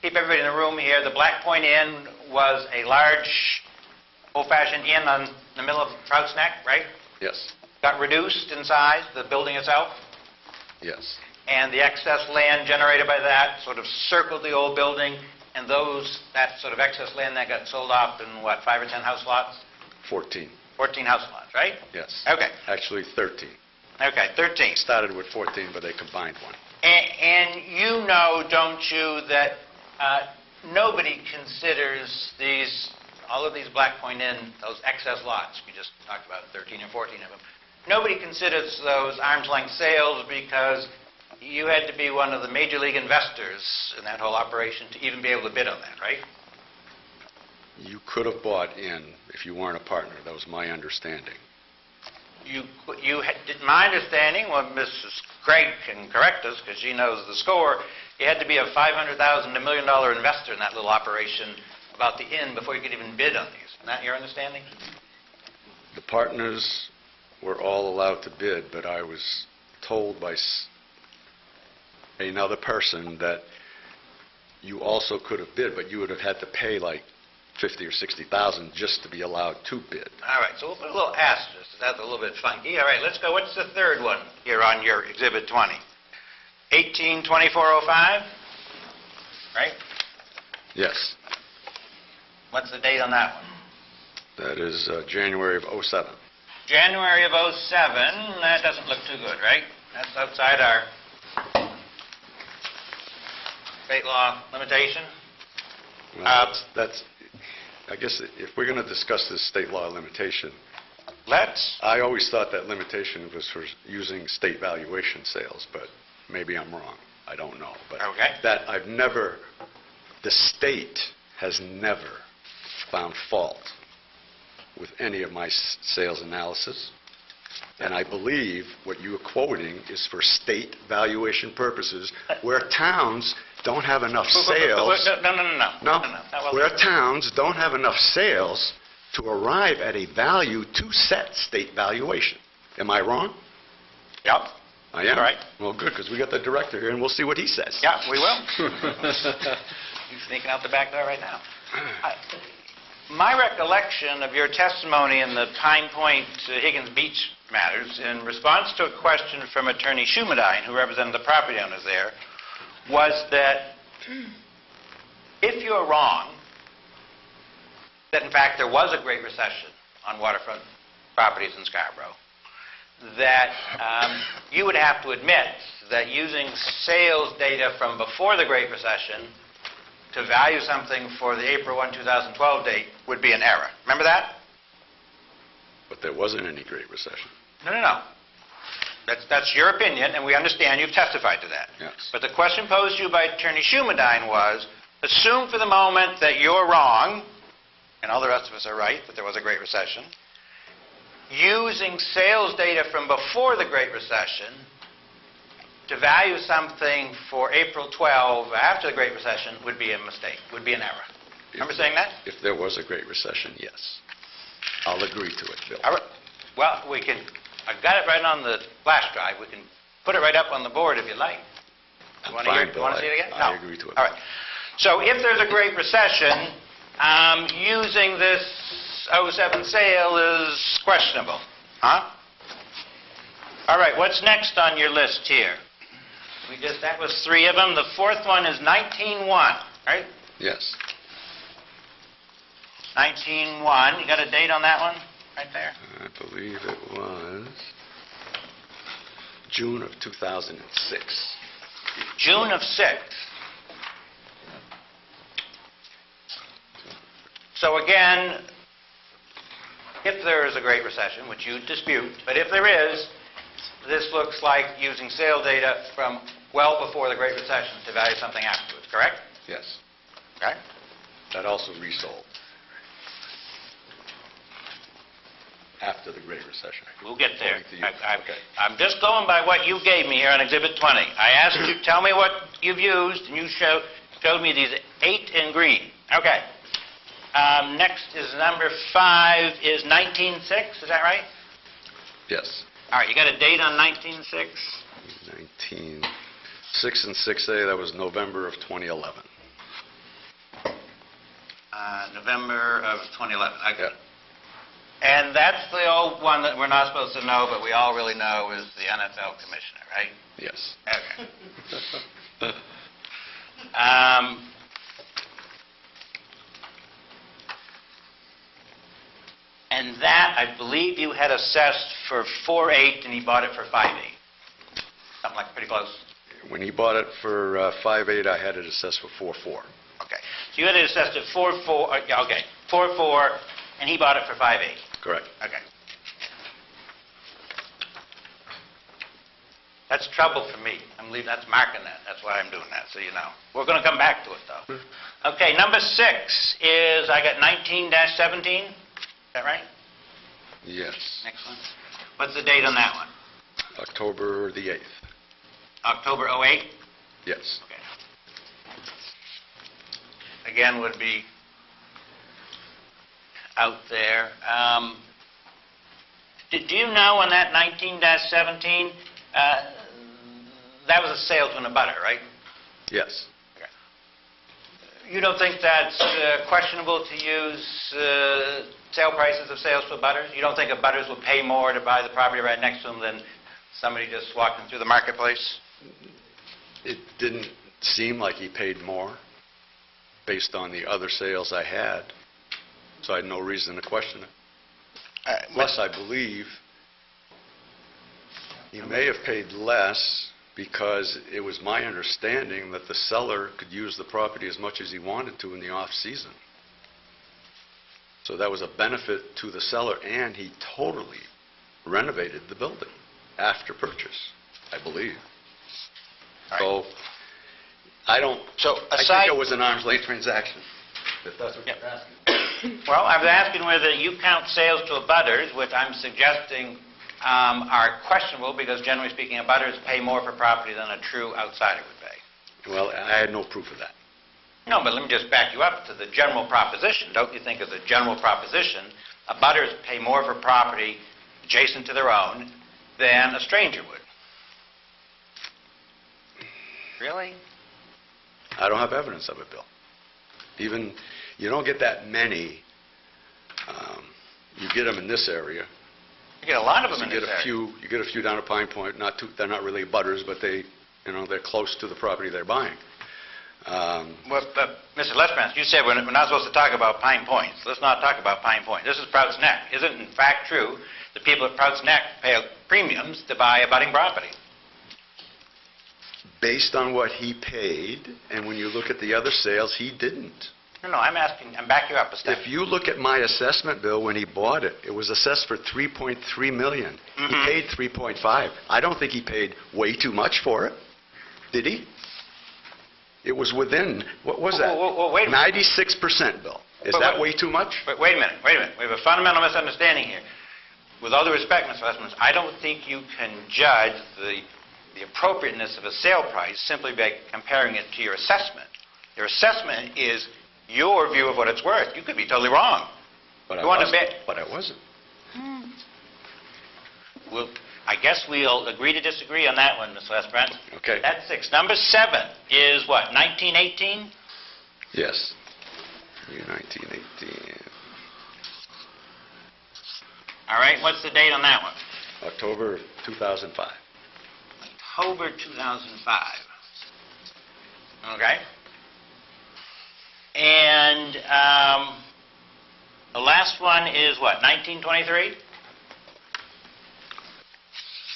Keep everybody in the room here. The Black Point Inn was a large, old-fashioned inn in the middle of Trout's Neck, right? Yes, Got reduced in size, the building itself, yes, and the excess land generated by that sort of circled the old building, and that sort of excess land that got sold off in, what, 5 or 10 house lots? 14, 14 house lots, right? yes. Okay. Actually, 13. Okay, 13. Started with 14, but they combined one. And you know, don't you, that nobody considers all of these Black Point Inn, those excess lots, we just talked about 13 or 14 of them, nobody considers those arm's length sales because you had to be one of the major league investors in that whole operation to even be able to bid on that, right? You could have bought in if you weren't a partner. That was my understanding. My understanding, well, Mrs. Craig can correct us because she knows the score, you had to be a $500,000 to $1 million investor in that little operation about the inn before you could even bid on these. Is that your understanding? The partners were all allowed to bid, but I was told by another person that you also could have bid, but you would have had to pay like $50,000 or $60,000 just to be allowed to bid. All right, so we'll put a little asterisk. That's a little bit funky. All right, let's go. What's the third one here on your Exhibit 20? 18-2405, right? Yes, What's the date on that one? that is January of '07. January of '07. That doesn't look too good, right? That's outside our state law limitation. Well, that's, I guess if we're going to discuss this state law limitation, I always thought that limitation was for using state valuation sales, but maybe I'm wrong. I don't know. But Okay. that the state has never found fault with any of my sales analysis. And I believe what you're quoting is for state valuation purposes, where towns don't have enough sales. No. Where towns don't have enough sales to arrive at a value to set state valuation. Am I wrong? Yep. I am? All right. Well, good, because we got the director here, and we'll see what he says. Yeah, we will. He's sneaking out the back door right now. My recollection of your testimony in the Pine Point Higgins Beach matters, in response to a question from Attorney Schumedine, who represented the property owners there, was that if you're wrong, that in fact there was a Great Recession on waterfront properties in Scarborough, that you would have to admit that using sales data from before the Great Recession to value something for the April 1, 2012 date would be an error. Remember that? But there wasn't any Great Recession. No. That's your opinion, and we understand you've testified to that. Yes. But the question posed to you by Attorney Schumedine was, assume for the moment that you're wrong, and all the rest of us are right, that there was a Great Recession. Using sales data from before the Great Recession to value something for April 12 after the Great Recession would be a mistake, would be an error. Remember saying that? If there was a Great Recession, yes. I'll agree to it, Bill. All right. Well, I've got it right on the flash drive. We can put it right up on the board if you like. I'm Want fine, Bill. to see it again? I No. agree to it. All right. So if there's a Great Recession, using this 07 sale is questionable. Huh? All right. What's next on your list here? That was 3 of them. The 4th one is 19-1, right? Yes. 19-1. You got a date on that one right there? I believe it was June of 2006. June of 6. So again, if there is a Great Recession, which you dispute, but if there is, this looks like using sale data from well before the Great Recession to value something afterwards, correct? Yes. Okay. That also resold after the Great Recession. We'll get there. According to you. Okay. I'm just going by what you gave me here on Exhibit 20. I asked you, tell me what you've used, and you showed me these 8 in green. Okay. Next is number 5 is 19-6, is that right? Yes. All right, you got a date on 19-6? 6 and 6A, that was November of 2011. November of 2011. Okay. Yeah. And that's the old one that we're not supposed to know, but we all really know is the NFL commissioner, right? Yes. Okay. And that, I believe you had assessed for 4.8, and he bought it for 5.8. Something like pretty close. When he bought it for 5.8, I had it assessed for 4.4. Okay. So you had it assessed at 4.4, yeah, okay, 4.4, and he bought it for 5.8. Correct. Okay. That's trouble for me. That's marking that. That's why I'm doing that, so you know. We're going to come back to it, though. Okay, number 6 is, I got 19-17. Is that right? Yes. Excellent. What's the date on that one? October the 8th. October 08? Yes. Okay. Again, would be out there. Do you know on that 19-17, that was a sale to an abutter, right? Yes. You don't think that's questionable to use sale prices of sales to abutters? You don't think abutters will pay more to buy the property right next to them than somebody just walking through the marketplace? It didn't seem like he paid more based on the other sales I had, so I had no reason to question it. Plus, I believe he may have paid less because it was my understanding that the seller could use the property as much as he wanted to in the off-season. So that was a benefit to the seller, and he totally renovated the building after purchase, I believe. So I think it was an arm's length transaction, if that's what you're asking. Well, I was asking whether you count sales to abutters, which I'm suggesting are questionable because, generally speaking, abutters pay more for property than a true outsider would pay. Well, I had no proof of that. No, but let me just back you up to the general proposition. Don't you think as a general proposition, abutters pay more for property adjacent to their own than a stranger would? Really? I don't have evidence of it, Bill. You don't get that many You get them in this area. You get a lot of them in You this get a area. few, you get a few down at Pine Point, they're not really butters, but they, they're close to the property they're buying. Well, Mr. Lesperance, you said we're not supposed to talk about Pine Points. Let's not talk about Pine Point. This is Prout's Neck. Isn't it in fact true that people at Prout's Neck pay premiums to buy abutting property? Based on what he paid, and when you look at the other sales, he didn't. No, I'm backing you up a step. If you look at my assessment bill when he bought it, it was assessed for $3.3 million. He paid $3.5. I don't think he paid way too much for it. Did he? It was within, what was that? Wait a minute. 96%, Bill. Is that way too much? Wait a minute. We have a fundamental misunderstanding here. With all due respect, Mr. Lesperance, I don't think you can judge the appropriateness of a sale price simply by comparing it to your assessment. Your assessment is your view of what it's worth. You could be totally wrong. But I wasn't. Well, I guess we'll agree to disagree on that one, Mr. Lesperance. Okay. That's 6. Number 7 is what, 1918? Yes. 1918. All right, what's the date on that one? October 2005. October 2005. Okay. And the last one is what, 1923?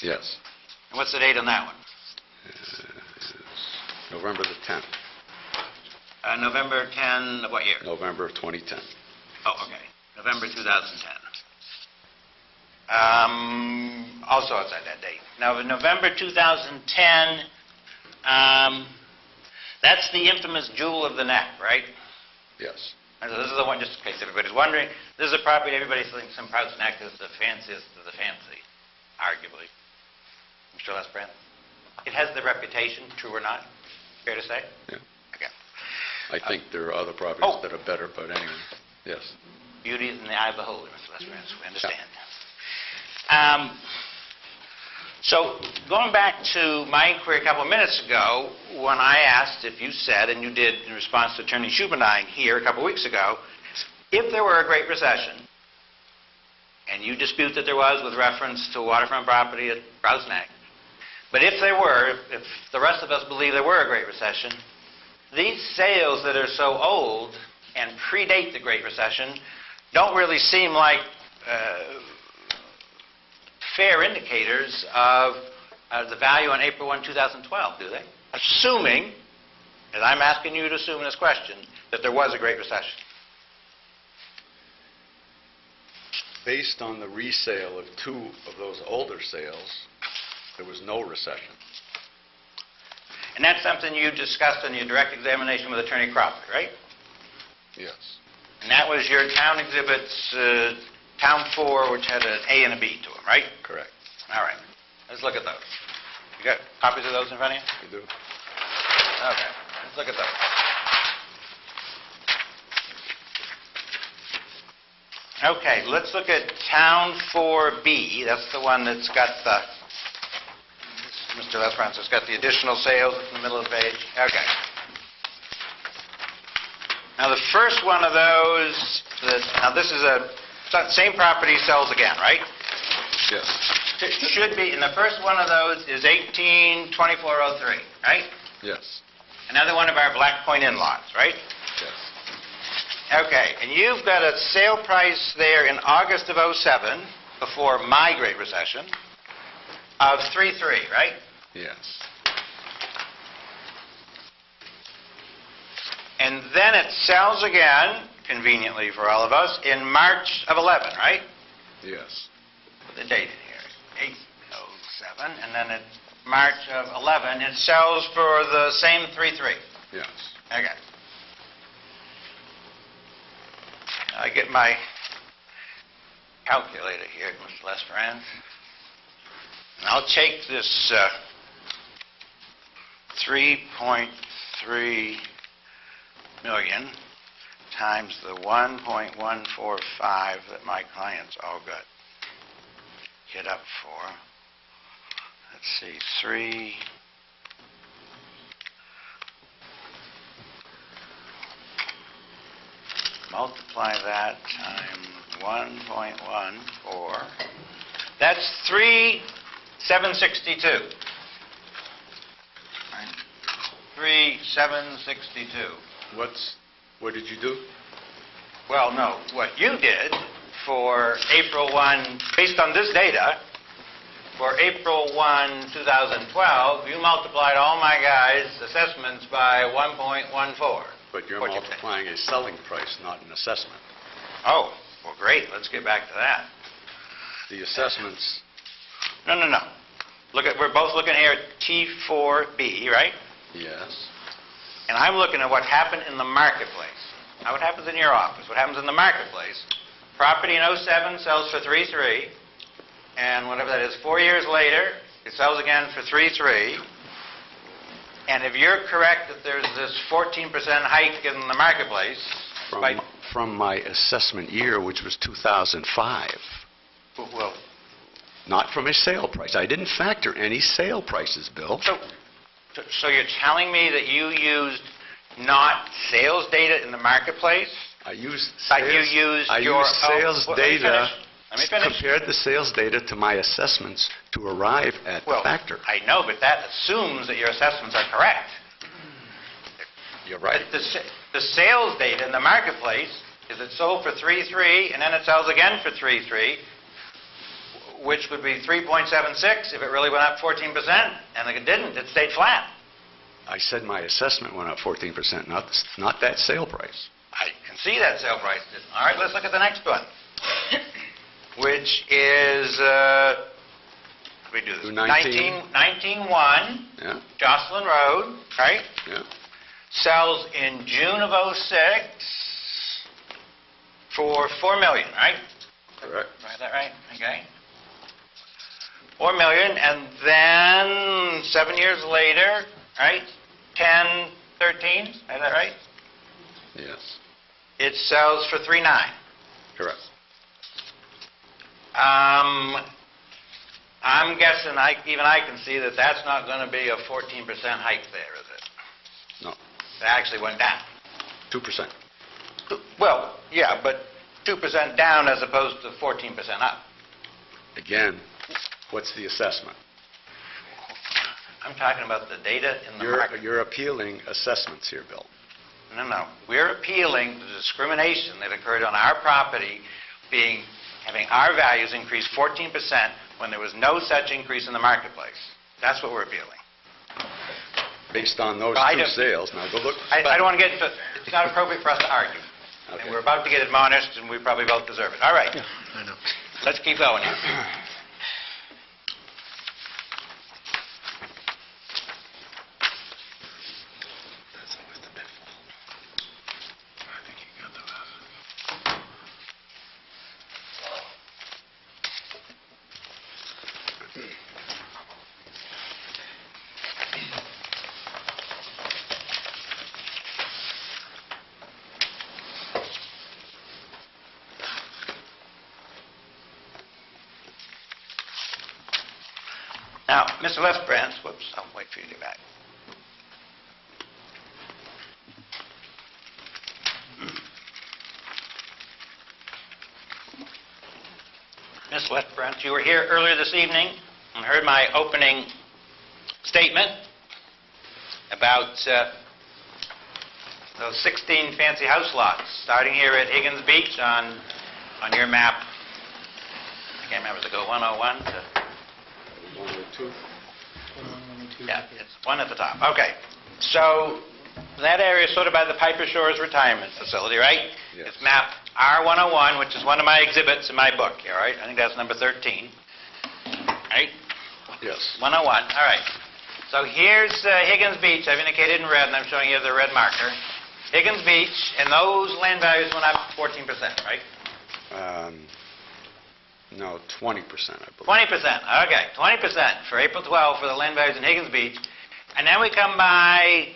Yes. And what's the date on that one? November the 10th. November 10 of what year? November of 2010. Oh, okay. November 2010. Also outside that date. Now, in November 2010, that's the infamous jewel of the neck, right? Yes. And so this is the one, just in case everybody's wondering, this is a property everybody thinks in Prout's Neck is the fanciest of the fancy, arguably. Mr. Lesperance? It has the reputation, true or not? Fair to say? Yeah. Okay. I think there are other properties that are better, but anyway, yes. Beauty is in the eye of the beholder, Mr. Lesperance. We understand. So, going back to my inquiry a couple of minutes ago, when I asked if you said, and you did in response to Attorney Schuberdine here a couple of weeks ago, if there were a Great Recession, and you dispute that there was with reference to waterfront property at Prout's Neck, but if there were, if the rest of us believe there were a Great Recession, these sales that are so old and predate the Great Recession don't really seem like fair indicators of the value on April 1, 2012, do they? Assuming, as I'm asking you to assume in this question, that there was a Great Recession. Based on the resale of 2 of those older sales, there was no recession. And that's something you discussed in your direct examination with Attorney Crawford, right? Yes. And that was your town exhibits, Town 4, which had an A and a B to them, right? Correct. All right. Let's look at those. You got copies of those in front of you? I do. Okay. Let's look at those. Okay, let's look at Town 4B. That's the one that's got the, Mr. Lesperance has got the additional sales in the middle of the page. Okay. Now, the first one of those, now this is same property sells again, right? Yes. It should be, and the first one of those is 182403, right? Yes. Another one of our Black Point in-laws, right? Yes. Okay, and you've got a sale price there in August of '07, before my Great Recession, of 3.3, right? Yes. And then it sells again, conveniently for all of us, in March of '11, right? Yes. Put the date in here, 8/07, and then in March of '11, it sells for the same 3.3. Yes. Okay. I get my calculator here, Mr. Lesperance. And I'll take this 3.3 million times the 1.145 that my clients all got hit up for. Let's see, 3... multiply that times 1.14. That's 3,762. 3,762. What did you do? Well, no, what you did for April 1, based on this data, for April 1, 2012, you multiplied all my guys' assessments by 1.14. But you're What'd you multiplying a selling price, not an assessment. Oh, well, great. Let's get back to that. The assessments, No. We're both looking here at T4B, right? yes. And I'm looking at what happened in the marketplace. Not what happens in your office. What happens in the marketplace. Property in '07 sells for 3.3, and whatever that is, 4 years later, it sells again for 3.3. And if you're correct that there's this 14% hike in the marketplace, From my assessment year, which was 2005, well, not from a sale price. I didn't factor any sale prices, Bill. so you're telling me that you used not sales data in the marketplace? I used But sales, you used I your used sales let me data, Let me finish. compared the sales data to my assessments to arrive at the factor. I know, but that assumes that your assessments are correct. You're right. The sales data in the marketplace is it sold for 3.3 and then it sells again for 3.3, which would be 3.76 if it really went up 14%, and if it didn't, it stayed flat. I said my assessment went up 14%, not that sale price. I can see that sale price. All right, let's look at the next one, which is, we do this, 19.1, Yeah, Jocelyn Road, right? yeah. Sells in June of '06 for $4 million, right? Correct. Is that right? Okay. $4 million, and then 7 years later, right? 10, 13, is that right? Yes, It sells for 3.9. correct. I'm guessing even I can see that that's not going to be a 14% hike there, is it? No, It actually went down. 2%. Well, yeah, but 2% down as opposed to 14% up. Again, what's the assessment? I'm talking about the data in the market. You're appealing assessments here, Bill. No. We're appealing the discrimination that occurred on our property having our values increase 14% when there was no such increase in the marketplace. That's what we're appealing. Based on those Well, I two don't- sales, now go look. I don't want to get into it. It's not appropriate for us to argue. Okay. And we're about to get admonished, and we probably both deserve it. All right. I know. Let's keep going here. Now, Mr. Lesbrand, whoops, I'll wait for you to get back. Ms. Lesbrand, you were here earlier this evening and heard my opening statement about those 16 fancy house lots, starting here at Higgins Beach on your map. I can't remember, does it go 101 to... 102. Yeah, it's one at the top. Okay. So that area is sort of by the Piper Shores Retirement Facility, right? Yes. It's mapped R101, which is one of my exhibits in my book here, right? I think that's number 13. Right? Yes. 101. All right. So here's Higgins Beach. I've indicated in red, and I'm showing you the red marker. Higgins Beach, and those land values went up 14%, right? No, 20%, I believe. 20%. Okay, 20% for April 12 for the land values in Higgins Beach. And then we come by,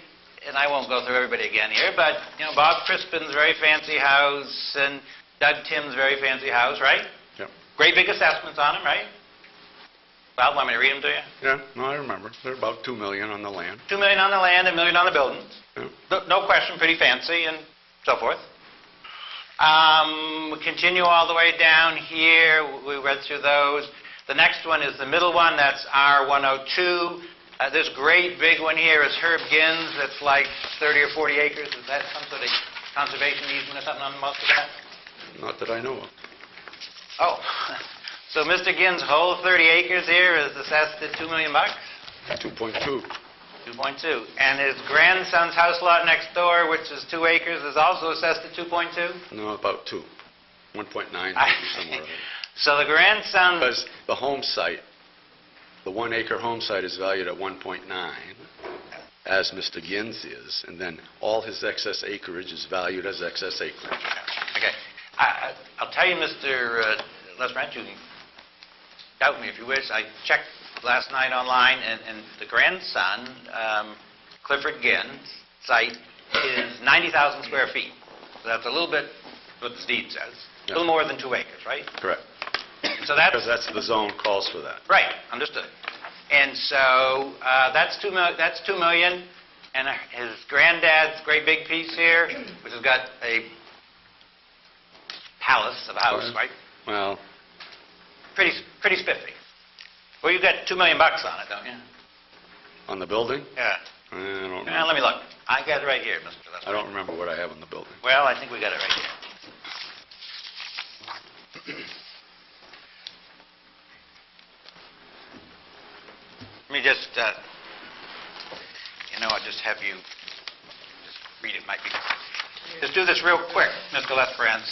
and I won't go through everybody again here, but, Bob Crispin's very fancy house and Doug Tim's very fancy house, right? Yep. Great big assessments on them, right? Well, want me to read them to you? Yeah, no, I remember. They're about $2 million on the land. $2 million on the land, $1 million on the buildings. Yeah. No question, pretty fancy and so forth. We continue all the way down here. We read through those. The next one is the middle one. That's R102. This great big one here is Herb Gins. That's like 30 or 40 acres. Is that some sort of conservation easement or something on most of that? Not that I know of. Oh, so Mr. Gins' whole 30 acres here is assessed at $2 million? 2.2. 2.2. And his grandson's house lot next door, which is 2 acres, is also assessed at 2.2? No, about 2. 1.9, maybe somewhere. So the grandson... Because the home site, the 1-acre home site is valued at 1.9, as Mr. Gins is, and then all his excess acreage is valued as excess acreage. Okay. I'll tell you, Mr. Lesbrant, you can doubt me if you wish. I checked last night online, and the grandson, Clifford Ginn's site, is 90,000 square feet. So that's a little bit what the deed says. A little more than 2 acres, right? Correct. So that's... Because that's the zone calls for that. Right, understood. And so that's $2 million, and his granddad's great big piece here, which has got a palace of a house, right? Well, Pretty spiffy. Well, you've got $2 million on it, don't you? on the building? Yeah. I don't Let me look. I got it right here, Mr. Leslie. I don't remember what I have on the building. Well, I think we got it right here. Let me just, I'll just have you just read it. Might be. Just do this real quick, Mr. Lesperance.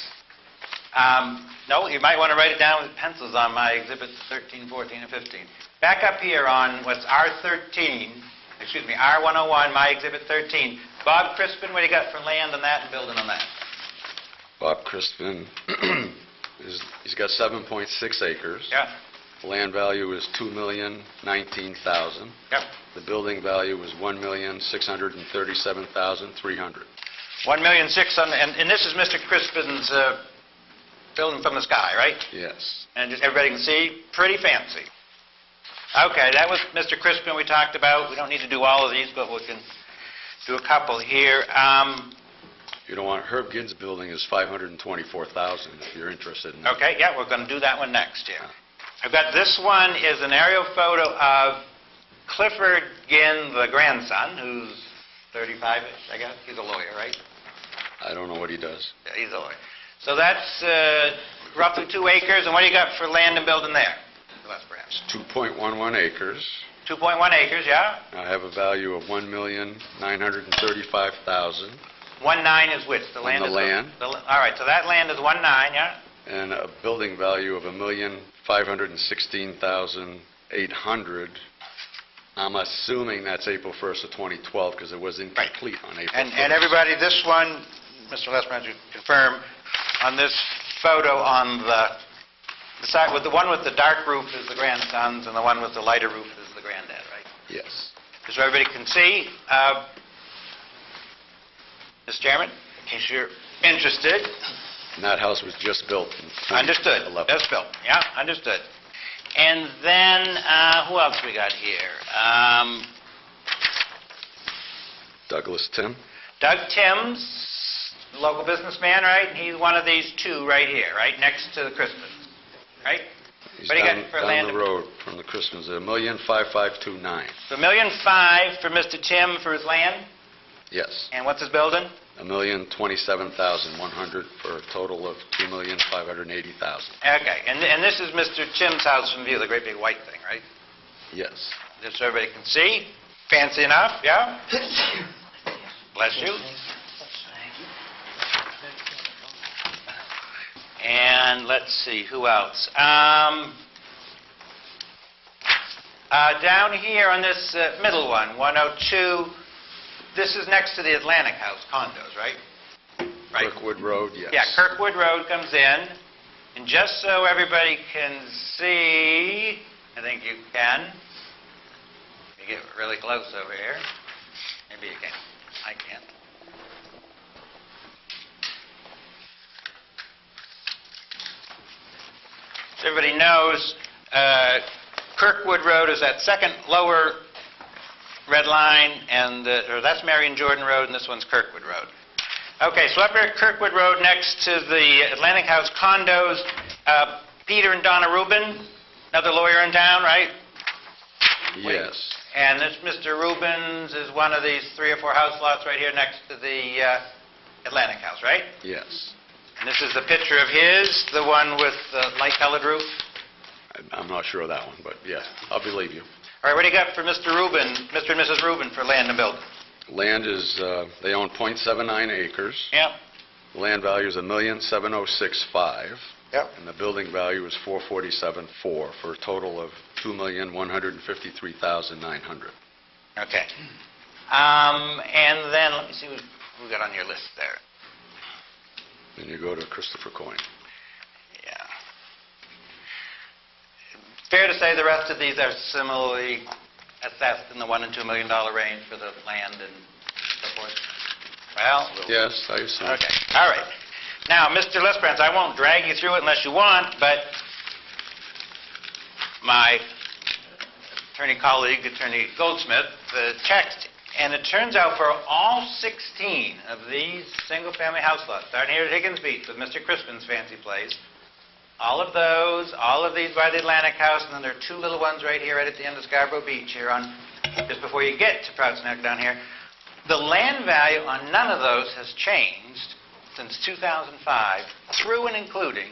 No, you might want to write it down with pencils on my exhibits 13, 14, and 15. Back up here on what's R101, my exhibit 13. Bob Crispin, what do you got for land on that and building on that? Bob Crispin, he's got 7.6 acres. Yeah. The land value is $2,019,000. Yep. The building value is $1,637,300. 1,600,000, and this is Mr. Crispin's building from the sky, right? Yes. And just everybody can see, pretty fancy. Okay, that was Mr. Crispin we talked about. We don't need to do all of these, but we can do a couple here. You don't want, Herb Ginn's building is $524,000 if you're interested in that. Okay, yeah, we're going to do that one next here. I've got this one is an aerial photo of Clifford Ginn, the grandson, who's 35-ish, I guess. He's a lawyer, right? I don't know what he does. Yeah, he's a lawyer. So that's roughly 2 acres. And what do you got for land and building there? Less, perhaps. 2.11 acres. 2.1 acres, yeah. I have a value of $1,935,000. 1.9 is which? The land On the land. All right, so that land is 1.9, yeah? And a building value of $1,516,800. I'm assuming that's April 1st of 2012 because it was incomplete on April 1st. And everybody, this one, Mr. Lesbrand, you confirm, on this photo on the side, with the one with the dark roof is the grandson's and the one with the lighter roof is the granddad, right? Yes. Just so everybody can see. Mr. Chairman, in case you're interested. And that house was just built in 2011. Understood. Just built. Yeah, understood. And then, who else we got here? Douglas Tim. Doug Timms, local businessman, right? And he's one of these two right here, right next to the Crispins, right? He's What do you got for land? down the road from the Crispins, $1,552,900. So $1,500,000 for Mr. Tim for his land? Yes. And what's his building? $1,027,100 for a total of $2,580,000. Okay. And this is Mr. Tim's house from view, the great big white thing, right? Yes. Just so everybody can see. Fancy enough, yeah? Bless you. And let's see, who else? Down here on this middle one, 102, this is next to the Atlantic House condos, right? Right. Kirkwood Road, yes. Yeah, Kirkwood Road comes in. And just so everybody can see, I think you can. You get really close over here. Maybe you can. I can't. So everybody knows Kirkwood Road is that second lower red line, and or that's Marion Jordan Road, and this one's Kirkwood Road. Okay, so up here at Kirkwood Road, next to the Atlantic House condos, Peter and Donna Rubin, another lawyer in town, right? Yes. And this Mr. Rubens is one of these 3 or 4 house lots right here next to the Atlantic House, right? Yes. And this is the picture of his, the one with the light-colored roof? I'm not sure of that one, but yeah, I'll believe you. All right, what do you got for Mr. Rubin, Mr. and Mrs. Rubin for land and building? Land is, they own .79 acres. Yep. Land value is $1,706,500. Yep. And the building value is $447,400 for a total of $2,153,900. Okay. And then, let me see who we got on your list there. Then you go to Christopher Coyne. Yeah. Fair to say the rest of these are similarly assessed in the $1 and $2 million range for the land and so forth? Well, Yes, I assume. okay. All right. Now, Mr. Lesperance, I won't drag you through it unless you want, but my attorney colleague, Attorney Goldsmith, checked, and it turns out for all 16 of these single-family house lots, starting here at Higgins Beach with Mr. Crispin's fancy place, all of these by the Atlantic House, and then there are 2 little ones right here right at the end of Scarborough Beach here on, just before you get to Prouts Neck down here. The land value on none of those has changed since 2005, through and including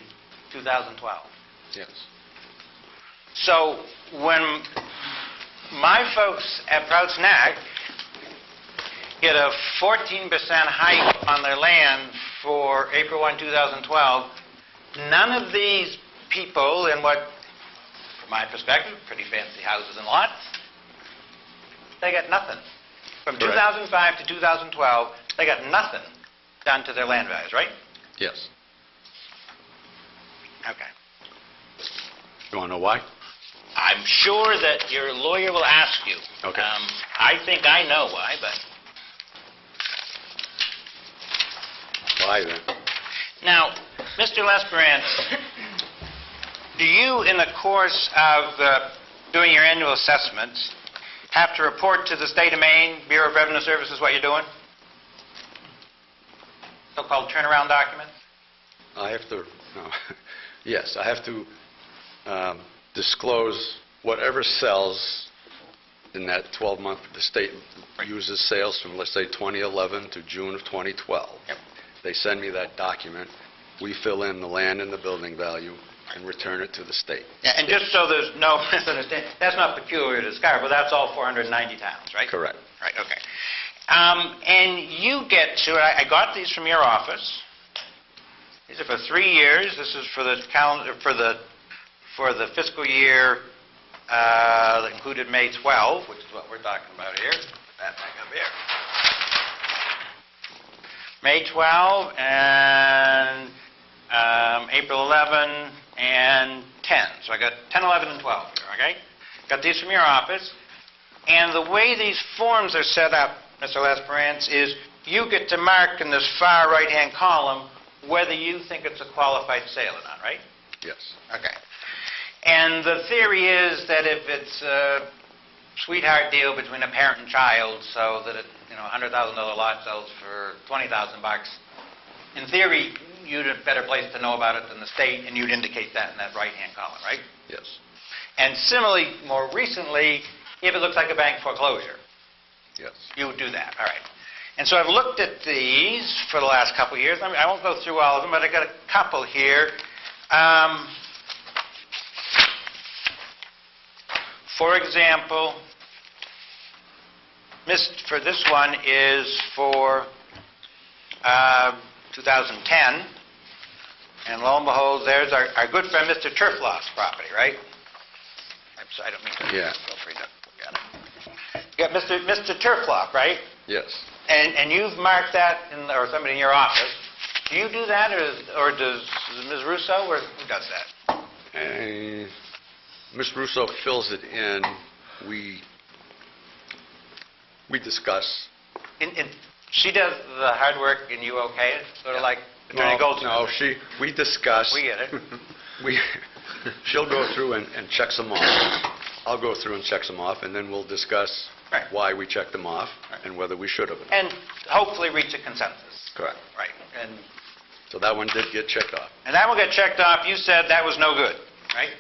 2012. Yes. So when my folks at Prouts Neck get a 14% hike on their land for April 1, 2012, none of these people in what, from my perspective, pretty fancy houses and lots, they got nothing. From Correct. 2005 to 2012, they got nothing done to their land values, right? Yes. Okay. You want to know why? I'm sure that your lawyer will ask you. Okay. I think I know why, but... Why then? Now, Mr. Lesperance, do you, in the course of doing your annual assessments, have to report to the State of Maine Bureau of Revenue Services what you're doing? So-called turnaround documents? I have to, no. Yes, I have to disclose whatever sells in that 12-month, the state uses sales from, let's say, 2011 to June of 2012. Yep. They send me that document. We fill in the land and the building value and return it to the state. Yeah, and just so there's no misunderstanding, that's not peculiar to Scarborough, that's all 490 towns, right? Correct. Right, okay. And you get to, I got these from your office. These are for 3 years. This is for the calendar, for the fiscal year that included May 12, which is what we're talking about here. Put that back up here. May 12 and April 11 and 10. So I got 10, 11, and 12 here, okay? Got these from your office. And the way these forms are set up, Mr. Lesperance, is you get to mark in this far right-hand column whether you think it's a qualified sale or not, right? Yes. Okay. And the theory is that if it's a sweetheart deal between a parent and child, so that a $100,000 lot sells for $20,000, in theory, you'd a better place to know about it than the state, and you'd indicate that in that right-hand column, right? Yes. And similarly, more recently, if it looks like a bank foreclosure, Yes. you would do that. All right. And so I've looked at these for the last couple of years. I won't go through all of them, but I got a couple here. For example, for this one is for 2010. And lo and behold, there's our good friend Mr. Turfloff's property, right? I'm sorry, I don't mean to. Yeah. Feel free to look at it. You got Mr. Turfloff, right? Yes. And you've marked that, or somebody in your office. Do you do that, or does Ms. Russo, or who does that? Ms. Russo fills it in. We discuss. She does the hard work, and you okay it? Sort of like Attorney Goldsmith. No, we discuss. We get it. She'll go through and checks them off. I'll go through and check them off, and then we'll discuss Right. why we checked them off Right. and whether we should have. And hopefully reach a consensus. Correct. Right. And So that one did get checked off. that will get checked off. You said that was no good, right?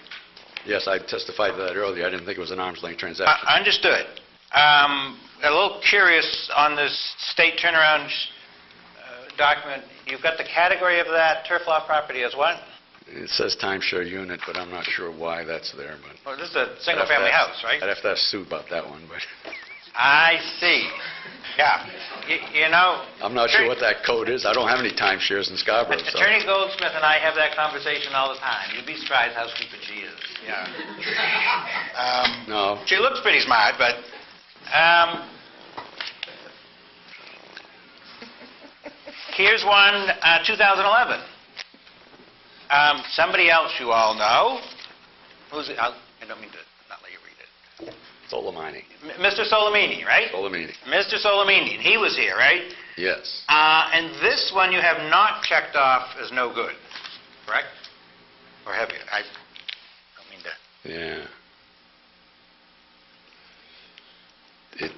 Yes, I testified to that earlier. I didn't think it was an arm's length transaction. Understood. A little curious on this state turnaround document. You've got the category of that turf lot property as what? It says timeshare unit, but I'm not sure why that's there. But Well, this is a single-family house, right? I'd have to ask Sue about that one, but I see. Yeah. You know... I'm not sure what that code is. I don't have any timeshares in Scarborough. So. Attorney Goldsmith and I have that conversation all the time. You'd be surprised how stupid she is. Yeah. No. She looks pretty smart, but... here's one, 2011. Somebody else you all know. Who's it? I don't mean to not let you read it. Soleimani. Mr. Soleimani, right? Soleimani. Mr. Soleimani. He was here, right? Yes. And this one you have not checked off as no good, correct? Or have you? I don't mean to... Yeah.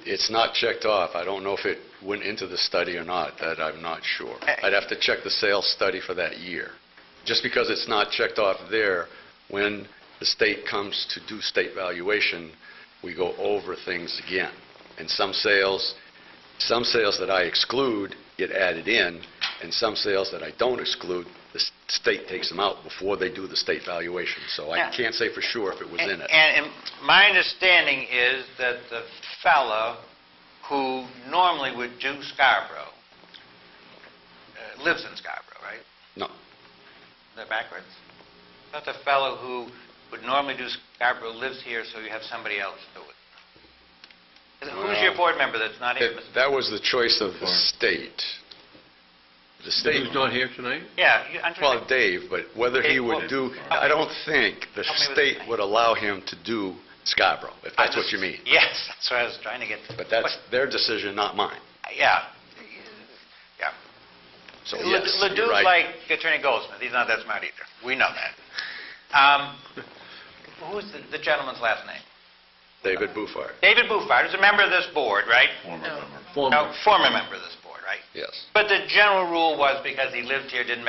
It's not checked off. I don't know if it went into the study or not. That I'm not sure. I'd have to check the sales study for that year. Just because it's not checked off there, when the state comes to do state valuation, we go over things again. And some sales that I exclude get added in, and some sales that I don't exclude, the state takes them out before they do the state valuation. So I can't say for sure if it was in it. And my understanding is that the fellow who normally would do Scarborough lives in Scarborough, right? No. Is that backwards? I thought the fellow who would normally do Scarborough lives here, so you have somebody else do it. Who's your board member that's not here? That was the choice of the state. The state... Who's not here tonight? Yeah. Well, Dave, but whether he Dave, would well, do... help me. I don't think the Help me with state this. would allow him to do Scarborough, if that's what you mean. Yes, that's what I was trying to get to. But that's their decision, not mine. Yeah. Yeah. So, yes, Ledoux's you're right. like Attorney Goldsmith. He's not that smart either. We know that. Who's the gentleman's last name? David Buffard. David Buffard is a member of this board, right? Former member. No, former member of this board, right? Yes. But the general rule was because he lived here, didn't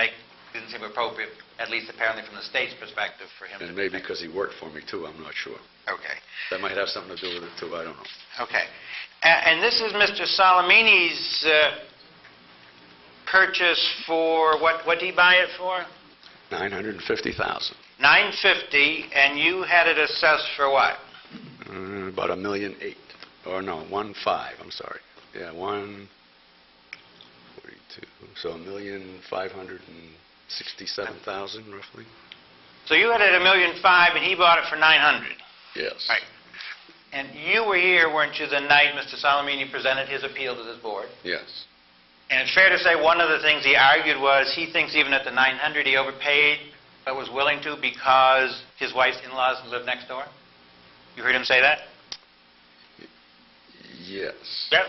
seem appropriate, at least apparently from the state's perspective, for him to... And maybe because he worked for me, too, I'm not sure. Okay. That might have something to do with it, too, I don't know. Okay. And this is Mr. Soleimani's purchase for, what did he buy it for? $950,000. $950,000, and you had it assessed for what? About $1.8 million. Or no, 1.5, I'm sorry. Yeah, 142. So $1,567,000 roughly. So you had it at $1.5 million, and he bought it for $900,000. Yes. Right. And you were here, weren't you, the night Mr. Soleimani presented his appeal to this board? Yes. And it's fair to say one of the things he argued was he thinks even at the $900,000 he overpaid, but was willing to because his wife's in-laws live next door? You heard him say that? Yes. Yep.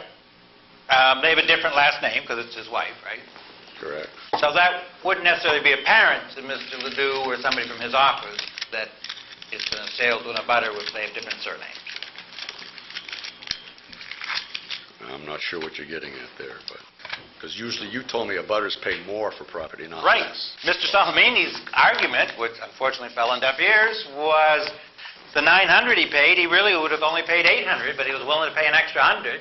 They have a different last name because it's his wife, right? Correct. So that wouldn't necessarily be apparent to Mr. Ledoux or somebody from his office that it's a sale to an abutter which they have different surnames. I'm not sure what you're getting at there, but... Because usually you told me abutters pay more for property, not Right. less. Mr. Soleimani's argument, which unfortunately fell on deaf ears, was the $900,000 he paid, he really would have only paid $800,000, but he was willing to pay an extra $100,000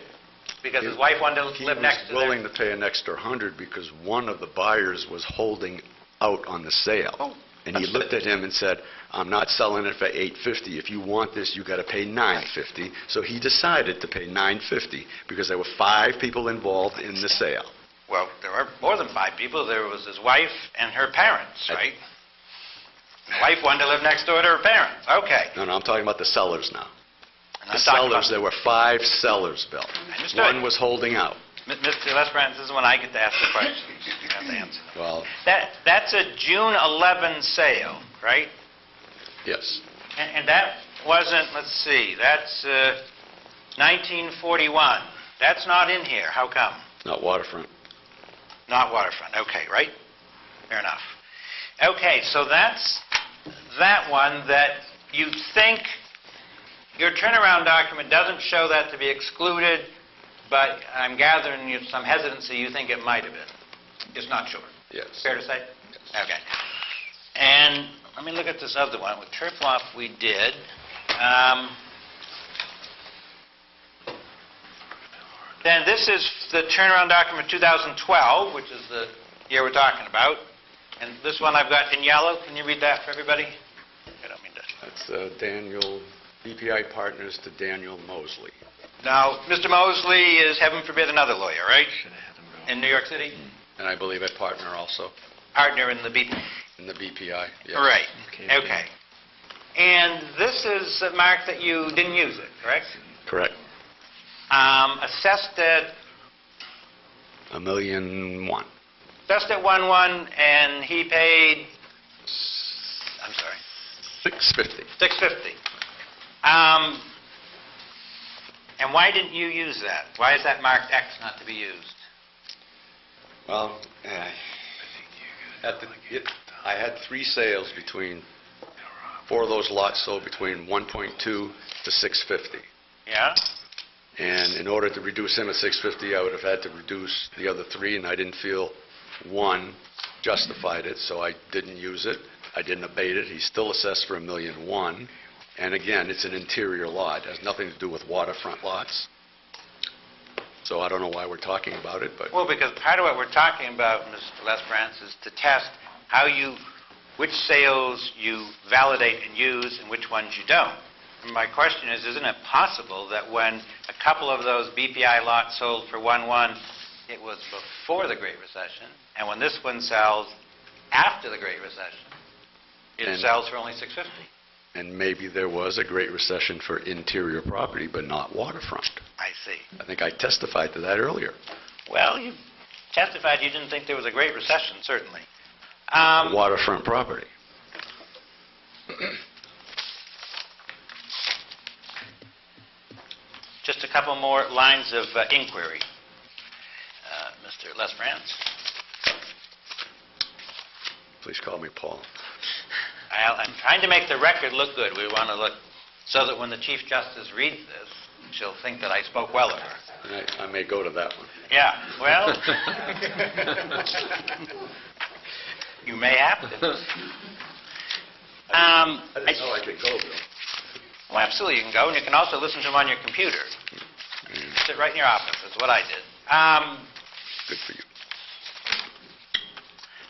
because his wife wanted to live next to He was willing to pay an extra $100,000 because one of the buyers was holding out on the sale. Oh, and he looked at him and said, I'm not selling it for $850. If you want this, you got to pay $950. So he decided to pay $950 because there were 5 people involved in the sale. Well, there were more than 5 people. There was his wife and her parents, right? The wife wanted to live next door to her parents. Okay. No, I'm talking about the sellers now. And The I'm talking sellers, about- there were 5 sellers, Bill. Understood. One was holding out. Mr. Lesbrant, this is when I get to ask the questions. You have to answer them. Well, That's a June 11 sale, right? yes. And that wasn't, let's see, that's 1941. That's not in here. How come? Not waterfront. Not waterfront. Okay, right? Fair enough. Okay, so that's that one that you think Your turnaround document doesn't show that to be excluded, but I'm gathering you some hesitancy. You think it might have been. Just not sure. Yes. Fair to say? Okay. And let me look at this other one. With Turfloff, we did. Then this is the turnaround document 2012, which is the year we're talking about. And this one I've got in yellow. Can you read that for everybody? I don't mean to. That's Daniel, BPI Partners to Daniel Mosley. Now, Mr. Mosley is, heaven forbid, another lawyer, right? In New York City? And I believe a partner also Partner in the BP. in the BPI. Yes. Right. Okay. And this is a mark that you didn't use it, correct? Correct. Assessed at $1,000,001. Assessed at 1.1, and he paid, I'm sorry, $650. $650. And why didn't you use that? Why is that marked X not to be used? Well, I had 3 sales between 4 of those lots sold between 1.2 to 650. Yeah? And in order to reduce him at 650, I would have had to reduce the other 3, and I didn't feel one justified it, so I didn't use it. I didn't abate it. He's still assessed for $1,000,001. And again, it's an interior lot. It has nothing to do with waterfront lots. So I don't know why we're talking about it, but Well, because part of what we're talking about, Mr. Lesbrance, is to test which sales you validate and use and which ones you don't. And my question is, isn't it possible that when a couple of those BPI lots sold for 1.1, it was before the Great Recession, and when this one sells after the Great Recession, it sells for only $650? and maybe there was a Great Recession for interior property, but not waterfront. I see. I think I testified to that earlier. Well, you testified you didn't think there was a Great Recession, certainly. Waterfront property. Just a couple more lines of inquiry. Mr. Lesbrance? Please call me Paul. I'm trying to make the record look good. We want to look so that when the Chief Justice reads this, she'll think that I spoke well of her. And I may go to that one. Yeah, well, you may have to. I didn't know I could go, Bill. Well, absolutely, you can go, and you can also listen to them on your computer. Sit right in your office, that's what I did. Good for you.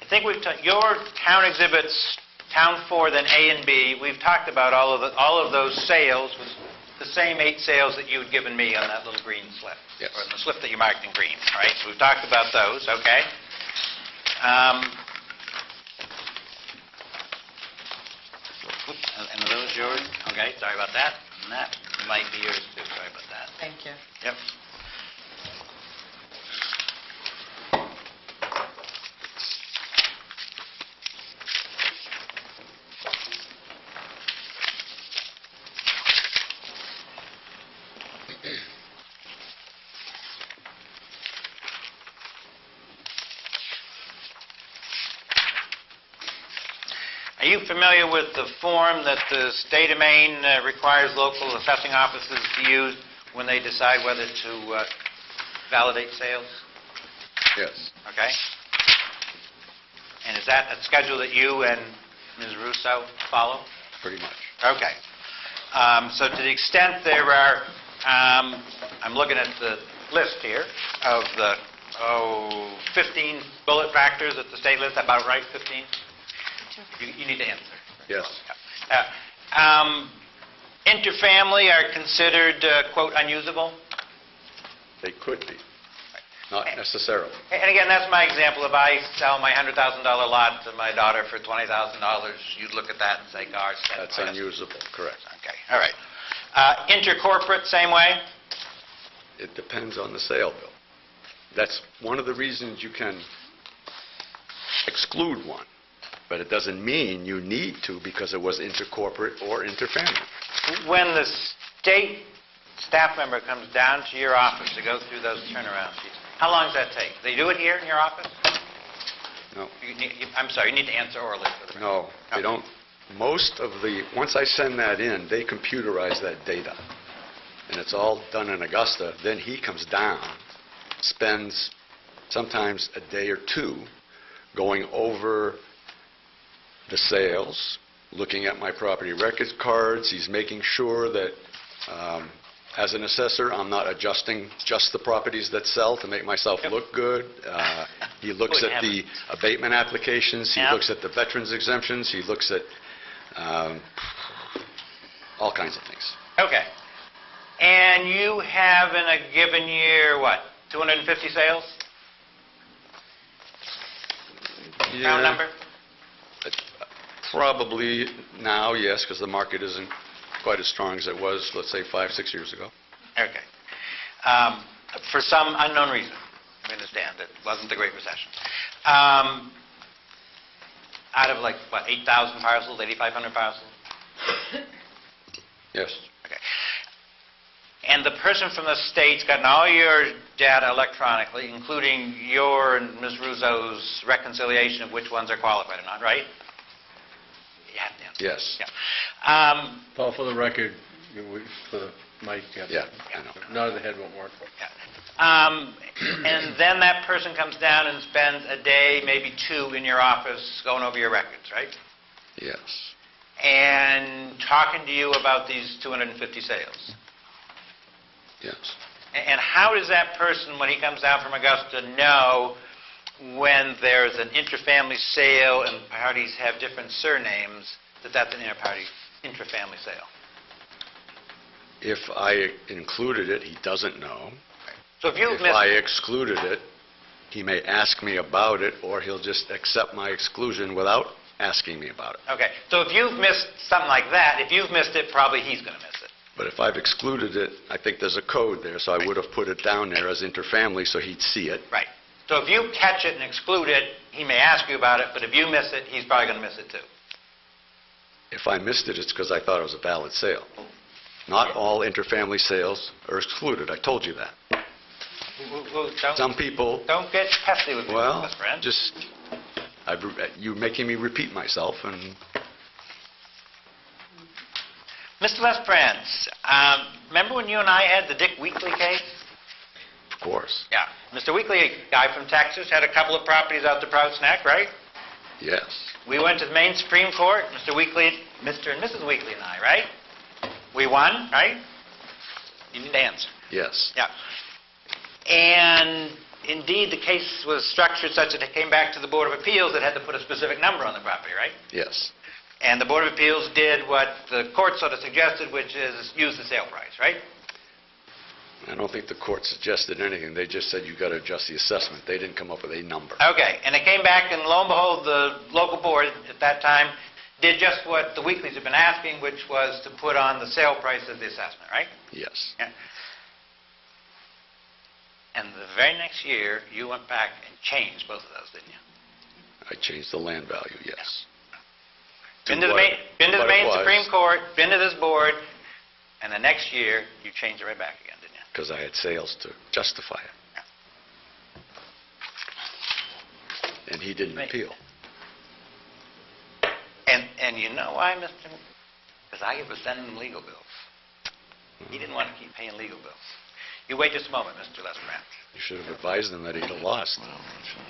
I think your town exhibits, town 4, then A and B, we've talked about all of those sales with the same 8 sales that you had given me on that little green slip. Yes. Or the slip that you marked in green, all right? So we've talked about those, okay? And are those yours? Okay, sorry about that. And that might be yours too, sorry about that. Thank you. Yep. Are you familiar with the form that the state of Maine requires local assessing offices to use when they decide whether to validate sales? Yes. Okay. And is that a schedule that you and Ms. Russo follow? Pretty much. Okay. So to the extent there are, I'm looking at the list here of the, 15 bullet factors that the state lists, about right, 15? You need to answer. Yes. Interfamily are considered, quote, unusable? They could be. Not necessarily. And again, that's my example. If I sell my $100,000 lot to my daughter for $20,000, you'd look at that and say, gosh, That's unusable, correct. Okay, all right. Intercorporate, same way? It depends on the sale bill. That's one of the reasons you can exclude one. But it doesn't mean you need to because it was intercorporate or interfamily. When the state staff member comes down to your office to go through those turnaround sheets, how long does that take? They do it here in your office? No. I'm sorry, you need to answer orally. For the No, they don't. once I send that in, they computerize that data. And it's all done in Augusta. Then he comes down, spends sometimes a day or two going over the sales, looking at my property records cards. He's making sure that, as an assessor, I'm not adjusting just the properties that sell to make myself look good. He looks at the abatement applications. He looks at the veterans exemptions. He looks at all kinds of things. Okay. And you have in a given year, what, 250 sales? Round number? Probably now, yes, because the market isn't quite as strong as it was, let's say, 5-6 years ago. Okay. For some unknown reason, I understand, it wasn't the Great Recession. Out of like, what, 8,000 parcels, 8,500 parcels? Yes. Okay. And the person from the State's gotten all your data electronically, including your and Ms. Russo's reconciliation of which ones are qualified or not, right? Yeah. Yes. Yeah. Paul, for the record, for the mic, Yeah, I know. nod of the head won't work. And then that person comes down and spends a day, maybe two, in your office going over your records, right? Yes. And talking to you about these 250 sales. Yes. And how does that person, when he comes down from Augusta, know when there's an interfamily sale and parties have different surnames, that that's an intrafamily sale? If I included it, he doesn't know. So if you've If missed... I excluded it, he may ask me about it, or he'll just accept my exclusion without asking me about it. Okay. So if you've missed something like that, if you've missed it, probably he's going to miss it. But if I've excluded it, I think there's a code there, so I would have put it down there as interfamily so he'd see it. Right. So if you catch it and exclude it, he may ask you about it, but if you miss it, he's probably going to miss it too. If I missed it, it's because I thought it was a valid sale. Not all interfamily sales are excluded. I told you that. Well, don't, Some people, don't get pesky with me, well, Mr. Friend. you're making me repeat myself, and Mr. Lesprance, remember when you and I had the Dick Weekly case? of course, Yeah. Mr. Weekly, a guy from Texas, had a couple of properties out to Prout Snack, right? yes, We went to the Maine Supreme Court, Mr. Weekly, Mr. and Mrs. Weekly and I, right? We won, right? You need to answer. yes, Yeah. And indeed, the case was structured such that it came back to the Board of Appeals that had to put a specific number on the property, right? yes, And the Board of Appeals did what the court sort of suggested, which is use the sale price, right? I don't think the court suggested anything. They just said you got to adjust the assessment. They didn't come up with a number. Okay, and it came back, and lo and behold, the local board at that time did just what the Weeklies had been asking, which was to put on the sale price of the assessment, right? Yes, Yeah. And the very next year, you went back and changed both of those, didn't you? I changed the land value, yes. Been to the what- what it Maine was. Supreme Court, been to this board, and the next year, you changed it right back again, didn't you? Because I had sales to justify it. And he didn't Right. appeal. And you know why, Mr.? Because I was sending him legal bills. He didn't want to keep paying legal bills. You wait just a moment, Mr. Lesbrand. You should have advised him that he'd have lost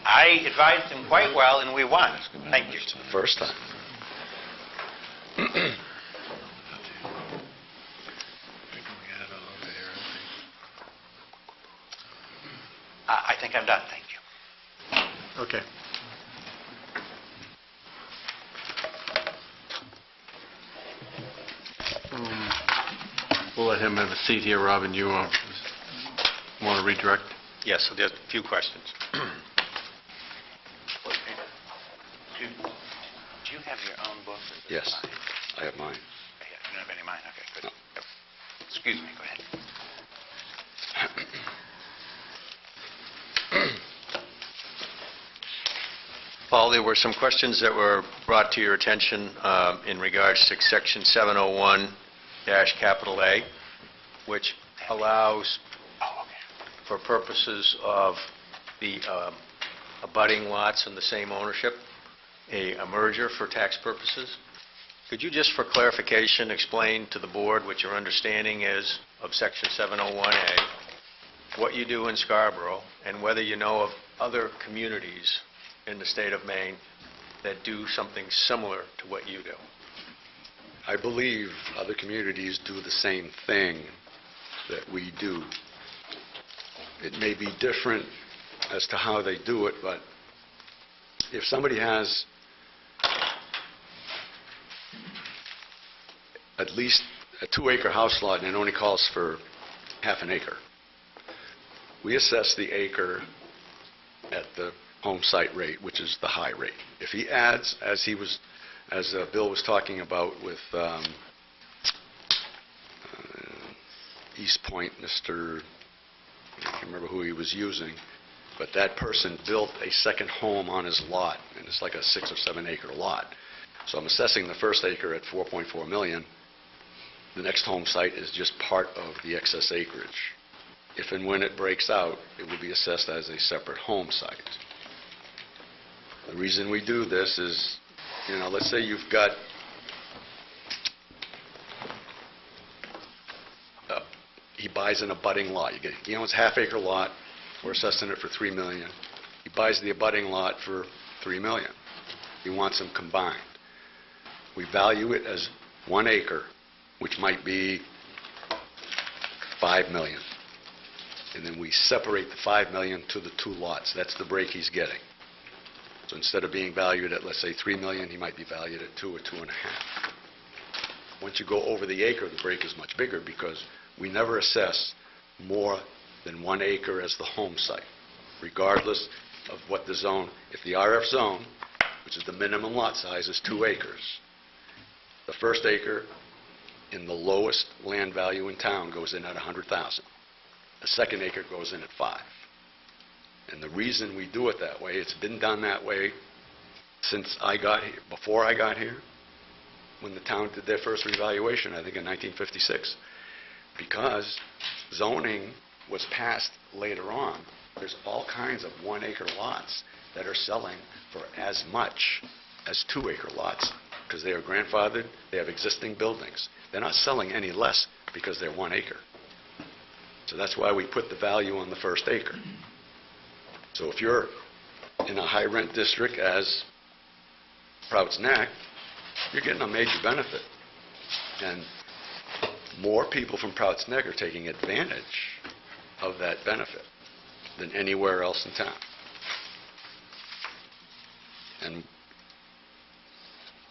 I advised him quite well, and we won. Thank you. the first time. I think I'm done, thank you. Okay. We'll let him have a seat here. Robin, you want to redirect? Yes, so there's a few questions. Do you have your own book? Or is it Yes, mine? I have mine. Yeah, you don't have any of mine? Okay, good. No. Excuse me, go ahead. Paul, there were some questions that were brought to your attention in regards to Section 701-A, which allows, Oh, okay. for purposes of the abutting lots in the same ownership, a merger for tax purposes. Could you just, for clarification, explain to the board what your understanding is of Section 701A, what you do in Scarborough, and whether you know of other communities in the state of Maine that do something similar to what you do? I believe other communities do the same thing that we do. It may be different as to how they do it, but if somebody has at least a 2-acre house lot and it only calls for half an acre, we assess the acre at the home site rate, which is the high rate. If he adds, as Bill was talking about with East Point, I can't remember who he was using, but that person built a second home on his lot, and it's like a 6 or 7 acre lot. So I'm assessing the first acre at $4.4 million. The next home site is just part of the excess acreage. If and when it breaks out, it will be assessed as a separate home site. The reason we do this is, let's say you've got he buys an abutting lot. He owns a half-acre lot. We're assessing it for $3 million. He buys the abutting lot for $3 million. He wants them combined. We value it as 1 acre, which might be $5 million. And then we separate the $5 million to the 2 lots. That's the break he's getting. So instead of being valued at, let's say, $3 million, he might be valued at 2 or 2.5. Once you go over the acre, the break is much bigger because we never assess more than 1 acre as the home site, regardless of what the zone. If the RF zone, which is the minimum lot size, is 2 acres, the first acre in the lowest land value in town goes in at $100,000. The second acre goes in at $5,000. And the reason we do it that way, it's been done that way since I got here, before I got here, when the town did their first revaluation, I think in 1956. Because zoning was passed later on, there's all kinds of 1-acre lots that are selling for as much as 2-acre lots because they are grandfathered, they have existing buildings. They're not selling any less because they're 1 acre. So that's why we put the value on the first acre. So if you're in a high-rent district as Prouts Neck, you're getting a major benefit. And more people from Prouts Neck are taking advantage of that benefit than anywhere else in town. And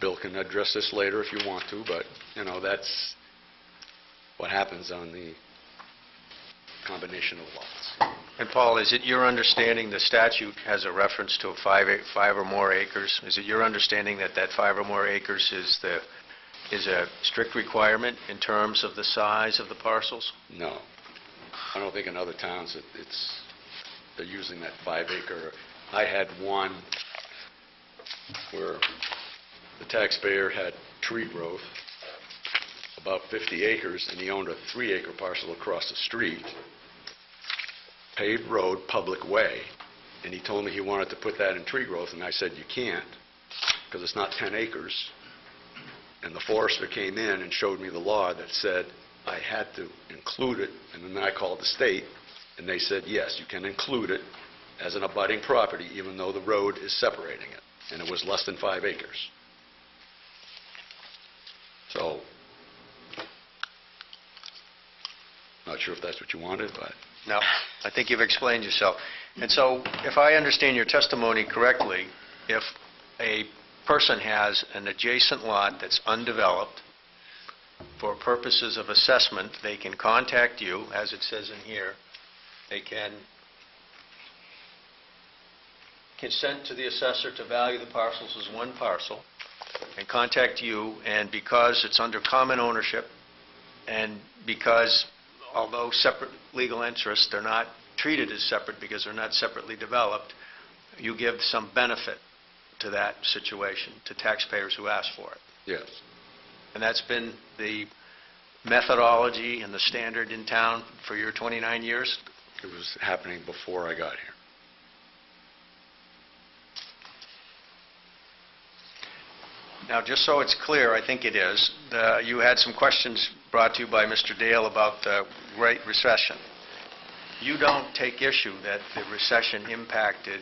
Bill can address this later if you want to, but, that's what happens on the combination of lots. And Paul, is it your understanding the statute has a reference to 5 or more acres? Is it your understanding that 5 or more acres is a strict requirement in terms of the size of the parcels? No. I don't think in other towns they're using that 5-acre. I had one where the taxpayer had tree growth, about 50 acres, and he owned a 3-acre parcel across the street, paved road, public way, and he told me he wanted to put that in tree growth, and I said, you can't, because it's not 10 acres. And the forester came in and showed me the law that said I had to include it, and then I called the state, and they said, yes, you can include it as an abutting property, even though the road is separating it, and it was less than 5 acres. So, not sure if that's what you wanted, but... No, I think you've explained yourself. And so, if I understand your testimony correctly, if a person has an adjacent lot that's undeveloped, for purposes of assessment, they can contact you, as it says in here. They can consent to the assessor to value the parcels as 1 parcel, and contact you, and because it's under common ownership, and because although separate legal interests, they're not treated as separate because they're not separately developed, you give some benefit to that situation, to taxpayers who ask for it. Yes. And that's been the methodology and the standard in town for your 29 years? It was happening before I got here. Now, just so it's clear, I think it is, you had some questions brought to you by Mr. Dale about the Great Recession. You don't take issue that the recession impacted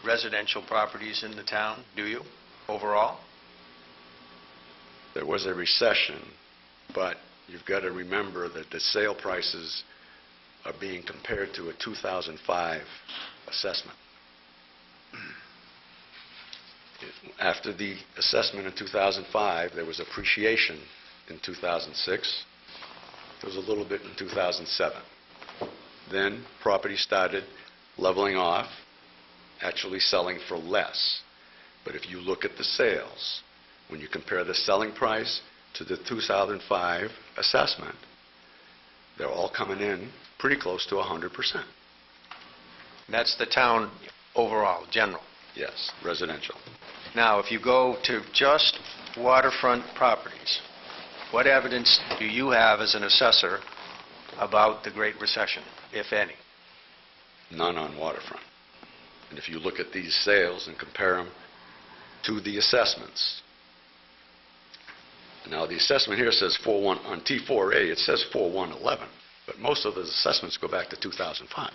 residential properties in the town, do you, overall? There was a recession, but you've got to remember that the sale prices are being compared to a 2005 assessment. After the assessment in 2005, there was appreciation in 2006. There was a little bit in 2007. Then property started leveling off, actually selling for less. But if you look at the sales, when you compare the selling price to the 2005 assessment, they're all coming in pretty close to 100%. That's the town overall, general. Yes, residential. Now, if you go to just waterfront properties, what evidence do you have as an assessor about the Great Recession, if any? None on waterfront. And if you look at these sales and compare them to the assessments, now the assessment here says 41 on T4A, it says 4111, but most of those assessments go back to 2005,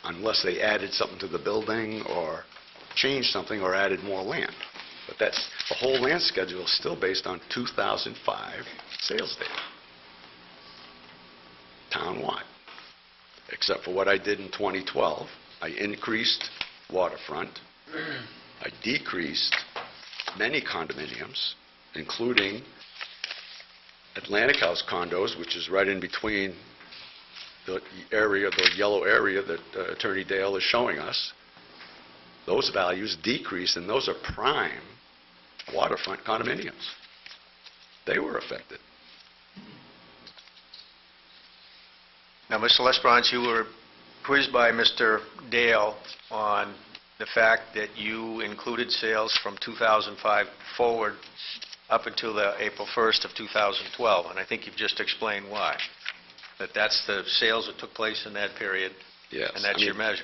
unless they added something to the building or changed something or added more land. But that's, the whole land schedule is still based on 2005 sales data, townwide. Except for what I did in 2012, I increased waterfront, I decreased many condominiums, including Atlantic House condos, which is right in between the area, the yellow area that Attorney Dale is showing us. Those values decreased, and those are prime waterfront condominiums. They were affected. Now, Mr. Lesperance, you were quizzed by Mr. Dale on the fact that you included sales from 2005 forward up until the April 1st of 2012, and I think you've just explained why. That's the sales that took place in that period, Yes. and that's your measure.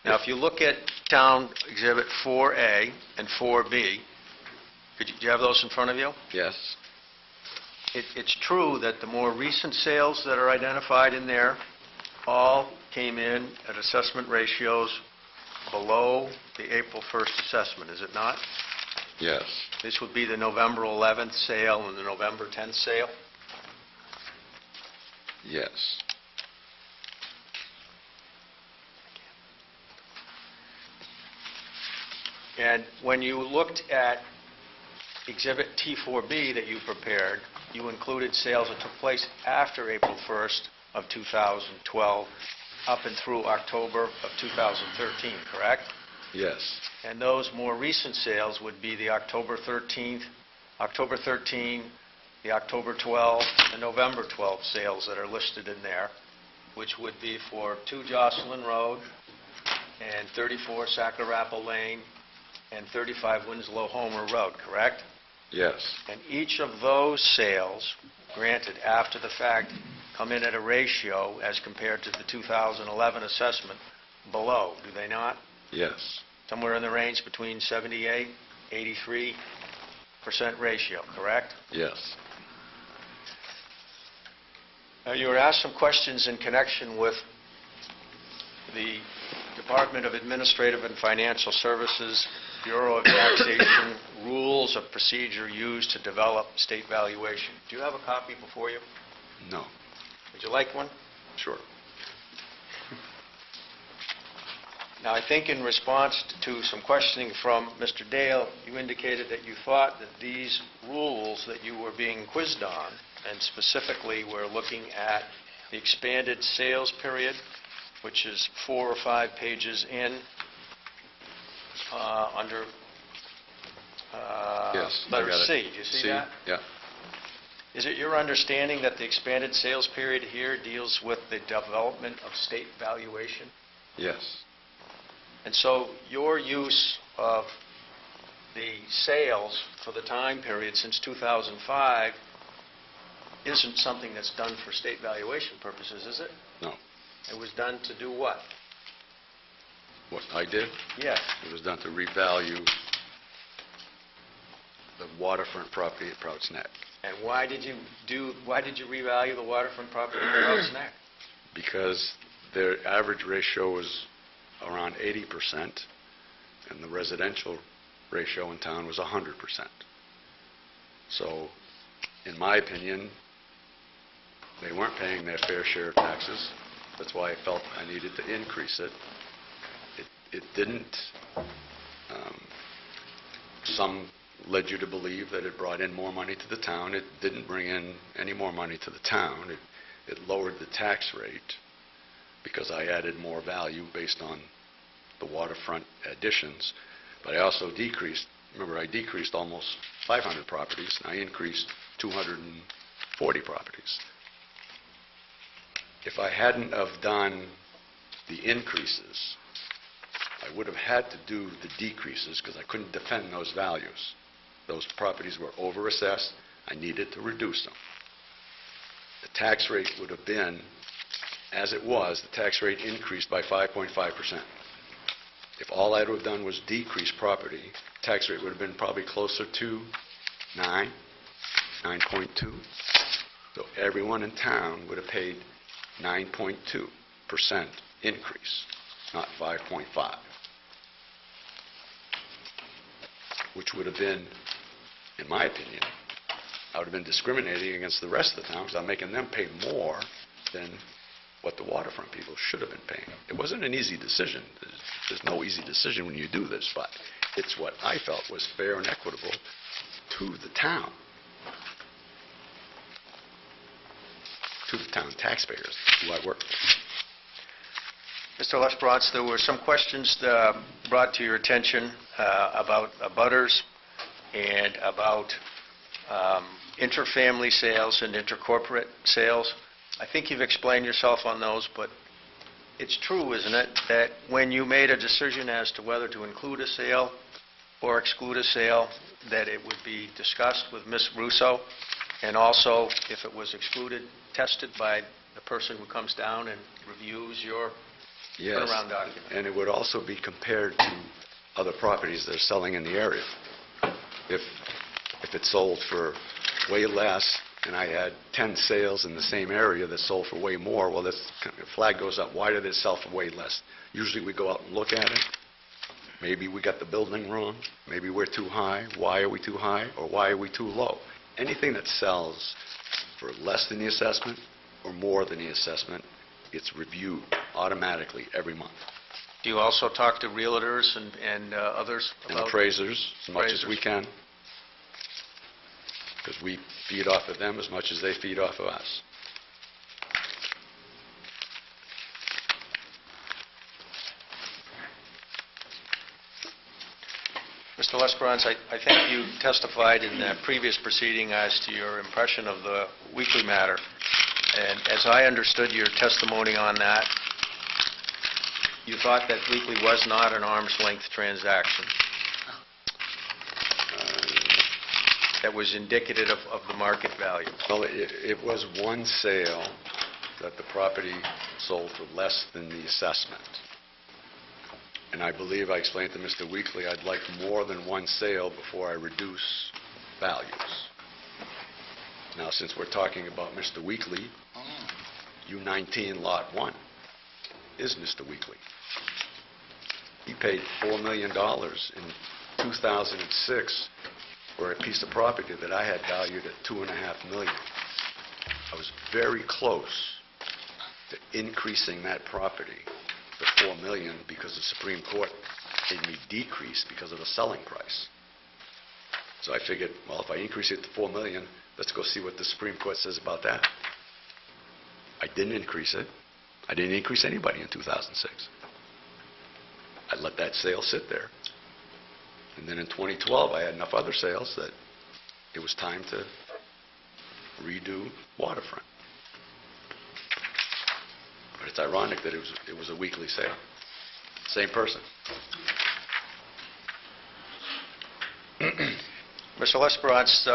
Now, if you look at Town Exhibit 4A and 4B, do you have those in front of you? Yes. It's true that the more recent sales that are identified in there all came in at assessment ratios below the April 1st assessment, is it not? Yes. This would be the November 11th sale and the November 10th sale? Yes. And when you looked at Exhibit T4B that you prepared, you included sales that took place after April 1st of 2012 up and through October of 2013, correct? Yes. And those more recent sales would be the October 13, the October 12, and November 12 sales that are listed in there, which would be for 2 Jocelyn Road and 34 Sackarapple Lane and 35 Winslow Homer Road, correct? Yes. And each of those sales, granted after the fact, come in at a ratio as compared to the 2011 assessment below, do they not? Yes. Somewhere in the range between 78, 83% ratio, correct? Yes. Now, you were asked some questions in connection with the Department of Administrative and Financial Services, Bureau of Taxation, rules of procedure used to develop state valuation. Do you have a copy before you? No. Would you like one? Sure. Now, I think in response to some questioning from Mr. Dale, you indicated that you thought that these rules that you were being quizzed on, and specifically we're looking at the expanded sales period, which is 4 or 5 pages in, under Yes. I letter got it. C. Do you see that? Yeah. Is it your understanding that the expanded sales period here deals with the development of state valuation? Yes. And so your use of the sales for the time period since 2005 isn't something that's done for state valuation purposes, is it? No. It was done to do what? What I did? Yes. It was done to revalue the waterfront property at Prouts Neck. And why did you revalue the waterfront property in Prouts Neck? Because their average ratio was around 80%, and the residential ratio in town was 100%. So, in my opinion, they weren't paying their fair share of taxes. That's why I felt I needed to increase it. It didn't. Some led you to believe that it brought in more money to the town. It didn't bring in any more money to the town. It lowered the tax rate because I added more value based on the waterfront additions. But I also decreased. Remember, I decreased almost 500 properties, and I increased 240 properties. If I hadn't have done the increases, I would have had to do the decreases because I couldn't defend those values. Those properties were overassessed. I needed to reduce them. The tax rate would have been, as it was, the tax rate increased by 5.5%. If all I would have done was decrease property, tax rate would have been probably closer to 9.2. So everyone in town would have paid 9.2% increase, not 5.5, which would have been, in my opinion, I would have been discriminating against the rest of the town because I'm making them pay more than what the waterfront people should have been paying. It wasn't an easy decision. There's no easy decision when you do this, but it's what I felt was fair and equitable to the town. To the town taxpayers who I work with. Mr. Lesperance, there were some questions brought to your attention about abutters and about interfamily sales and intercorporate sales. I think you've explained yourself on those, but it's true, isn't it, that when you made a decision as to whether to include a sale or exclude a sale, that it would be discussed with Ms. Russo, and also, if it was excluded, tested by the person who comes down and reviews your turnaround document? And it would also be compared to other properties that are selling in the area. If it sold for way less and I had 10 sales in the same area that sold for way more, well, this flag goes up. Why did it sell for way less? Usually we go out and look at it. Maybe we got the building wrong. Maybe we're too high. Why are we too high? Or why are we too low? Anything that sells for less than the assessment or more than the assessment, it's reviewed automatically every month. Do you also talk to realtors and others And about appraisers, as much as we can, because we feed off of them as much as they feed off of us. Mr. Lesperance, I think you testified in the previous proceeding as to your impression of the Weekly matter. And as I understood your testimony on that, you thought that Weekly was not an arm's-length transaction that was indicative of the market value. Well, it was one sale that the property sold for less than the assessment. And I believe I explained to Mr. Weekly I'd like more than one sale before I reduce values. Now, since we're talking about Mr. Weekly, U19 Lot 1 is Mr. Weekly. He paid $4 million in 2006 for a piece of property that I had valued at $2.5 million. I was very close to increasing that property to $4 million because the Supreme Court made me decrease because of the selling price. So I figured, well, if I increase it to $4 million, let's go see what the Supreme Court says about that. I didn't increase it. I didn't increase anybody in 2006. I let that sale sit there. And then in 2012, I had enough other sales that it was time to redo Waterfront. But it's ironic that it was a Weekly sale. Same person. Mr. Lesperance,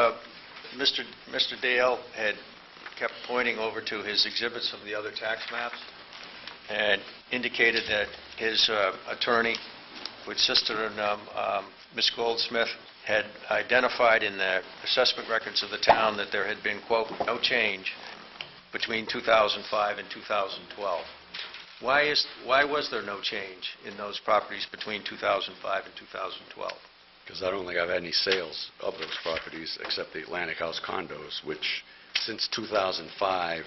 Mr. Dale had kept pointing over to his exhibits of the other tax maps and indicated that his attorney, with Sister and Ms. Goldsmith, had identified in the assessment records of the town that there had been, quote, "no change" between 2005 and 2012. Why was there no change in those properties between 2005 and 2012? Because I don't think I've had any sales of those properties except the Atlantic House condos, which since 2005,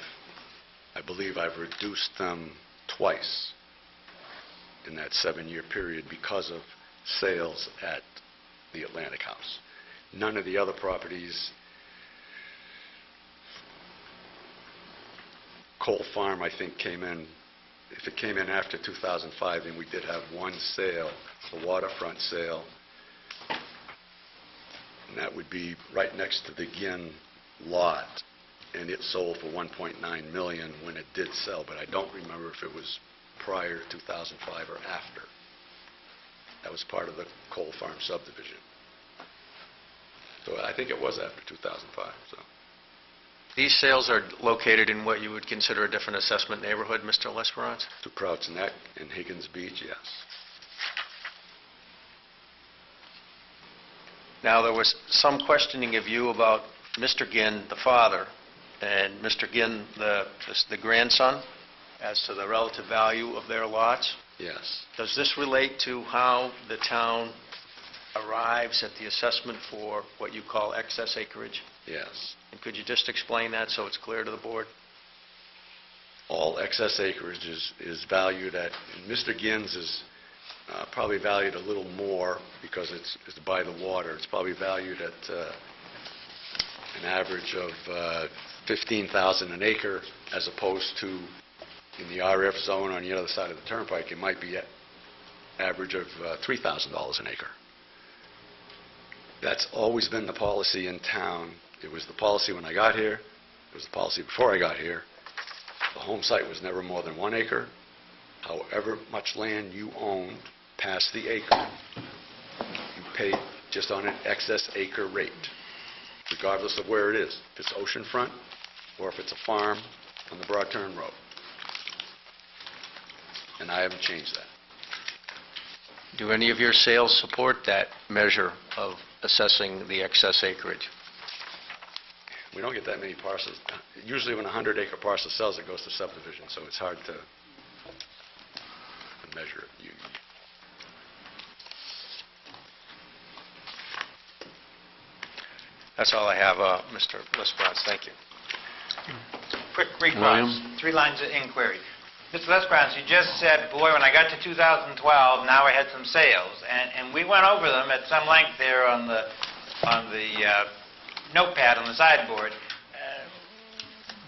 I believe I've reduced them twice in that 7-year period because of sales at the Atlantic House. None of the other properties, Cole Farm, I think, came in, if it came in after 2005, then we did have one sale, a waterfront sale, and that would be right next to the Ginn lot, and it sold for $1.9 million when it did sell, but I don't remember if it was prior to 2005 or after. That was part of the Cole Farm subdivision. So I think it was after 2005. So These sales are located in what you would consider a different assessment neighborhood, Mr. Lesperance? to Prouts Neck and Higgins Beach, yes. Now, there was some questioning of you about Mr. Ginn, the father, and Mr. Ginn, the grandson, as to the relative value of their lots. Yes. Does this relate to how the town arrives at the assessment for what you call excess acreage? Yes. And could you just explain that so it's clear to the board? All excess acreage is valued at, and Mr. Ginn's is probably valued a little more because it's by the water. It's probably valued at an average of $15,000 an acre, as opposed to in the RF zone on the other side of the turnpike, it might be at average of $3,000 an acre. That's always been the policy in town. It was the policy when I got here. It was the policy before I got here. The home site was never more than 1 acre. However much land you owned past the acre, you pay just on an excess acre rate, regardless of where it is, if it's oceanfront or if it's a farm on the Broad Turn Road. And I haven't changed that. Do any of your sales support that measure of assessing the excess acreage? We don't get that many parcels. Usually when a 100-acre parcel sells, it goes to subdivision, so it's hard to measure it. That's all I have, Mr. Lesperance. Thank you. Quick recross, 3 lines of inquiry. Mr. Lesperance, you just said, boy, when I got to 2012, now I had some sales. And we went over them at some length there on the notepad on the sideboard.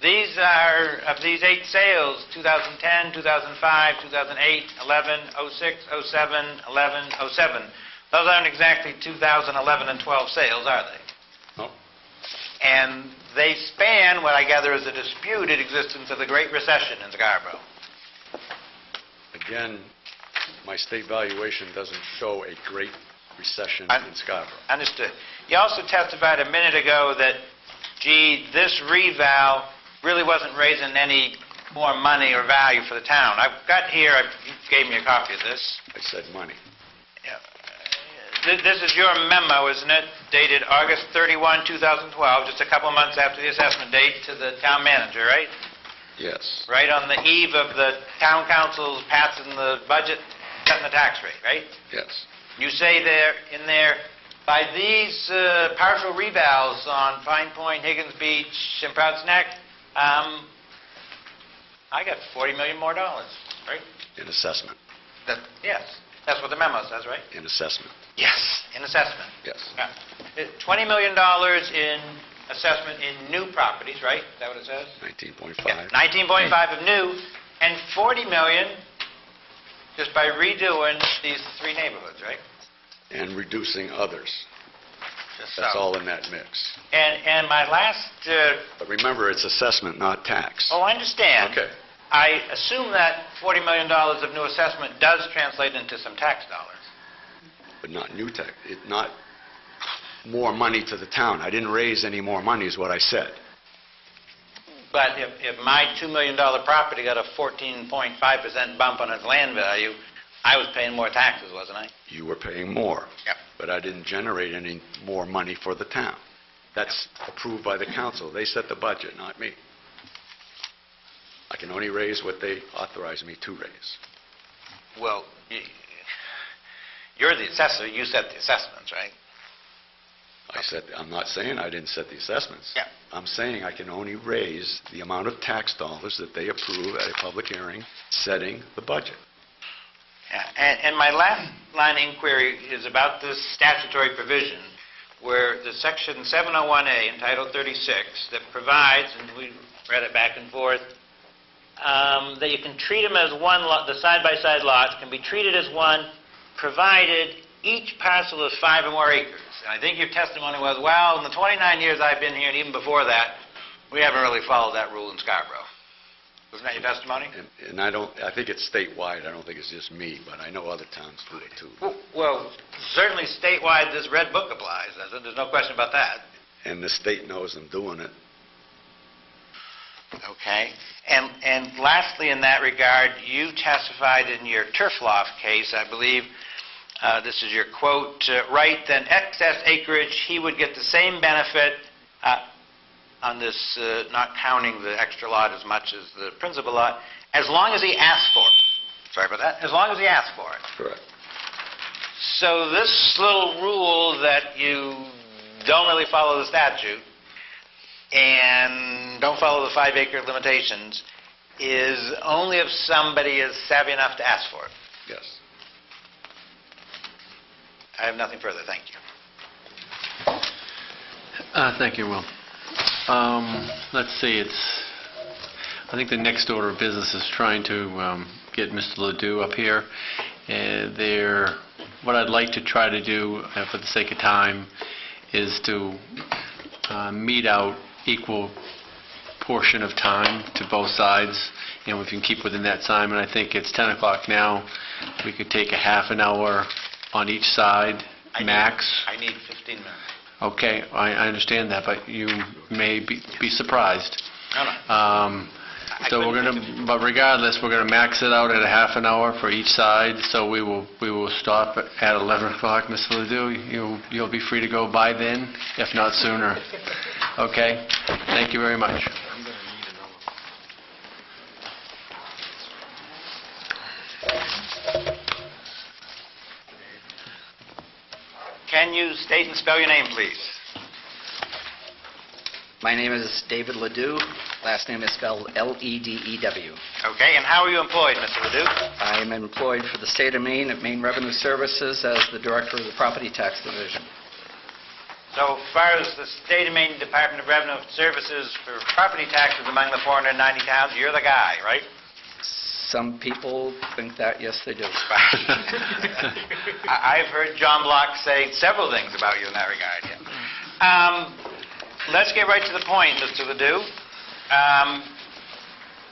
These are, of these 8 sales, 2010, 2005, 2008, 11, 06, 07, 11, 07. Those aren't exactly 2011 and 12 sales, are they? No. And they span what I gather is a disputed existence of the Great Recession in Scarborough. Again, my state valuation doesn't show a great recession in Scarborough. Understood. You also testified a minute ago that, gee, this reval really wasn't raising any more money or value for the town. I've got here, you gave me a copy of this. I said money. This is your memo, isn't it? Dated August 31, 2012, just a couple of months after the assessment date, to the town manager, right? Yes. Right on the eve of the town council's passing the budget, cutting the tax rate, right? Yes. You say there, in there, by these partial revals on Pine Point, Higgins Beach, and Prouts Neck, I got $40 million more, right? In assessment. Yes, that's what the memo says, right? In assessment. Yes, in assessment. Yes. $20 million in assessment in new properties, right? Is that what it says? 19.5. Yeah, 19.5 of new, and $40 million just by redoing these 3 neighborhoods, right? And reducing others. Just That's so. all in that mix. And my last... But remember, it's assessment, not tax. I understand. Okay. I assume that $40 million of new assessment does translate into some tax dollars. But not new tax. Not more money to the town. I didn't raise any more money is what I said. But if my $2 million property got a 14.5% bump on its land value, I was paying more taxes, wasn't I? You were paying more. Yep. But I didn't generate any more money for the town. That's approved by the council. They set the budget, not me. I can only raise what they authorize me to raise. Well, you're the assessor, you set the assessments, right? I'm not saying I didn't set the assessments. Yeah. I'm saying I can only raise the amount of tax dollars that they approve at a public hearing, setting the budget. Yeah, and my last line of inquiry is about this statutory provision where the section 701A in Title 36 that provides, and we read it back and forth, that you can treat them as one lot, the side-by-side lots can be treated as one, provided each parcel is 5 or more acres. And I think your testimony was, well, in the 29 years I've been here, and even before that, we haven't really followed that rule in Scarborough. Wasn't that your testimony? And I think it's statewide. I don't think it's just me, but I know other towns do it too. Well, certainly statewide, this red book applies, doesn't it? There's no question about that. And the state knows I'm doing it. Okay. And lastly, in that regard, you testified in your turf loft case, I believe, this is your quote, right, then excess acreage, he would get the same benefit on this, not counting the extra lot as much as the principal lot, as long as he asked for it. Sorry about that. As long as he asked for it. Correct. So this little rule that you don't really follow the statute and don't follow the 5-acre limitations is only if somebody is savvy enough to ask for it. Yes. I have nothing further. Thank you. Thank you, Will. Let's see, I think the next order of business is trying to get Mr. Ledoux up here. What I'd like to try to do, for the sake of time, is to mete out equal portion of time to both sides. You know, if you can keep within that time, and I think it's 10 o'clock now. We could take a half an hour on each side, max. I need 15 minutes. Okay, I understand that, but you may be surprised. No, no. So but regardless, we're going to max it out at a half an hour for each side. So we will stop at 11 o'clock, Mr. Ledoux. You'll be free to go by then, if not sooner. Okay. Thank you very much. Can you state and spell your name, please? My name is David Ledoux. Last name is spelled L-E-D-E-W. Okay, and how are you employed, Mr. Ledoux? I am employed for the state of Maine at Maine Revenue Services as the director of the Property Tax Division. So far as the State of Maine Department of Revenue Services for property taxes among the 490 towns, you're the guy, right? Some people think that, yes, they do. I've heard John Block say several things about you in that regard. Yeah. Let's get right to the point, Mr. Ledoux.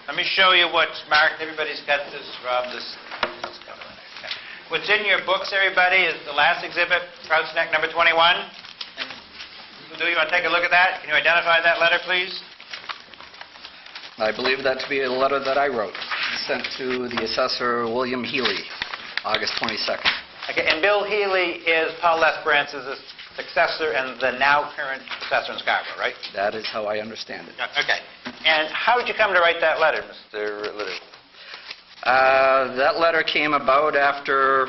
Let me show you what's marked. Everybody's got this, Rob. What's in your books, everybody, is the last exhibit, Crouch Neck number 21. And Ledoux, you want to take a look at that? Can you identify that letter, please? I believe that to be a letter that I wrote, sent to the assessor William Healy, August 22nd. Okay, and Bill Healy is Paul Lesperance's successor and the now current assessor in Scarborough, right? That is how I understand it. Okay. And how did you come to write that letter, Mr. Ledoux? That letter came about after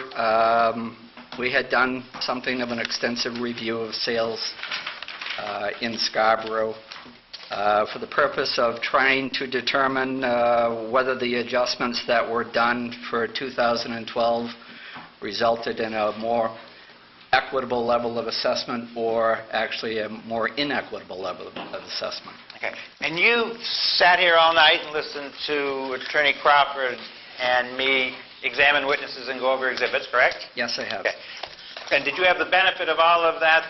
we had done something of an extensive review of sales in Scarborough for the purpose of trying to determine whether the adjustments that were done for 2012 resulted in a more equitable level of assessment or actually a more inequitable level of assessment. Okay. And you sat here all night and listened to Attorney Crawford and me examine witnesses and go over exhibits, correct? Yes, I have. Okay. And did you have the benefit of all of that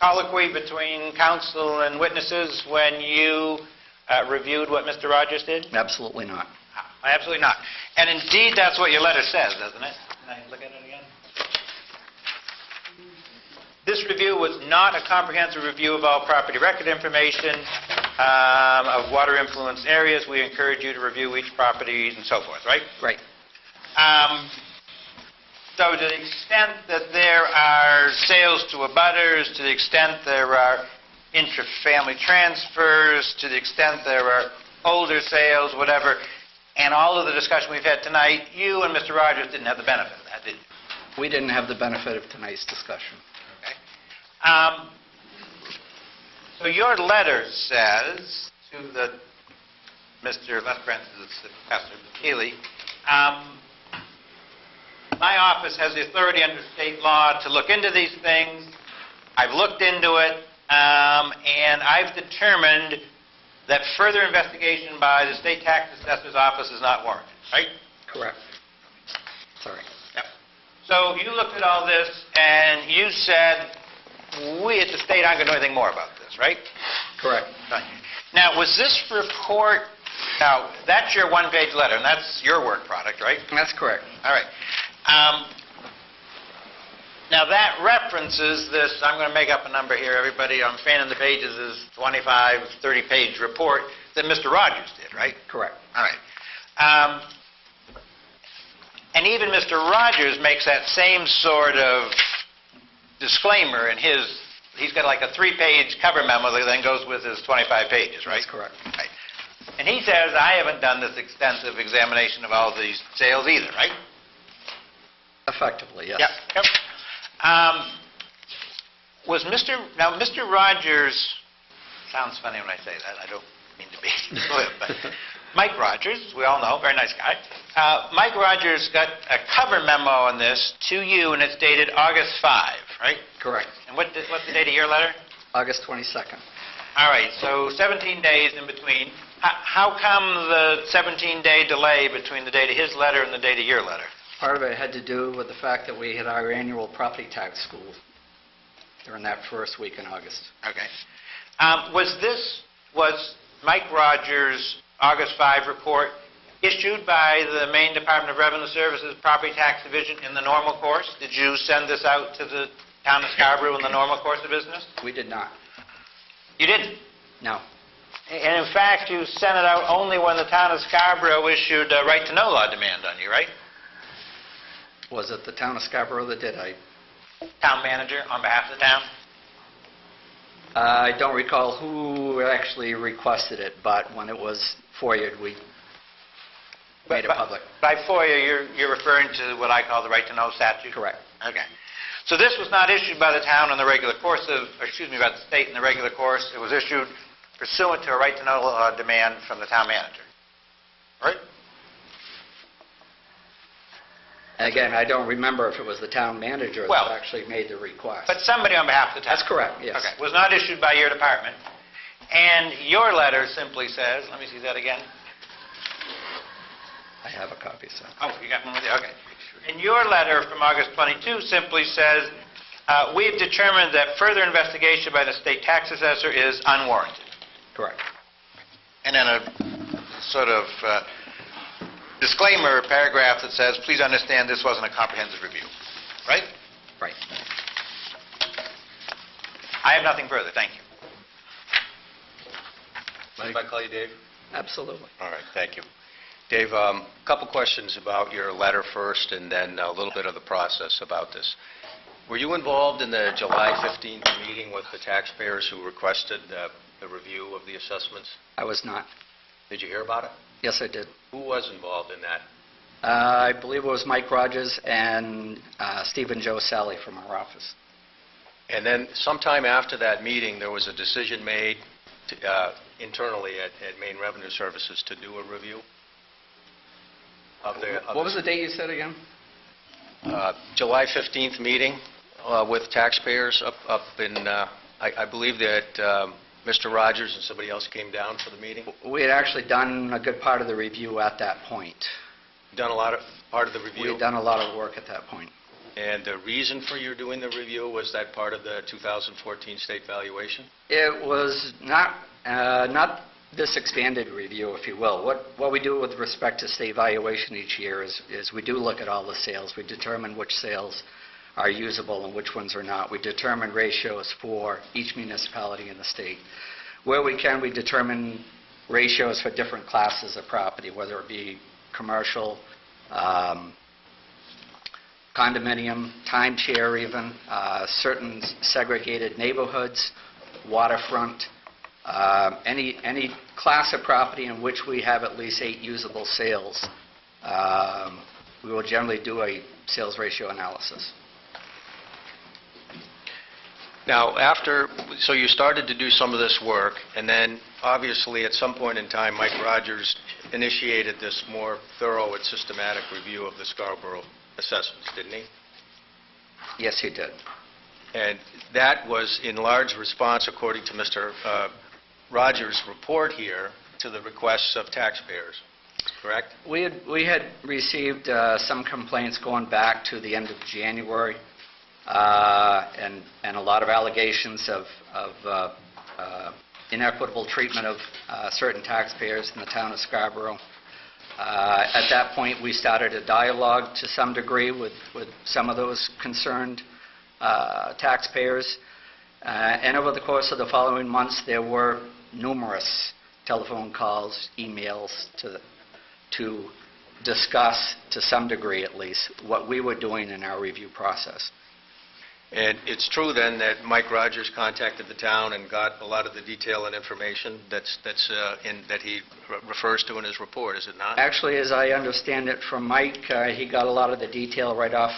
colloquy between counsel and witnesses when you reviewed what Mr. Rogers did? Absolutely not. Absolutely not. And indeed, that's what your letter says, doesn't it? Can I look at it again? This review was not a comprehensive review of all property record information of water-influenced areas. We encourage you to review each property and so forth, right? Right. So to the extent that there are sales to abutters, to the extent there are intra-family transfers, to the extent there are older sales, whatever, and all of the discussion we've had tonight, you and Mr. Rogers didn't have the benefit of that, did you? We didn't have the benefit of tonight's discussion. So your letter says to the Mr. Lesperance, Professor Keeley, my office has the authority under state law to look into these things. I've looked into it, and I've determined that further investigation by the state tax assessor's office is not warranted, right? Correct. Sorry. Yep. So you looked at all this, and you said, we at the state aren't going to do anything more about this, right? Correct. Right. Now, was this report, now, that's your one-page letter, and that's your work product, right? That's correct. All right. Now, that references this, I'm going to make up a number here, everybody, I'm fanning the pages, is 25, 30-page report that Mr. Rogers did, right? Correct. All right. And even Mr. Rogers makes that same sort of disclaimer in his, he's got like a 3-page cover memo that then goes with his 25 pages, right? That's correct. Right. And he says, I haven't done this extensive examination of all these sales either, right? Effectively, yes. Yep. Was Mr. Rogers, sounds funny when I say that, I don't mean to be glib, but Mike Rogers, we all know, very nice guy. Mike Rogers got a cover memo on this to you, and it's dated August 5, right? Correct. And what's the date of your letter? August 22nd. All right, so 17 days in between. How come the 17-day delay between the date of his letter and the date of your letter? Part of it had to do with the fact that we had our annual property tax school during that first week in August. Okay. Was Mike Rogers' August 5 report issued by the Maine Department of Revenue Services Property Tax Division in the normal course? Did you send this out to the town of Scarborough in the normal course of business? We did not. You didn't? No. And in fact, you sent it out only when the town of Scarborough issued a right-to-know law demand on you, right? Was it the town of Scarborough that did? Town manager on behalf of the town? I don't recall who actually requested it, but when it was FOIA'd, we made it public. By FOIA, you're referring to what I call the right-to-know statute? Correct. Okay. So this was not issued by the town in the regular course of, or excuse me, by the state in the regular course. It was issued pursuant to a right-to-know demand from the town manager, right? Again, I don't remember if it was the town manager that actually made the request. But somebody on behalf of the town. That's correct, yes. Okay. Was not issued by your department. And your letter simply says, let me see that again. I have a copy, sir. Oh, you got one with you? Okay. And your letter from August 22 simply says, we've determined that further investigation by the state tax assessor is unwarranted. Correct. And then a sort of disclaimer paragraph that says, please understand this wasn't a comprehensive review. Right? Right. I have nothing further. Thank you. Mind if I call you Dave? Absolutely. All right, thank you. Dave, a couple questions about your letter first, and then a little bit of the process about this. Were you involved in the July 15th meeting with the taxpayers who requested the review of the assessments? I was not. Did you hear about it? Yes, I did. Who was involved in that? I believe it was Mike Rogers and Steve and Joe Sally from our office. And then sometime after that meeting, there was a decision made internally at Maine Revenue Services to do a review? What was the date you said again? July 15th meeting with taxpayers up in, I believe that Mr. Rogers and somebody else came down for the meeting? We had actually done a good part of the review at that point. Done a lot of part of the review? We had done a lot of work at that point. And the reason for your doing the review, was that part of the 2014 state valuation? It was not this expanded review, if you will. What we do with respect to state valuation each year is we do look at all the sales. We determine which sales are usable and which ones are not. We determine ratios for each municipality in the state. Where we can, we determine ratios for different classes of property, whether it be commercial, condominium, timeshare even, certain segregated neighborhoods, waterfront, any class of property in which we have at least 8 usable sales, we will generally do a sales ratio analysis. Now, so you started to do some of this work, and then obviously at some point in time, Mike Rogers initiated this more thorough and systematic review of the Scarborough assessments, didn't he? Yes, he did. And that was in large response, according to Mr. Rogers' report here, to the requests of taxpayers, correct? We had received some complaints going back to the end of January, and a lot of allegations of inequitable treatment of certain taxpayers in the town of Scarborough. At that point, we started a dialogue to some degree with some of those concerned taxpayers. And over the course of the following months, there were numerous telephone calls, emails to discuss, to some degree at least, what we were doing in our review process. And it's true then that Mike Rogers contacted the town and got a lot of the detail and information that he refers to in his report, is it not? Actually, as I understand it from Mike, he got a lot of the detail right off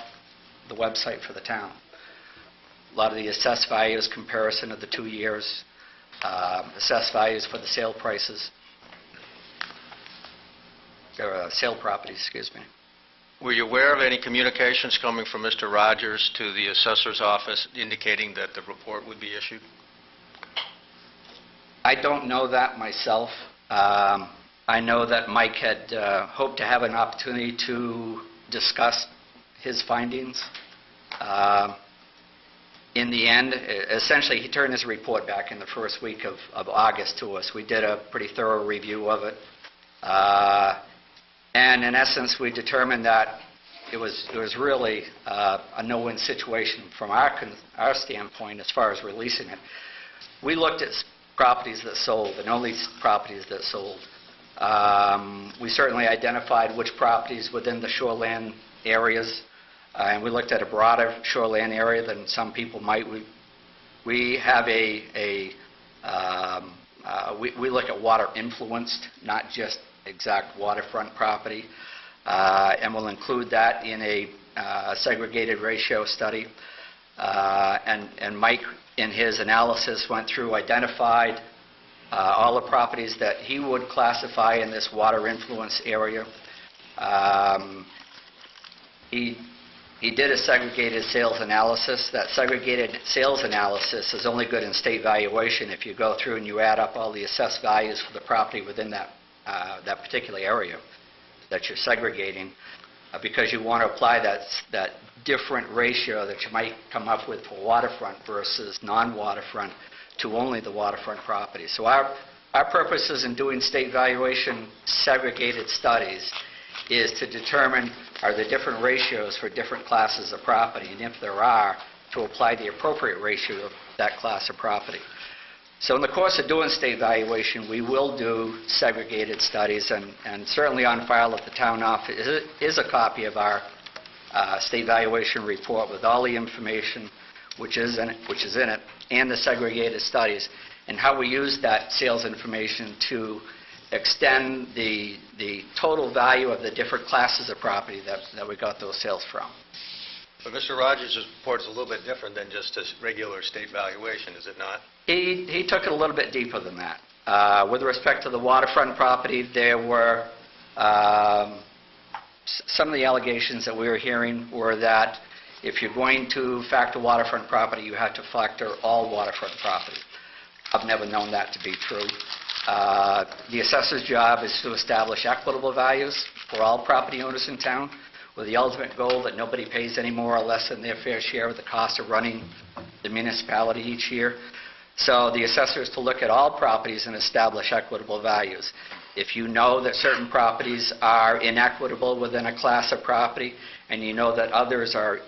the website for the town. A lot of the assessed values, comparison of the 2 years, assessed values for the sale prices, or sale properties, excuse me. Were you aware of any communications coming from Mr. Rogers to the assessor's office indicating that the report would be issued? I don't know that myself. I know that Mike had hoped to have an opportunity to discuss his findings. In the end, essentially, he turned his report back in the first week of August to us. We did a pretty thorough review of it. And in essence, we determined that it was really a no-win situation from our standpoint as far as releasing it. We looked at properties that sold, and only properties that sold. We certainly identified which properties within the shoreland areas, and we looked at a broader shoreland area than some people might. We have we look at water influenced, not just exact waterfront property, and we'll include that in a segregated ratio study. And Mike, in his analysis, went through, identified all the properties that he would classify in this water influence area. He did a segregated sales analysis. That segregated sales analysis is only good in state valuation if you go through and you add up all the assessed values for the property within that particular area that you're segregating, because you want to apply that different ratio that you might come up with for waterfront versus non-waterfront to only the waterfront property. So our purposes in doing state valuation segregated studies is to determine, are there different ratios for different classes of property, and if there are, to apply the appropriate ratio of that class of property. So in the course of doing state valuation, we will do segregated studies, and certainly on file at the town office is a copy of our state valuation report with all the information which is in it, and the segregated studies, and how we use that sales information to extend the total value of the different classes of property that we got those sales from. But Mr. Rogers' report is a little bit different than just a regular state valuation, is it not? He took it a little bit deeper than that. With respect to the waterfront property, there were some of the allegations that we were hearing were that if you're going to factor waterfront property, you have to factor all waterfront property. I've never known that to be true. The assessor's job is to establish equitable values for all property owners in town, with the ultimate goal that nobody pays any more or less than their fair share of the cost of running the municipality each year. So the assessor is to look at all properties and establish equitable values. If you know that certain properties are inequitable within a class of property, and you know that others are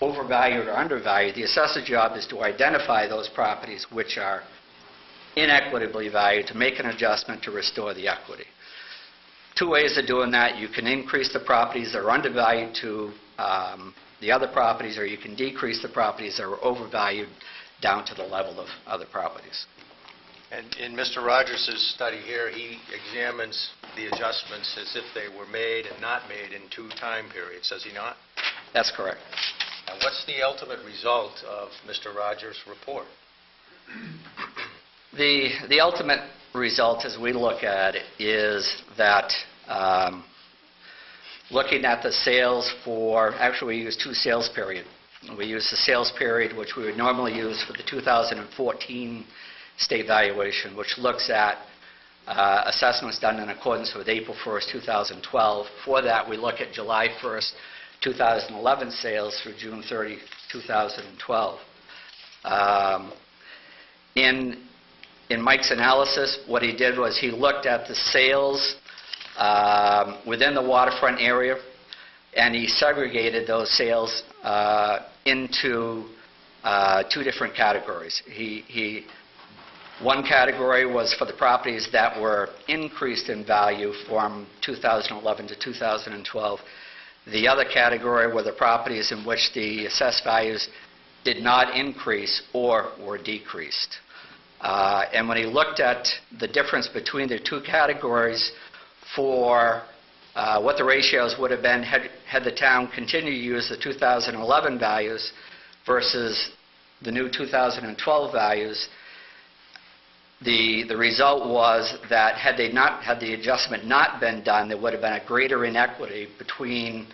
overvalued or undervalued, the assessor's job is to identify those properties which are inequitably valued, to make an adjustment to restore the equity. two ways of doing that. You can increase the properties that are undervalued to the other properties, or you can decrease the properties that are overvalued down to the level of other properties. And in Mr. Rogers' study here, he examines the adjustments as if they were made and not made in two time periods, does he not? That's correct. And what's the ultimate result of Mr. Rogers' report? The ultimate result, as we look at it, is that looking at the sales for, actually we use two sales periods. We use the sales period which we would normally use for the 2014 state valuation, which looks at assessments done in accordance with April 1st, 2012. For that, we look at July 1st, 2011 sales through June 30, 2012. In Mike's analysis, what he did was he looked at the sales within the waterfront area, and he segregated those sales into two different categories. One category was for the properties that were increased in value from 2011 to 2012. The other category were the properties in which the assessed values did not increase or were decreased. And when he looked at the difference between the two categories for what the ratios would have been had the town continued to use the 2011 values versus the new 2012 values, the result was that had the adjustment not been done, there would have been a greater inequity between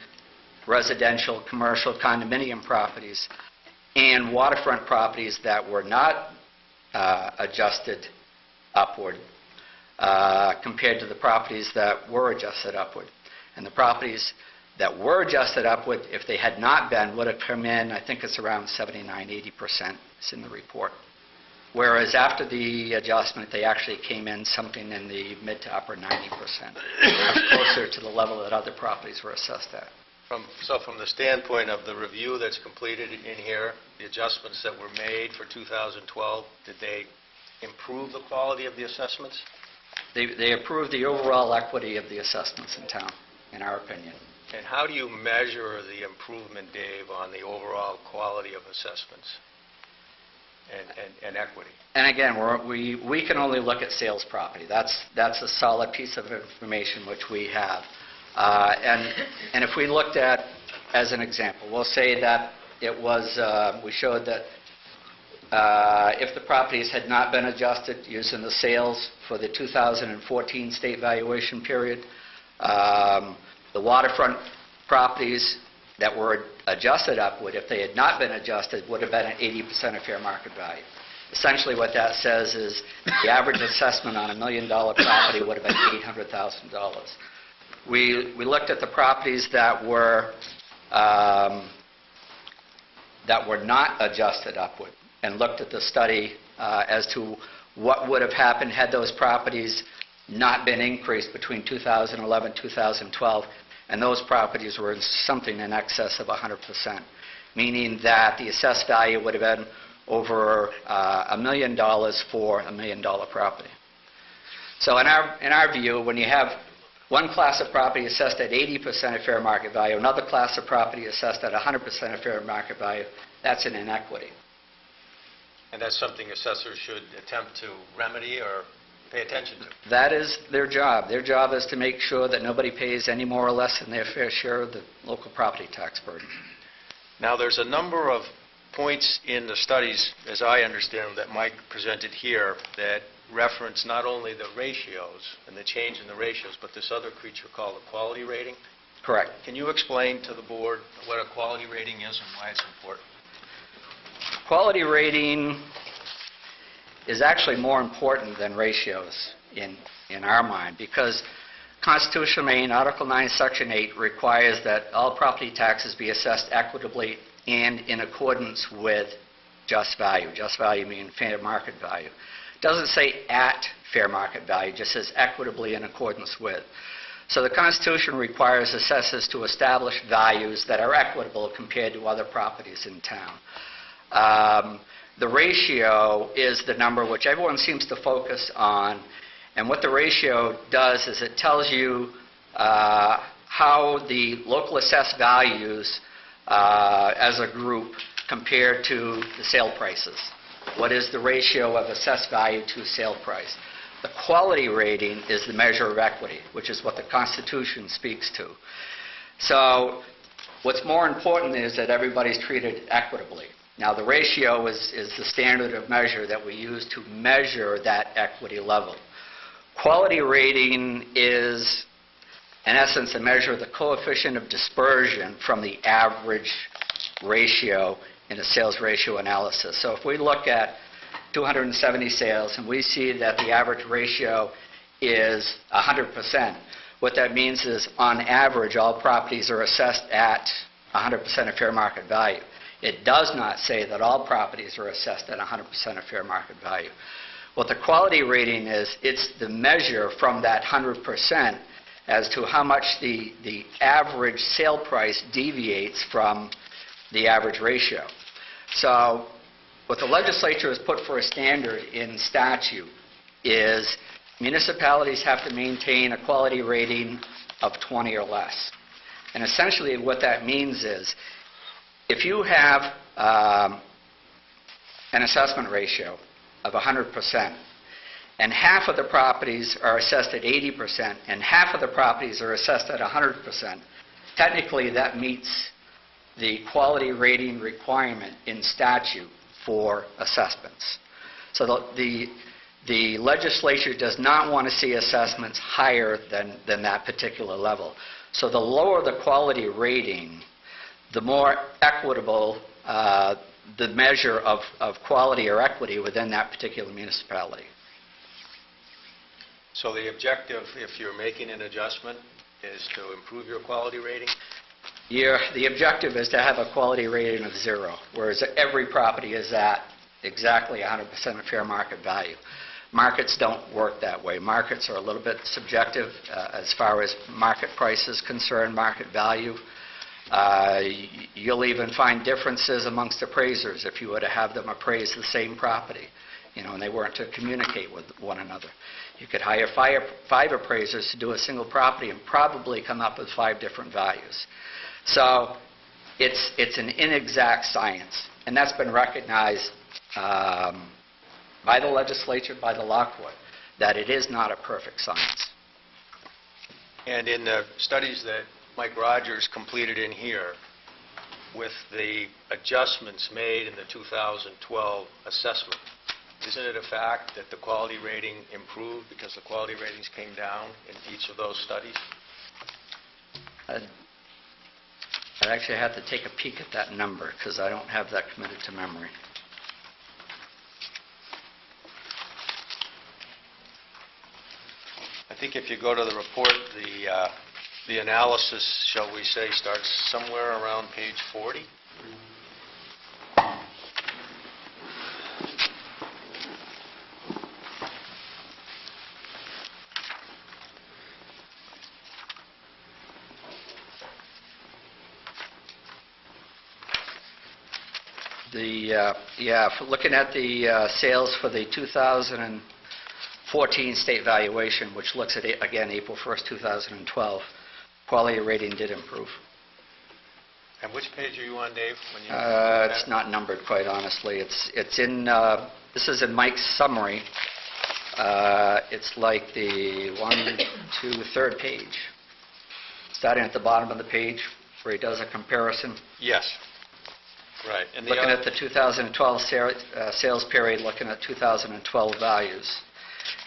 residential, commercial, condominium properties and waterfront properties that were not adjusted upward compared to the properties that were adjusted upward. And the properties that were adjusted upward, if they had not been, would have come in, I think it's around 79-80%. It's in the report. Whereas after the adjustment, they actually came in something in the mid to upper 90%, closer to the level that other properties were assessed at. So from the standpoint of the review that's completed in here, the adjustments that were made for 2012, did they improve the quality of the assessments? They improved the overall equity of the assessments in town, in our opinion. And how do you measure the improvement, Dave, on the overall quality of assessments and equity? And again, we can only look at sales property. That's a solid piece of information which we have. And if we looked at, as an example, we'll say that it was, we showed that if the properties had not been adjusted using the sales for the 2014 state valuation period, the waterfront properties that were adjusted upward, if they had not been adjusted, would have been at 80% of fair market value. Essentially what that says is the average assessment on $1 million property would have been $800,000. We looked at the properties that were not adjusted upward and looked at the study as to what would have happened had those properties not been increased between 2011 and 2012, and those properties were something in excess of 100%, meaning that the assessed value would have been over $1 million for $1 million property. So in our view, when you have one class of property assessed at 80% of fair market value, another class of property assessed at 100% of fair market value, that's an inequity. And that's something assessors should attempt to remedy or pay attention to? That is their job. Their job is to make sure that nobody pays any more or less than their fair share of the local property tax burden. Now, there's a number of points in the studies, as I understand them, that Mike presented here that reference not only the ratios and the change in the ratios, but this other creature called a quality rating. Correct. Can you explain to the board what a quality rating is and why it's important? Quality rating is actually more important than ratios in our mind, because Constitution of Maine, Article 9, Section 8 requires that all property taxes be assessed equitably and in accordance with just value. Just value meaning fair market value. It doesn't say at fair market value, it just says equitably in accordance with. So the Constitution requires assessors to establish values that are equitable compared to other properties in town. The ratio is the number which everyone seems to focus on, and what the ratio does is it tells you how the local assessed values as a group compare to the sale prices. What is the ratio of assessed value to sale price? The quality rating is the measure of equity, which is what the Constitution speaks to. So what's more important is that everybody's treated equitably. Now, the ratio is the standard of measure that we use to measure that equity level. Quality rating is, in essence, a measure of the coefficient of dispersion from the average ratio in a sales ratio analysis. So if we look at 270 sales and we see that the average ratio is 100%, what that means is, on average, all properties are assessed at 100% of fair market value. It does not say that all properties are assessed at 100% of fair market value. What the quality rating is, it's the measure from that 100% as to how much the average sale price deviates from the average ratio. So what the legislature has put for a standard in statute is municipalities have to maintain a quality rating of 20 or less. And essentially what that means is, if you have an assessment ratio of 100%, and half of the properties are assessed at 80%, and half of the properties are assessed at 100%, technically that meets the quality rating requirement in statute for assessments. So the legislature does not want to see assessments higher than that particular level. So the lower the quality rating, the more equitable the measure of quality or equity within that particular municipality. So the objective, if you're making an adjustment, is to improve your quality rating? The objective is to have a quality rating of 0, whereas every property is at exactly 100% of fair market value. Markets don't work that way. Markets are a little bit subjective as far as market price is concerned, market value. You'll even find differences amongst appraisers if you were to have them appraise the same property, and they weren't to communicate with one another. You could hire 5 appraisers to do a single property and probably come up with 5 different values. So it's an inexact science, and that's been recognized by the legislature, by the law court, that it is not a perfect science. And in the studies that Mike Rogers completed in here, with the adjustments made in the 2012 assessment, isn't it a fact that the quality rating improved because the quality ratings came down in each of those studies? I'd actually have to take a peek at that number because I don't have that committed to memory. I think if you go to the report, the analysis, shall we say, starts somewhere around page 40. Looking at the sales for the 2014 state valuation, which looks at, again, April 1st, 2012, quality rating did improve. And which page are you on, Dave? It's not numbered, quite honestly. It's in, this is in Mike's summary. It's like the 1, 2, 3rd page. Starting at the bottom of the page where he does a comparison. Yes. Right. And looking at the 2012 sales period, looking at 2012 values.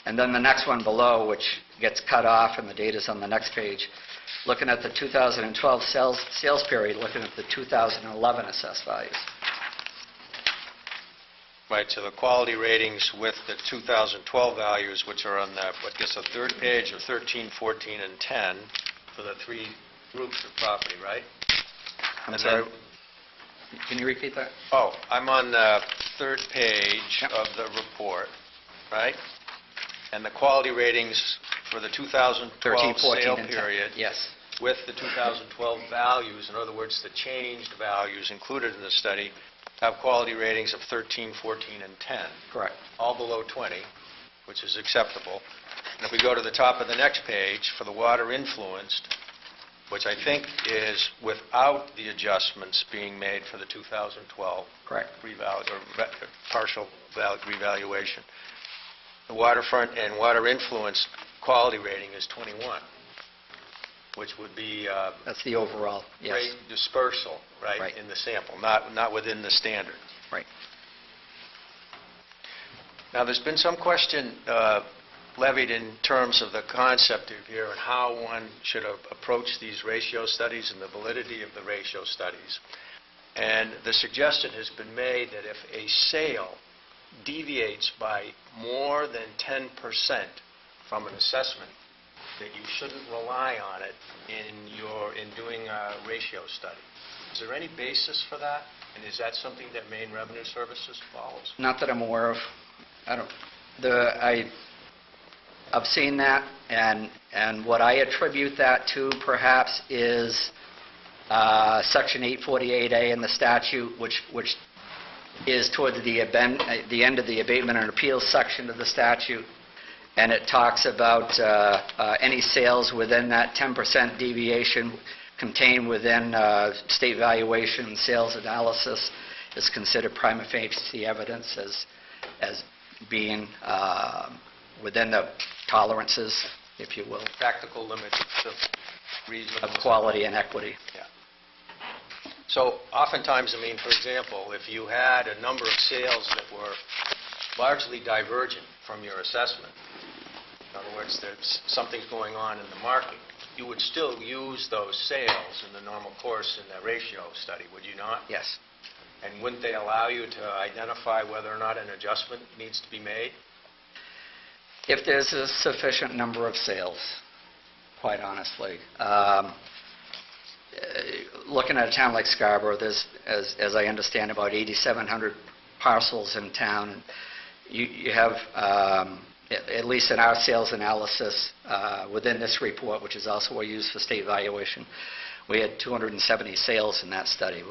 And then the next one below, which gets cut off, and the data's on the next page, looking at the 2012 sales period, looking at the 2011 assessed values. Right, so the quality ratings with the 2012 values, which are on the, I guess, the 3rd page of 13, 14, and 10 for the 3 groups of property, right? I'm sorry. Can you repeat that? Oh, I'm on the 3rd page of the report, right? And the quality ratings for the 2012 13, 14, sale and 10. period Yes. with the 2012 values, in other words, the changed values included in the study, have quality ratings of 13, 14, and 10. Correct. All below 20. which is acceptable. And if we go to the top of the next page, for the water influenced, which I think is without the adjustments being made for the 2012 Correct. partial revaluation. The waterfront and water influence quality rating is 21, which would be That's the overall, yes. rate dispersal, right, Right. in the sample, not within the standard. Right. Now, there's been some question levied in terms of the concept here and how one should approach these ratio studies and the validity of the ratio studies. And the suggestion has been made that if a sale deviates by more than 10% from an assessment, that you shouldn't rely on it in doing a ratio study. Is there any basis for that? And is that something that Maine Revenue Services follows? Not that I'm aware of. I've seen that, and what I attribute that to perhaps is Section 848A in the statute, which is towards the end of the abatement and appeals section of the statute, and it talks about any sales within that 10% deviation contained within state valuation and sales analysis is considered prima facie evidence as being within the tolerances, if you will, Practical limits of reasonable. of quality and equity. Yeah. So oftentimes, I mean, for example, if you had a number of sales that were largely divergent from your assessment, in other words, there's something's going on in the market, you would still use those sales in the normal course in the ratio study, would you not? Yes. And wouldn't they allow you to identify whether or not an adjustment needs to be made? If there's a sufficient number of sales, quite honestly. Looking at a town like Scarborough, there's, as I understand, about 8,700 parcels in town. And you have, at least in our sales analysis within this report, which is also what we use for state valuation, we had 270 sales in that study.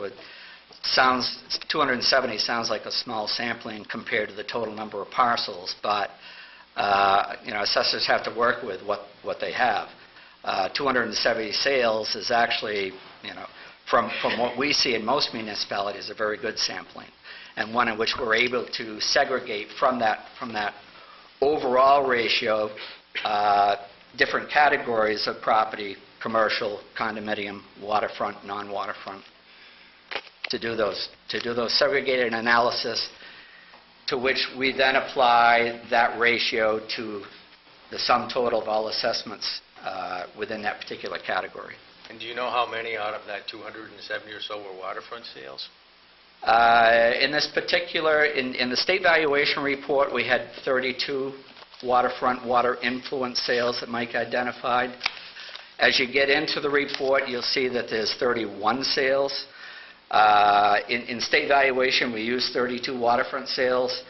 270 sounds like a small sampling compared to the total number of parcels, but assessors have to work with what they have. 270 sales is actually, from what we see in most municipalities, a very good sampling, and one in which we're able to segregate from that overall ratio different categories of property: commercial, condominium, waterfront, non-waterfront. To do those segregated analysis, to which we then apply that ratio to the sum total of all assessments within that particular category. And do you know how many out of that 270 or so were waterfront sales? In this particular, in the state valuation report, we had 32 waterfront water influence sales that Mike identified. As you get into the report, you'll see that there's 31 sales. In state valuation, we use 32 waterfront sales.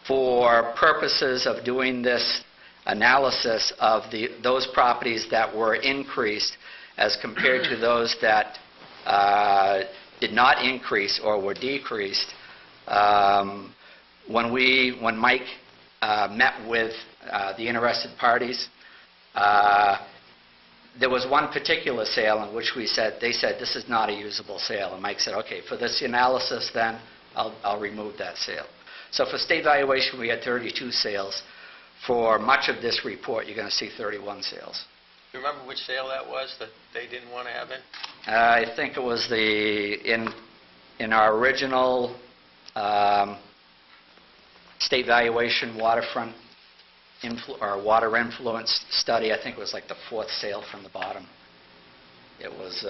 For purposes of doing this analysis of those properties that were increased as compared to those that did not increase or were decreased, when Mike met with the interested parties, there was one particular sale in which they said, this is not a usable sale. And Mike said, okay, for this analysis then, I'll remove that sale. So for state valuation, we had 32 sales. For much of this report, you're going to see 31 sales. Do you remember which sale that was that they didn't want to have in? I think it was in our original state valuation waterfront water influence study. I think it was like the fourth sale from the bottom. It was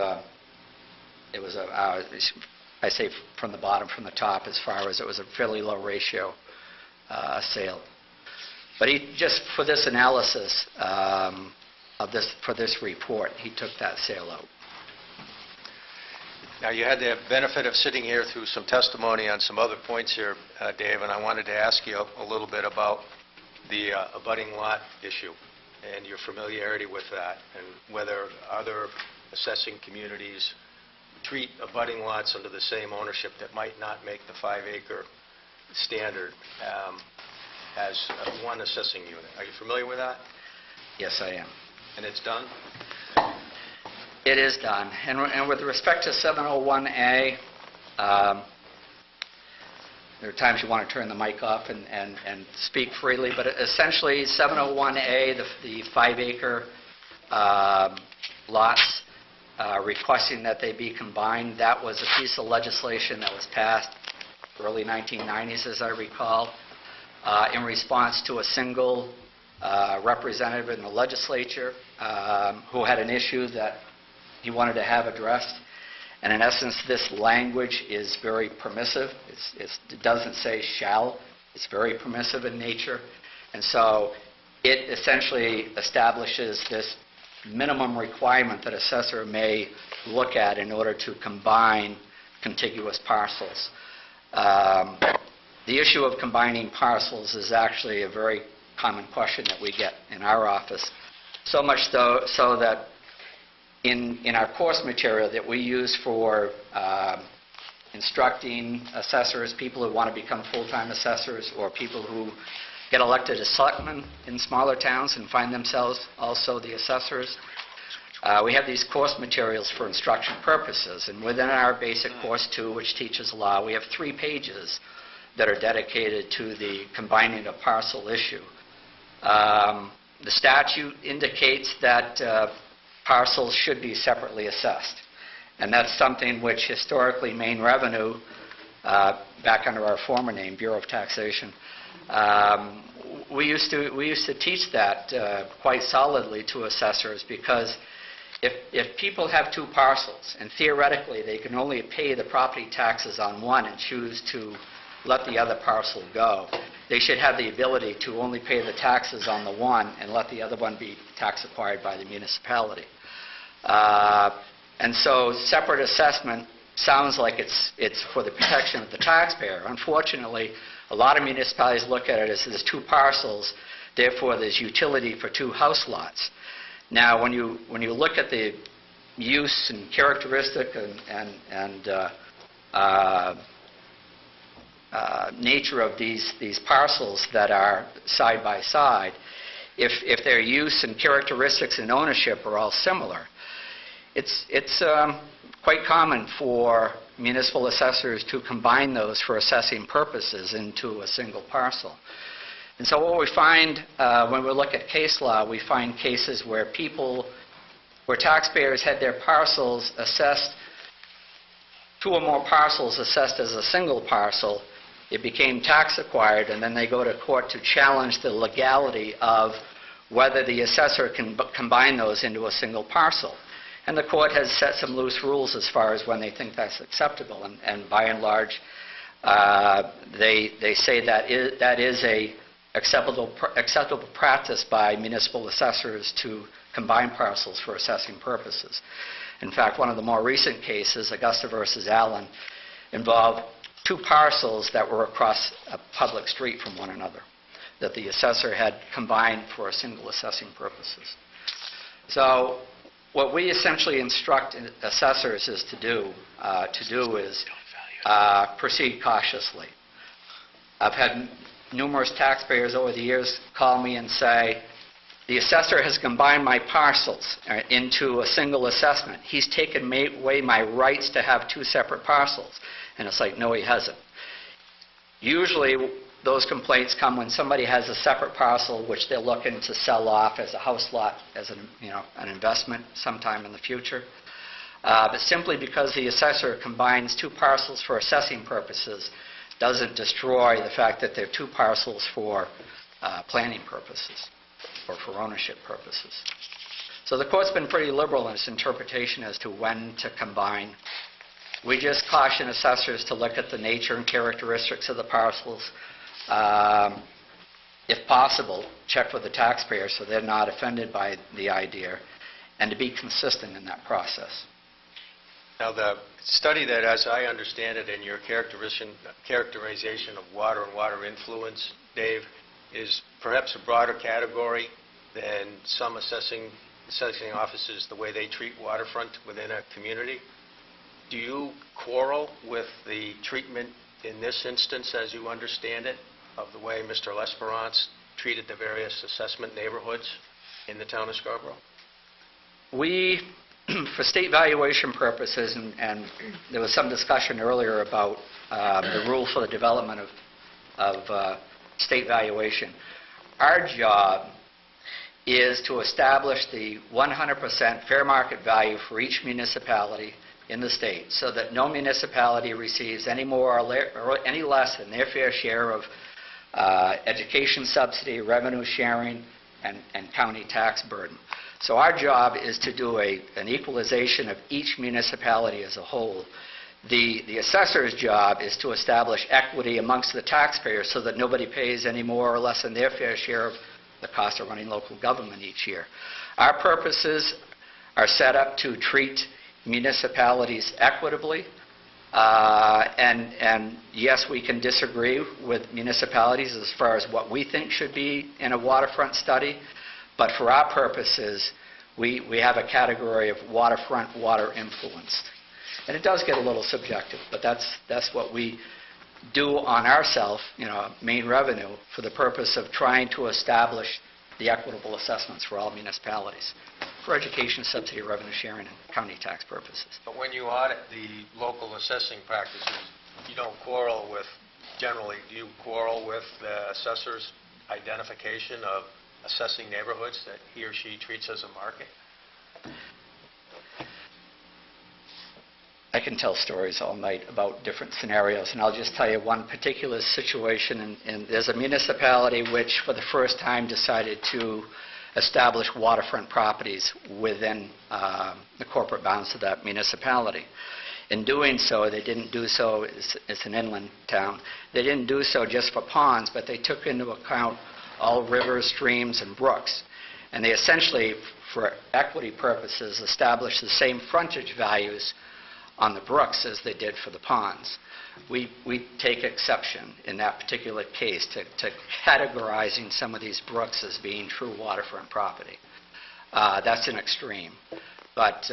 I say from the bottom, from the top, as far as it was a fairly low ratio sale. But just for this analysis for this report, he took that sale out. Now, you had the benefit of sitting here through some testimony on some other points here, Dave, and I wanted to ask you a little bit about the abutting lot issue and your familiarity with that, and whether other assessing communities treat abutting lots under the same ownership that might not make the 5-acre standard. as one assessing unit. Are you familiar with that? Yes, I am. And it's done? It is done. And with respect to 701A, there are times you want to turn the mic off and speak freely, but essentially 701A, the 5-acre lots, requesting that they be combined, that was a piece of legislation that was passed early 1990s, as I recall, in response to a single representative in the legislature who had an issue that he wanted to have addressed. And in essence, this language is very permissive. It doesn't say shall. It's very permissive in nature. And so it essentially establishes this minimum requirement that assessor may look at in order to combine contiguous parcels. The issue of combining parcels is actually a very common question that we get in our office, so much so that in our course material that we use for instructing assessors, people who want to become full-time assessors, or people who get elected as selectmen in smaller towns and find themselves also the assessors, we have these course materials for instruction purposes. And within our basic course 2, which teaches law, we have 3 pages that are dedicated to the combining of parcel issue. The statute indicates that parcels should be separately assessed. And that's something which historically Maine Revenue, back under our former name, Bureau of Taxation, we used to teach that quite solidly to assessors, because if people have 2 parcels and theoretically they can only pay the property taxes on one and choose to let the other parcel go, they should have the ability to only pay the taxes on the one and let the other one be tax acquired by the municipality. And so separate assessment sounds like it's for the protection of the taxpayer. Unfortunately, a lot of municipalities look at it as there's 2 parcels, therefore there's utility for 2 house lots. Now, when you look at the use and characteristic and nature of these parcels that are side by side, if their use and characteristics and ownership are all similar, it's quite common for municipal assessors to combine those for assessing purposes into a single parcel. And so what we find when we look at case law, we find cases where taxpayers had their parcels assessed, 2 or more parcels assessed as a single parcel. It became tax acquired, and then they go to court to challenge the legality of whether the assessor can combine those into a single parcel. And the court has set some loose rules as far as when they think that's acceptable. And by and large, they say that is a acceptable practice by municipal assessors to combine parcels for assessing purposes. In fact, one of the more recent cases, Augusta versus Allen, involved 2 parcels that were across a public street from one another that the assessor had combined for a single assessing purposes. So what we essentially instruct assessors is to do is proceed cautiously. I've had numerous taxpayers over the years call me and say, the assessor has combined my parcels into a single assessment. He's taken away my rights to have 2 separate parcels. And it's like, no, he hasn't. Usually those complaints come when somebody has a separate parcel which they're looking to sell off as a house lot, as an investment sometime in the future. But simply because the assessor combines 2 parcels for assessing purposes doesn't destroy the fact that they're 2 parcels for planning purposes or for ownership purposes. So the court's been pretty liberal in its interpretation as to when to combine. We just caution assessors to look at the nature and characteristics of the parcels. If possible, check with the taxpayer so they're not offended by the idea, and to be consistent in that process. Now, the study that, as I understand it, in your characterization of water and water influence, Dave, is perhaps a broader category than some assessing offices, the way they treat waterfront within a community. Do you quarrel with the treatment in this instance as you understand it? of the way Mr. Lesperance treated the various assessment neighborhoods in the town of Scarborough? We, for state valuation purposes, and there was some discussion earlier about the rule for the development of state valuation. Our job is to establish the 100% fair market value for each municipality in the state, so that no municipality receives any more or any less than their fair share of education subsidy, revenue sharing, and county tax burden. So our job is to do an equalization of each municipality as a whole. The assessor's job is to establish equity amongst the taxpayers so that nobody pays any more or less than their fair share of the cost of running local government each year. Our purposes are set up to treat municipalities equitably. And yes, we can disagree with municipalities as far as what we think should be in a waterfront study, but for our purposes, we have a category of waterfront water influence. And it does get a little subjective, but that's what we do on ourselves, Maine revenue, for the purpose of trying to establish the equitable assessments for all municipalities for education, subsidy, revenue sharing, and county tax purposes. But when you audit the local assessing practices, you don't quarrel with, generally, do you quarrel with the assessor's identification of assessing neighborhoods that he or she treats as a market? I can tell stories all night about different scenarios, and I'll just tell you one particular situation. And there's a municipality which, for the first time, decided to establish waterfront properties within the corporate bounds of that municipality. In doing so, they didn't do so, it's an inland town, they didn't do so just for ponds, but they took into account all rivers, streams, and brooks. And they essentially, for equity purposes, established the same frontage values on the brooks as they did for the ponds. We take exception in that particular case to categorizing some of these brooks as being true waterfront property. That's an extreme. But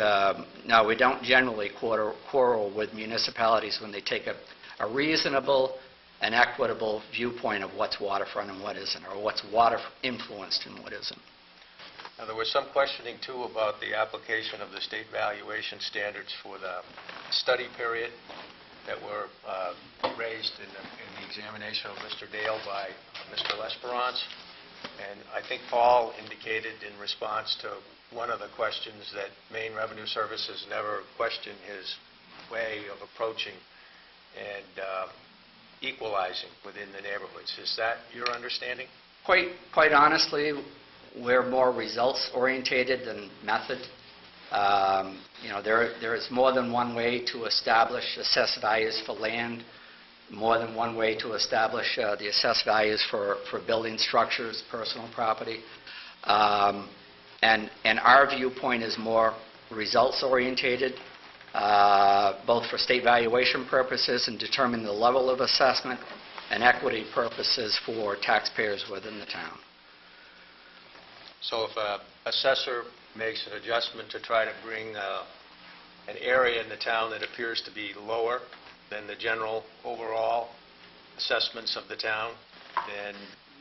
no, we don't generally quarrel with municipalities when they take a reasonable and equitable viewpoint of what's waterfront and what isn't, or what's water influenced and what isn't. Now, there was some questioning, too, about the application of the state valuation standards for the study period that were raised in the examination of Mr. Dale by Mr. Lesperance. And I think Paul indicated in response to one of the questions that Maine Revenue Service has never questioned his way of approaching and equalizing within the neighborhoods. Is that your understanding? Quite honestly, we're more results-orientated than method. There is more than one way to establish assessed values for land, more than one way to establish the assessed values for building structures, personal property. And our viewpoint is more results-orientated, both for state valuation purposes and determine the level of assessment, and equity purposes for taxpayers within the town. So if an assessor makes an adjustment to try to bring an area in the town that appears to be lower than the general overall assessments of the town, then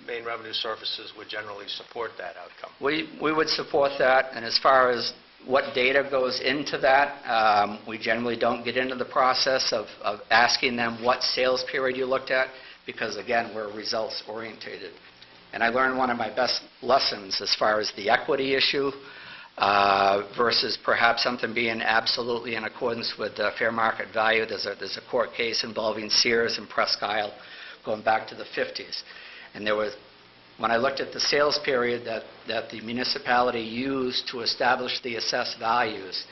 Maine Revenue Services would generally support that outcome. We would support that, and as far as what data goes into that, we generally don't get into the process of asking them what sales period you looked at, because again, we're results orientated. And I learned one of my best lessons as far as the equity issue versus perhaps something being absolutely in accordance with fair market value. There's a court case involving Sears and Presque Isle going back to the 50s. And when I looked at the sales period that the municipality used to establish the assessed values,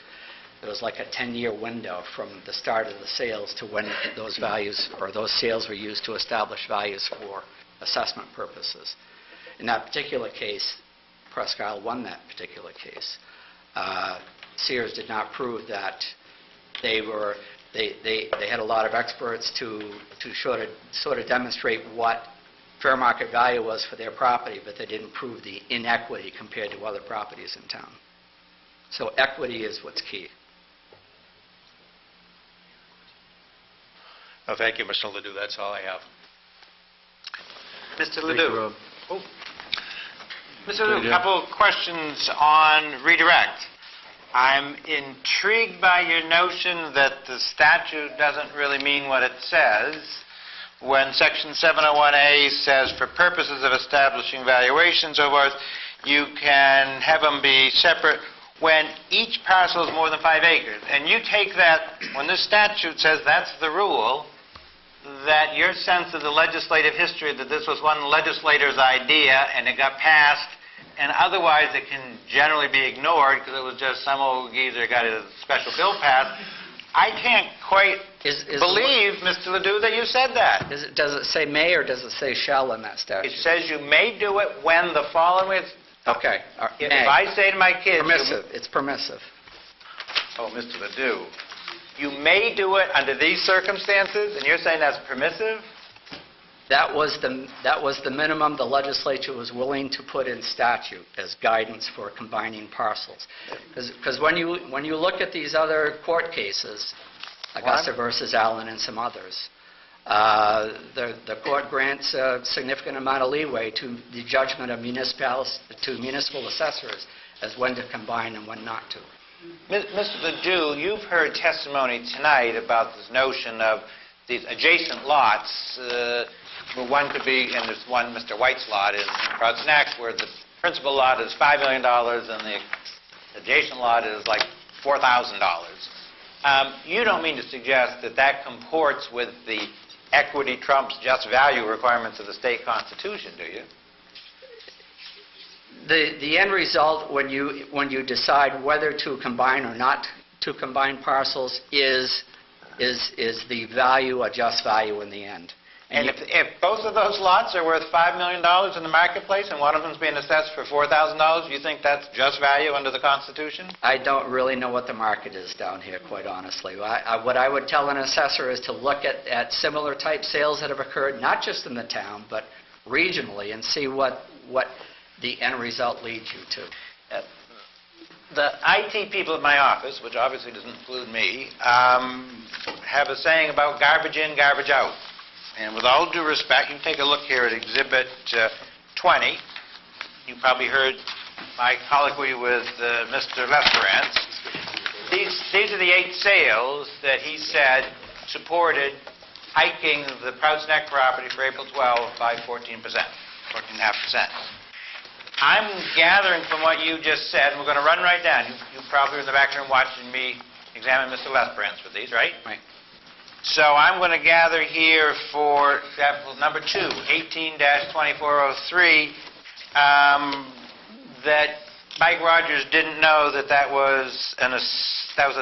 there was like a 10-year window from the start of the sales to when those values or those sales were used to establish values for assessment purposes. In that particular case, Presque Isle won that particular case. Sears did not prove that they had a lot of experts to sort of demonstrate what fair market value was for their property, but they didn't prove the inequity compared to other properties in town. So equity is what's key. Thank you, Mr. Ledoux. That's all I have. Mr. Thank you, Ledoux. Rob. Oh. Mr. Ledoux, Good a couple of questions on redirect. I'm intrigued by your notion that the statute doesn't really mean what it says when Section 701A says for purposes of establishing valuations of ours, you can have them be separate when each parcel is more than 5 acres. And you take that, when this statute says that's the rule, that your sense of the legislative history, that this was one legislator's idea and it got passed, and otherwise it can generally be ignored because it was just some old geezer got a special bill passed. I can't quite believe, Mr. Ledoux, that you said that. Does it say may or does it say shall in that statute? It says you may do it when the following is... Okay. If May. I say to my kids... Permissive. It's permissive. Oh, Mr. Ledoux, you may do it under these circumstances, and you're saying that's permissive? That was the minimum the legislature was willing to put in statute as guidance for combining parcels. Because when you look at these other court cases, Augusta versus Allen and some others, the court grants a significant amount of leeway to the judgment of municipal assessors as when to combine and when not to. Mr. Ledoux, you've heard testimony tonight about this notion of these adjacent lots. One could be, and there's one, Mr. White's lot in Proud Snacks, where the principal lot is $5 million and the adjacent lot is like $4,000. You don't mean to suggest that that comports with the equity trumps just value requirements of the state constitution, do you? The end result when you decide whether to combine or not to combine parcels is the value, a just value in the end. And if both of those lots are worth $5 million in the marketplace and one of them's being assessed for $4,000, you think that's just value under the Constitution? I don't really know what the market is down here, quite honestly. What I would tell an assessor is to look at similar type sales that have occurred, not just in the town, but regionally, and see what the end result leads you to. The IT people at my office, which obviously doesn't include me, have a saying about garbage in, garbage out. And with all due respect, you can take a look here at Exhibit 20. You probably heard my colloquy with Mr. Lesperance. These are the 8 sales that he said supported hiking the Proud Snack property for April 12 by 14%, 14.5%. I'm gathering from what you just said, and we're going to run right down. You probably were in the back room watching me examine Mr. Lesperance with these, right? Right. So I'm going to gather here for example number 2, 18-2403, that Mike Rogers didn't know that was a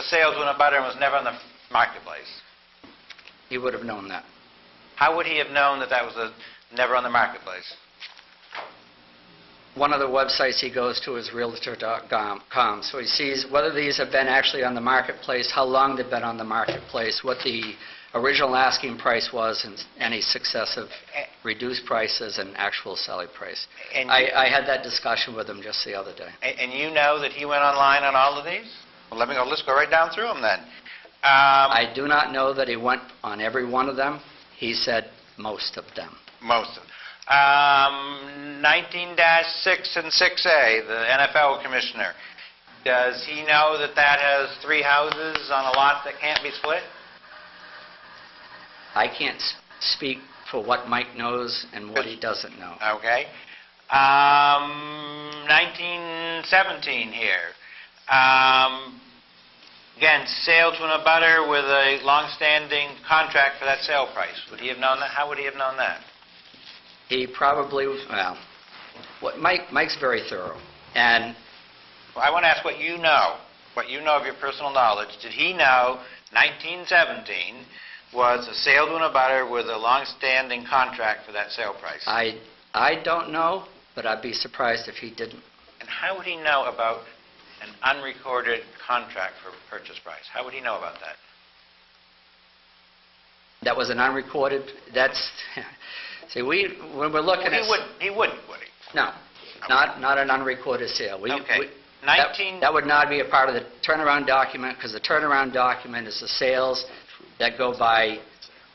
sale to an abutter and was never on the marketplace. He would have known that. How would he have known that was never on the marketplace? One of the websites he goes to is realtor.com, so he sees whether these have been actually on the marketplace, how long they've been on the marketplace, what the original asking price was, and any successive reduced prices and actual selling price. And I had that discussion with him just the other day. And you know that he went online on all of these? Well, let's go right down through them then. I do not know that he went on every one of them. He said most of them. Most of them. 19-6 and 6A, the NFL commissioner. Does he know that has 3 houses on a lot that can't be split? I can't speak for what Mike knows and what he doesn't know. Okay. 1917 here. Again, sale to an abutter with a long-standing contract for that sale price. Would he have known that? How would he have known that? He probably, Mike's very thorough. And well, I want to ask what you know of your personal knowledge. Did he know 1917 was a sale to an abutter with a long-standing contract for that sale price? I don't know, but I'd be surprised if he didn't. And how would he know about an unrecorded contract for purchase price? How would he know about that? That was an unrecorded, see, when we're looking at... He wouldn't, would he? No, okay. Not an unrecorded sale. Okay. That would not be a part of the turnaround document, because the turnaround document is the sales that go by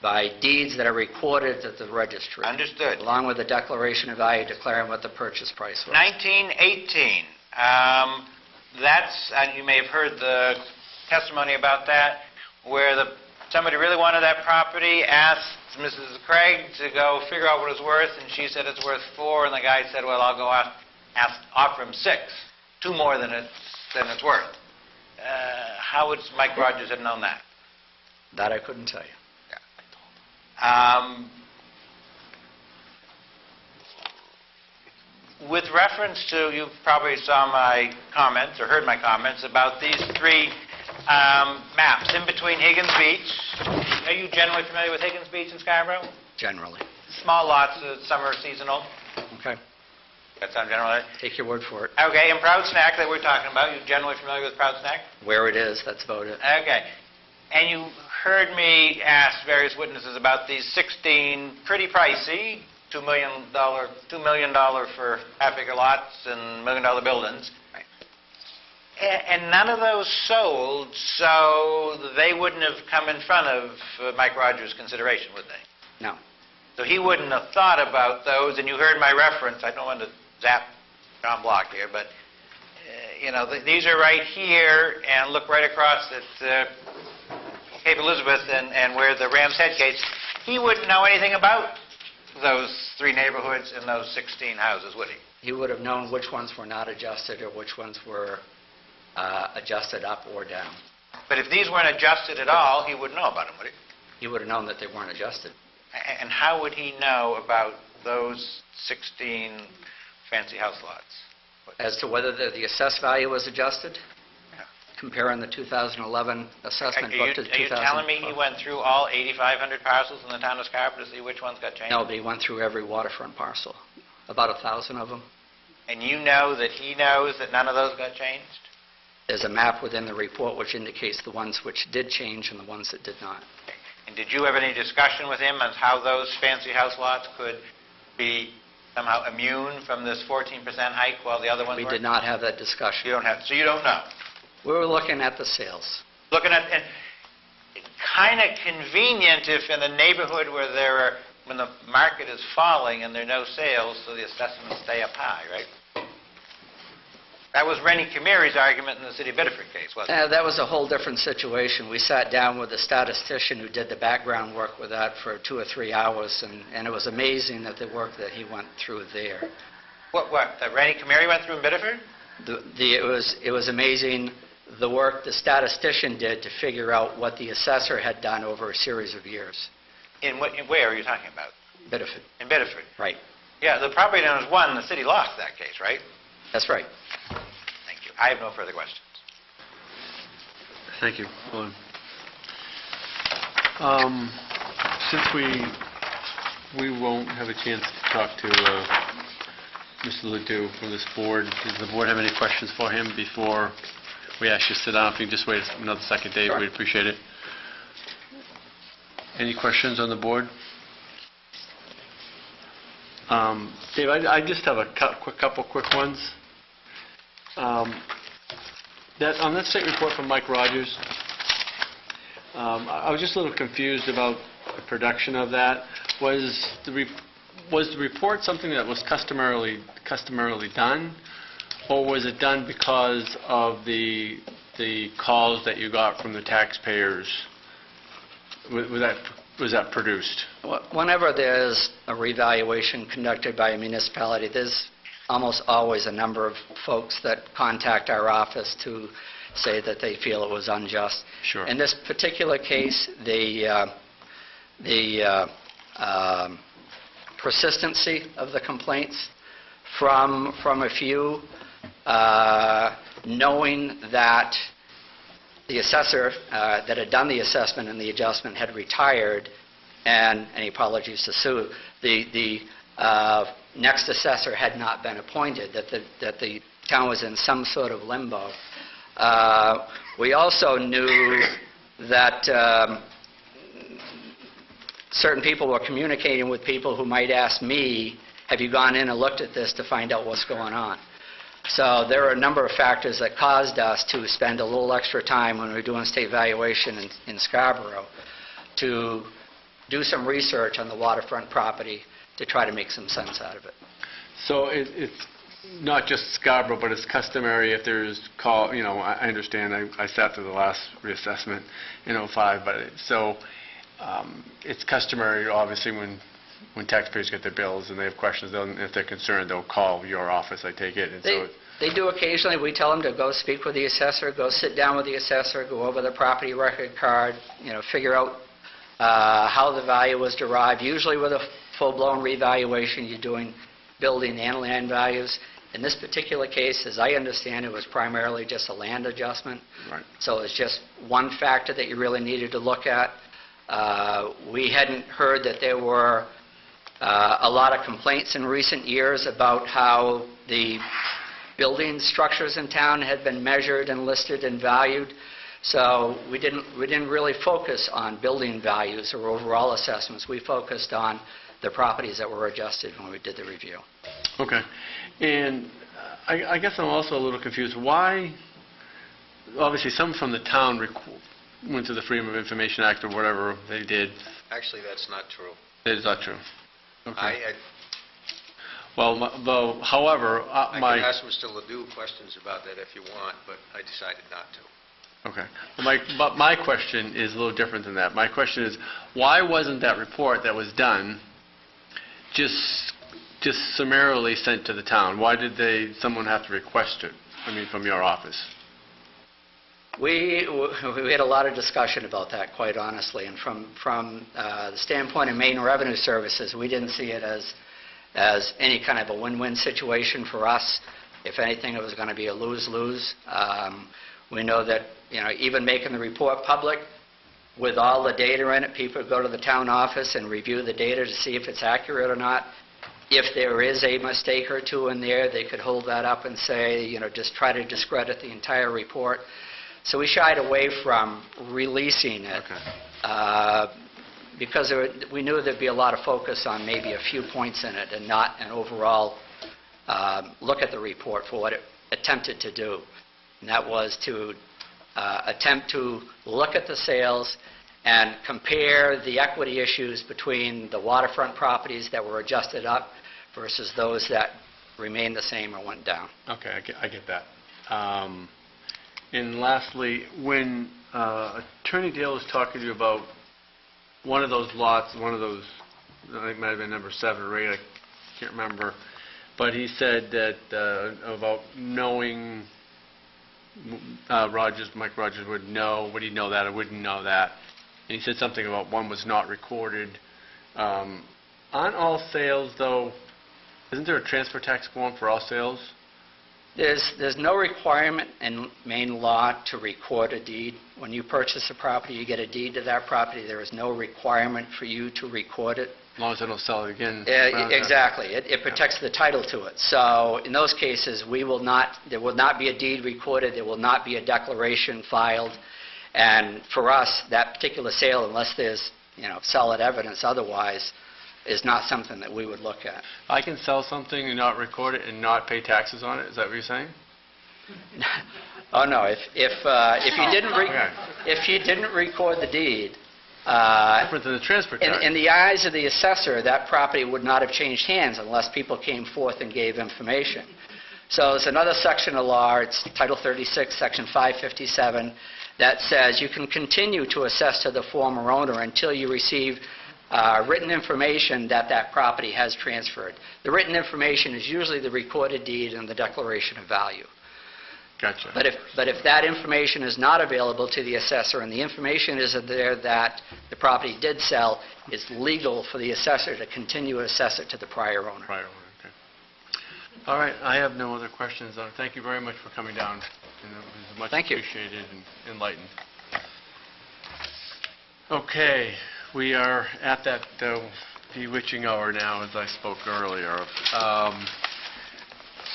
by deeds that are recorded at the registry. Understood. Along with a declaration of value declaring what the purchase price was. 1918, that's, and you may have heard the testimony about that, where somebody really wanted that property, asked Mrs. Craig to go figure out what it was worth, and she said it's worth $4, and the guy said, well, I'll go offer him $6, 2 more than it's worth. How would Mike Rogers have known that? That I couldn't tell you. With reference to, you probably saw my comments or heard my comments about these 3 maps in between Higgins Beach. Are you generally familiar with Higgins Beach in Scarborough? Generally. Small lots, summer seasonal. Okay. That sound general? Take your word for it. Okay, and Proud Snack that we're talking about, you generally familiar with Proud Snack? Where it is, that's about it. Okay. And you heard me ask various witnesses about these 16 pretty pricey, $2 million for half-acre lots and $1 million buildings. Right. And none of those sold, so they wouldn't have come in front of Mike Rogers' consideration, would they? No. So he wouldn't have thought about those, and you heard my reference. I don't want to zap John Block here, but these are right here, and look right across at Cape Elizabeth and where the Ram's Head case. He wouldn't know anything about those 3 neighborhoods and those 16 houses, would he? He would have known which ones were not adjusted or which ones were adjusted up or down. But if these weren't adjusted at all, he wouldn't know about them, would he? He would have known that they weren't adjusted. And how would he know about those 16 fancy house lots? As to whether the assessed value was adjusted? Yeah. Comparing the 2011 assessment book to the 2012. Are you telling me he went through all 8,500 parcels in the town of Scarborough to see which ones got changed? No, but he went through every waterfront parcel, about 1,000 of them. And you know that he knows that none of those got changed? There's a map within the report which indicates the ones which did change and the ones that did not. And did you have any discussion with him on how those fancy house lots could be somehow immune from this 14% hike while the other ones We were? did not have that discussion. You don't have, so you don't know? We were looking at the sales. Looking at, and kind of convenient if in a neighborhood where when the market is falling and there are no sales, so the assessments stay up high, right? That was Rennie Kamiri's argument in the City of Biddeford case, wasn't it? That was a whole different situation. We sat down with a statistician who did the background work with that for 2 or 3 hours, and it was amazing that the work that he went through there. What, that Rennie Kamiri went through in Biddeford? It was amazing the work the statistician did to figure out what the assessor had done over a series of years. In where are you talking about? Biddeford. In Biddeford? Right. Yeah, the property owners won, the city lost that case, right? That's right. Thank you. I have no further questions. Thank you. William. Since we won't have a chance to talk to Mr. Ledoux from this board, does the board have any questions for him before we ask you to sit down? If you can just wait another second, Dave, Sure. we'd appreciate it. Any questions on the board? Dave, I just have a couple quick ones. On that state report from Mike Rogers, I was just a little confused about the production of that. Was the report something that was customarily done, or was it done because of the calls that you got from the taxpayers? Was that produced? Whenever there's a revaluation conducted by a municipality, there's almost always a number of folks that contact our office to say that they feel it was unjust. Sure. In this particular case, the persistency of the complaints from a few, knowing that the assessor that had done the assessment and the adjustment had retired, and any apologies to Sue, the next assessor had not been appointed, that the town was in some sort of limbo. We also knew that certain people were communicating with people who might ask me, have you gone in and looked at this to find out what's going on? So there are a number of factors that caused us to spend a little extra time when we were doing state valuation in Scarborough to do some research on the waterfront property to try to make some sense out of it. So it's not just Scarborough, but it's customary if there's call, I understand, I sat through the last reassessment in '05, but it's customary, obviously, when taxpayers get their bills and they have questions, if they're concerned, they'll call your office, I take it. And They do occasionally. We tell them to go speak with the assessor, go sit down with the assessor, go over the property record card, figure out how the value was derived. Usually with a full-blown revaluation, you're doing building and land values. In this particular case, as I understand it, was primarily just a land adjustment. Right. So it's just one factor that you really needed to look at. We hadn't heard that there were a lot of complaints in recent years about how the building structures in town had been measured and listed and valued. So we didn't really focus on building values or overall assessments. We focused on the properties that were adjusted when we did the review. Okay. And I guess I'm also a little confused. Why, obviously, some from the town went to the Freedom of Information Act or whatever they did. Actually, that's not true. It is not true. Okay. I However, can ask Mr. Ledoux questions about that if you want, but I decided not to. Okay. But my question is a little different than that. My question is, why wasn't that report that was done just summarily sent to the town? Why did someone have to request it, from your office? We had a lot of discussion about that, quite honestly, and from the standpoint of Maine Revenue Services, we didn't see it as any kind of a win-win situation for us. If anything, it was going to be a lose-lose. We know that, even making the report public, with all the data in it, people go to the town office and review the data to see if it's accurate or not. If there is a mistake or two in there, they could hold that up and say, just try to discredit the entire report. So we shied away from releasing it. Okay. Because we knew there'd be a lot of focus on maybe a few points in it and not an overall look at the report for what it attempted to do. And that was to attempt to look at the sales and compare the equity issues between the waterfront properties that were adjusted up versus those that remained the same or went down. Okay, I get that. And lastly, when Attorney Dale was talking to you about one of those lots, I think it might have been number 7 or 8, I can't remember, but he said that about knowing Mike Rogers would know, would he know that or wouldn't know that? And he said something about one was not recorded. On all sales, though, isn't there a transfer tax form for all sales? There's no requirement in Maine law to record a deed. When you purchase a property, you get a deed to that property. There is no requirement for you to record it. As long as they don't sell it again. Exactly. It protects the title to it. So in those cases, there will not be a deed recorded. There will not be a declaration filed. And for us, that particular sale, unless there's solid evidence otherwise, is not something that we would look at. I can sell something and not record it and not pay taxes on it? Is that what you're saying? Oh, no. If you didn't record the deed, different than the transfer tax. In the eyes of the assessor, that property would not have changed hands unless people came forth and gave information. So there's another section of law, it's Title 36, Section 557, that says you can continue to assess to the former owner until you receive written information that property has transferred. The written information is usually the recorded deed and the declaration of value. Gotcha. But if that information is not available to the assessor and the information isn't there that the property did sell, it's legal for the assessor to continue to assess it to the prior owner. Prior owner, okay. All right, I have no other questions. Thank you very much for coming down. And it was much appreciated and enlightened. Okay, we are at that bewitching hour now, as I spoke earlier.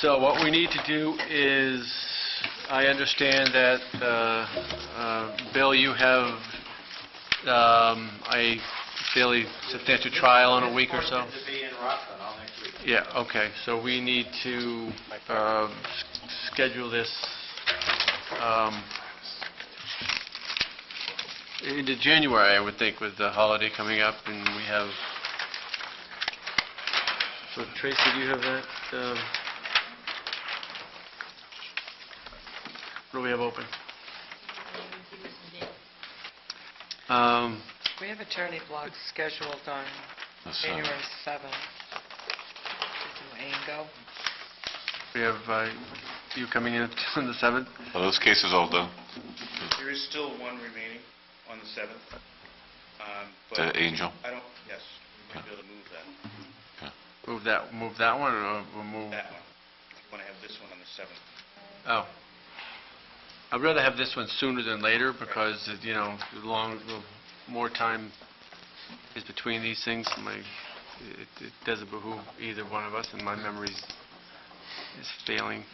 So what we need to do is, I understand that, Bill, you have a fairly substantial trial in a week or so? To be in Rockland all next week. Yeah, okay. So we need to schedule this. into January, I would think, with the holiday coming up, and we have... So Tracy, do you have that? What do we have open? We have attorney blocks scheduled on The January 7th. To do Ango. We have you coming in on the 7th? Are those cases all done? There is still one remaining on the 7th. The Angel? Yes, we might be able to move that. Move that one, or we'll move... That one. I want to have this one on the 7th. Oh. I'd rather have this one sooner than later, because, the more time is between these things, it doesn't behoove either one of us, and my memory is failing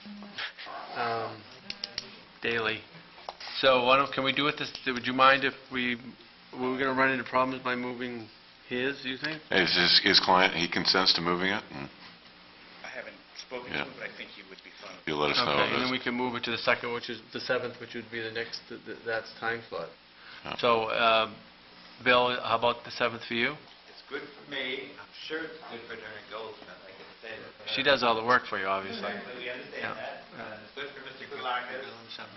daily. So can we do it this... Would you mind if we... Were we going to run into problems by moving his, do you think? Is his client, he consents to moving it? I haven't spoken to him, but I think he would be fine. You'll let us know. Okay, and then we can move it to the 2nd, which is the 7th, which would be the next, that's time slot. Yeah. So, Bill, how about the 7th for you? It's good for me. I'm sure it's good for Attorney Goldsmith, I can say that. She does all the work for you, obviously. We understand that. It's good for Mr. Kularkas.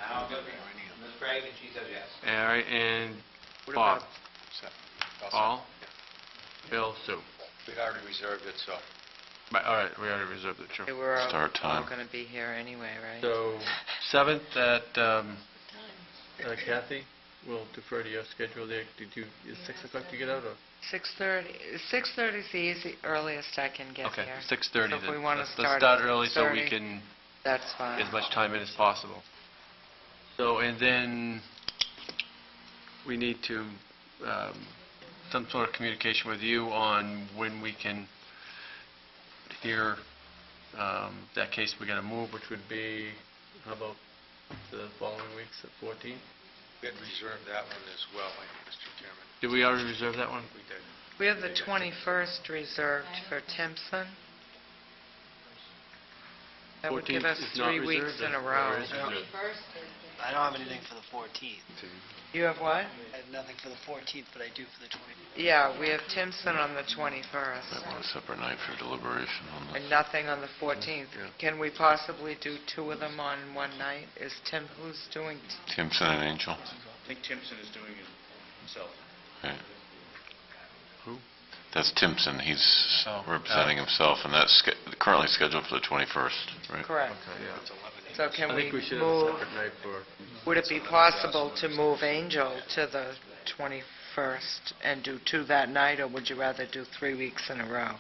Now, good for Ms. Craig, and she says yes. All right, and What Bob? about... Paul? Bill, Sue. We'd already reserved it, so... Right, all right, we already reserved it, sure. They were Start time. all going to be here anyway, right? So, 7th at, Kathy, we'll defer to your schedule there. Is 6 o'clock to get out, or? 6:30. 6:30 is the earliest I can get Okay, here. 6:30 So then. if we want to Let's start start at early so we 6:30, can that's fine. get as much time in as possible. So, and then we need to, some sort of communication with you on when we can hear that case we're going to move, which would be, how about the following weeks, the 14th? We had reserved that one as well, Mr. Chairman. Did we already reserve that one? We did. We have the 21st reserved for Timpson. That would give 14th us is not 3 weeks reserved, in a or row. is it good? I don't have anything for the 14th. You have what? I have nothing for the 14th, but I do for the 21st. Yeah, we have Timpson on the 21st. Might want a separate night for deliberation on this. And nothing on the 14th. Yeah. Can we possibly do 2 of them on one night? Who's doing? Timpson and Angel? I think Timpson is doing it himself. Okay. Who? That's Timpson. He's Oh. representing himself, and that's currently scheduled for the 21st, right? Correct. Okay, yeah. So can I we think we should have a move, separate night for... would it be possible to move Angel to the 21st and do 2 that night, or would you rather do 3 weeks in a row?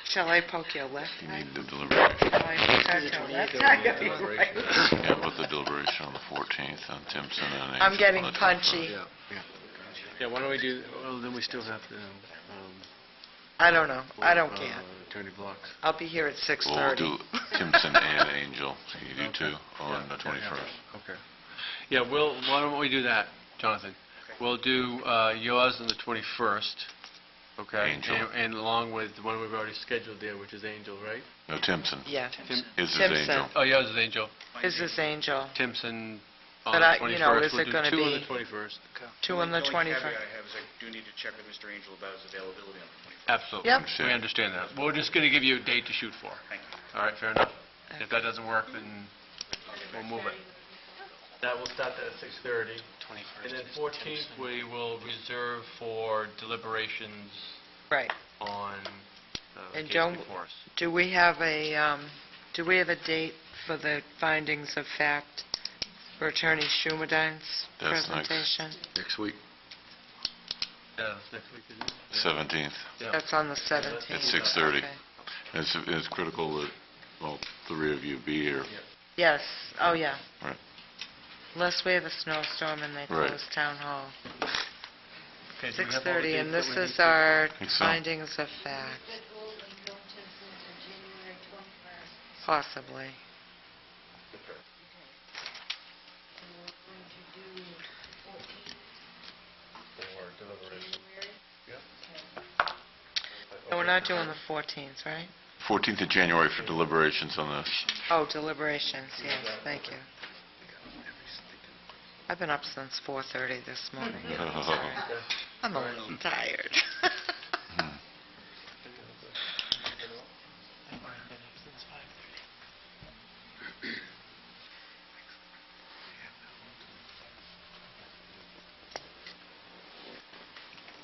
Shall I poke your left You eye? need the deliberation. That's not going to be right. Yeah, put the deliberation on the 14th on Timpson and Angel. I'm getting on the 21st. punchy. Yeah, why don't we do... Well, then we still have to... I don't know. I don't care. Attorney blocks. I'll be here at Well, we'll 6:30. do Timpson and Angel, so you do 2 on the 21st. Okay. Yeah, why don't we do that, Jonathan? We'll do yours on the 21st, okay? Angel. And along with the one we've already scheduled there, which is Angel, right? No, Timpson. Yeah. His is Timpson. Angel. Oh, yours is Angel. This is Angel. Timpson on But the I- 21st. you know, is We'll it do gonna 2 on be- the 21st. 2 on the The only 21st. caveat I have is I do need to check with Mr. Angel about his availability on the 21st. Absolutely. Yep. We understand that. We're just going to give you a date to shoot for. Thank you. All right, fair enough. If that doesn't work, then we'll move it. That will start at 6:30. And then 14th, we will reserve for deliberations Right. on the And case don't- before us. Do we have a date for the findings of fact for Attorney Schumadine's That's next. presentation? Next week. Yeah, that's next week, isn't it? 17th. Yeah. That's on the 17th. At 6:30. Okay. It's critical that all 3 of you be here. Yes, oh, yeah. Right. Unless we have a snowstorm and they Right. close Town Hall. Okay, do we have all the 6:30, and dates this that we is need to- our Think so. findings of fact, possibly. No, we're not doing the 14th, right? 14th of January for deliberations on this. Oh, deliberations, yes, thank you. I've been up since 4:30 this morning. I'm sorry. I'm a little tired.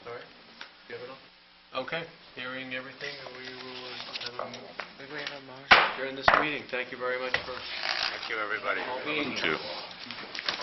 All right. You have it all? Okay. Hearing everything, we will Did we have a motion? adjourn this meeting. Thank you very much for Thank you, everybody. all being Thank here. you.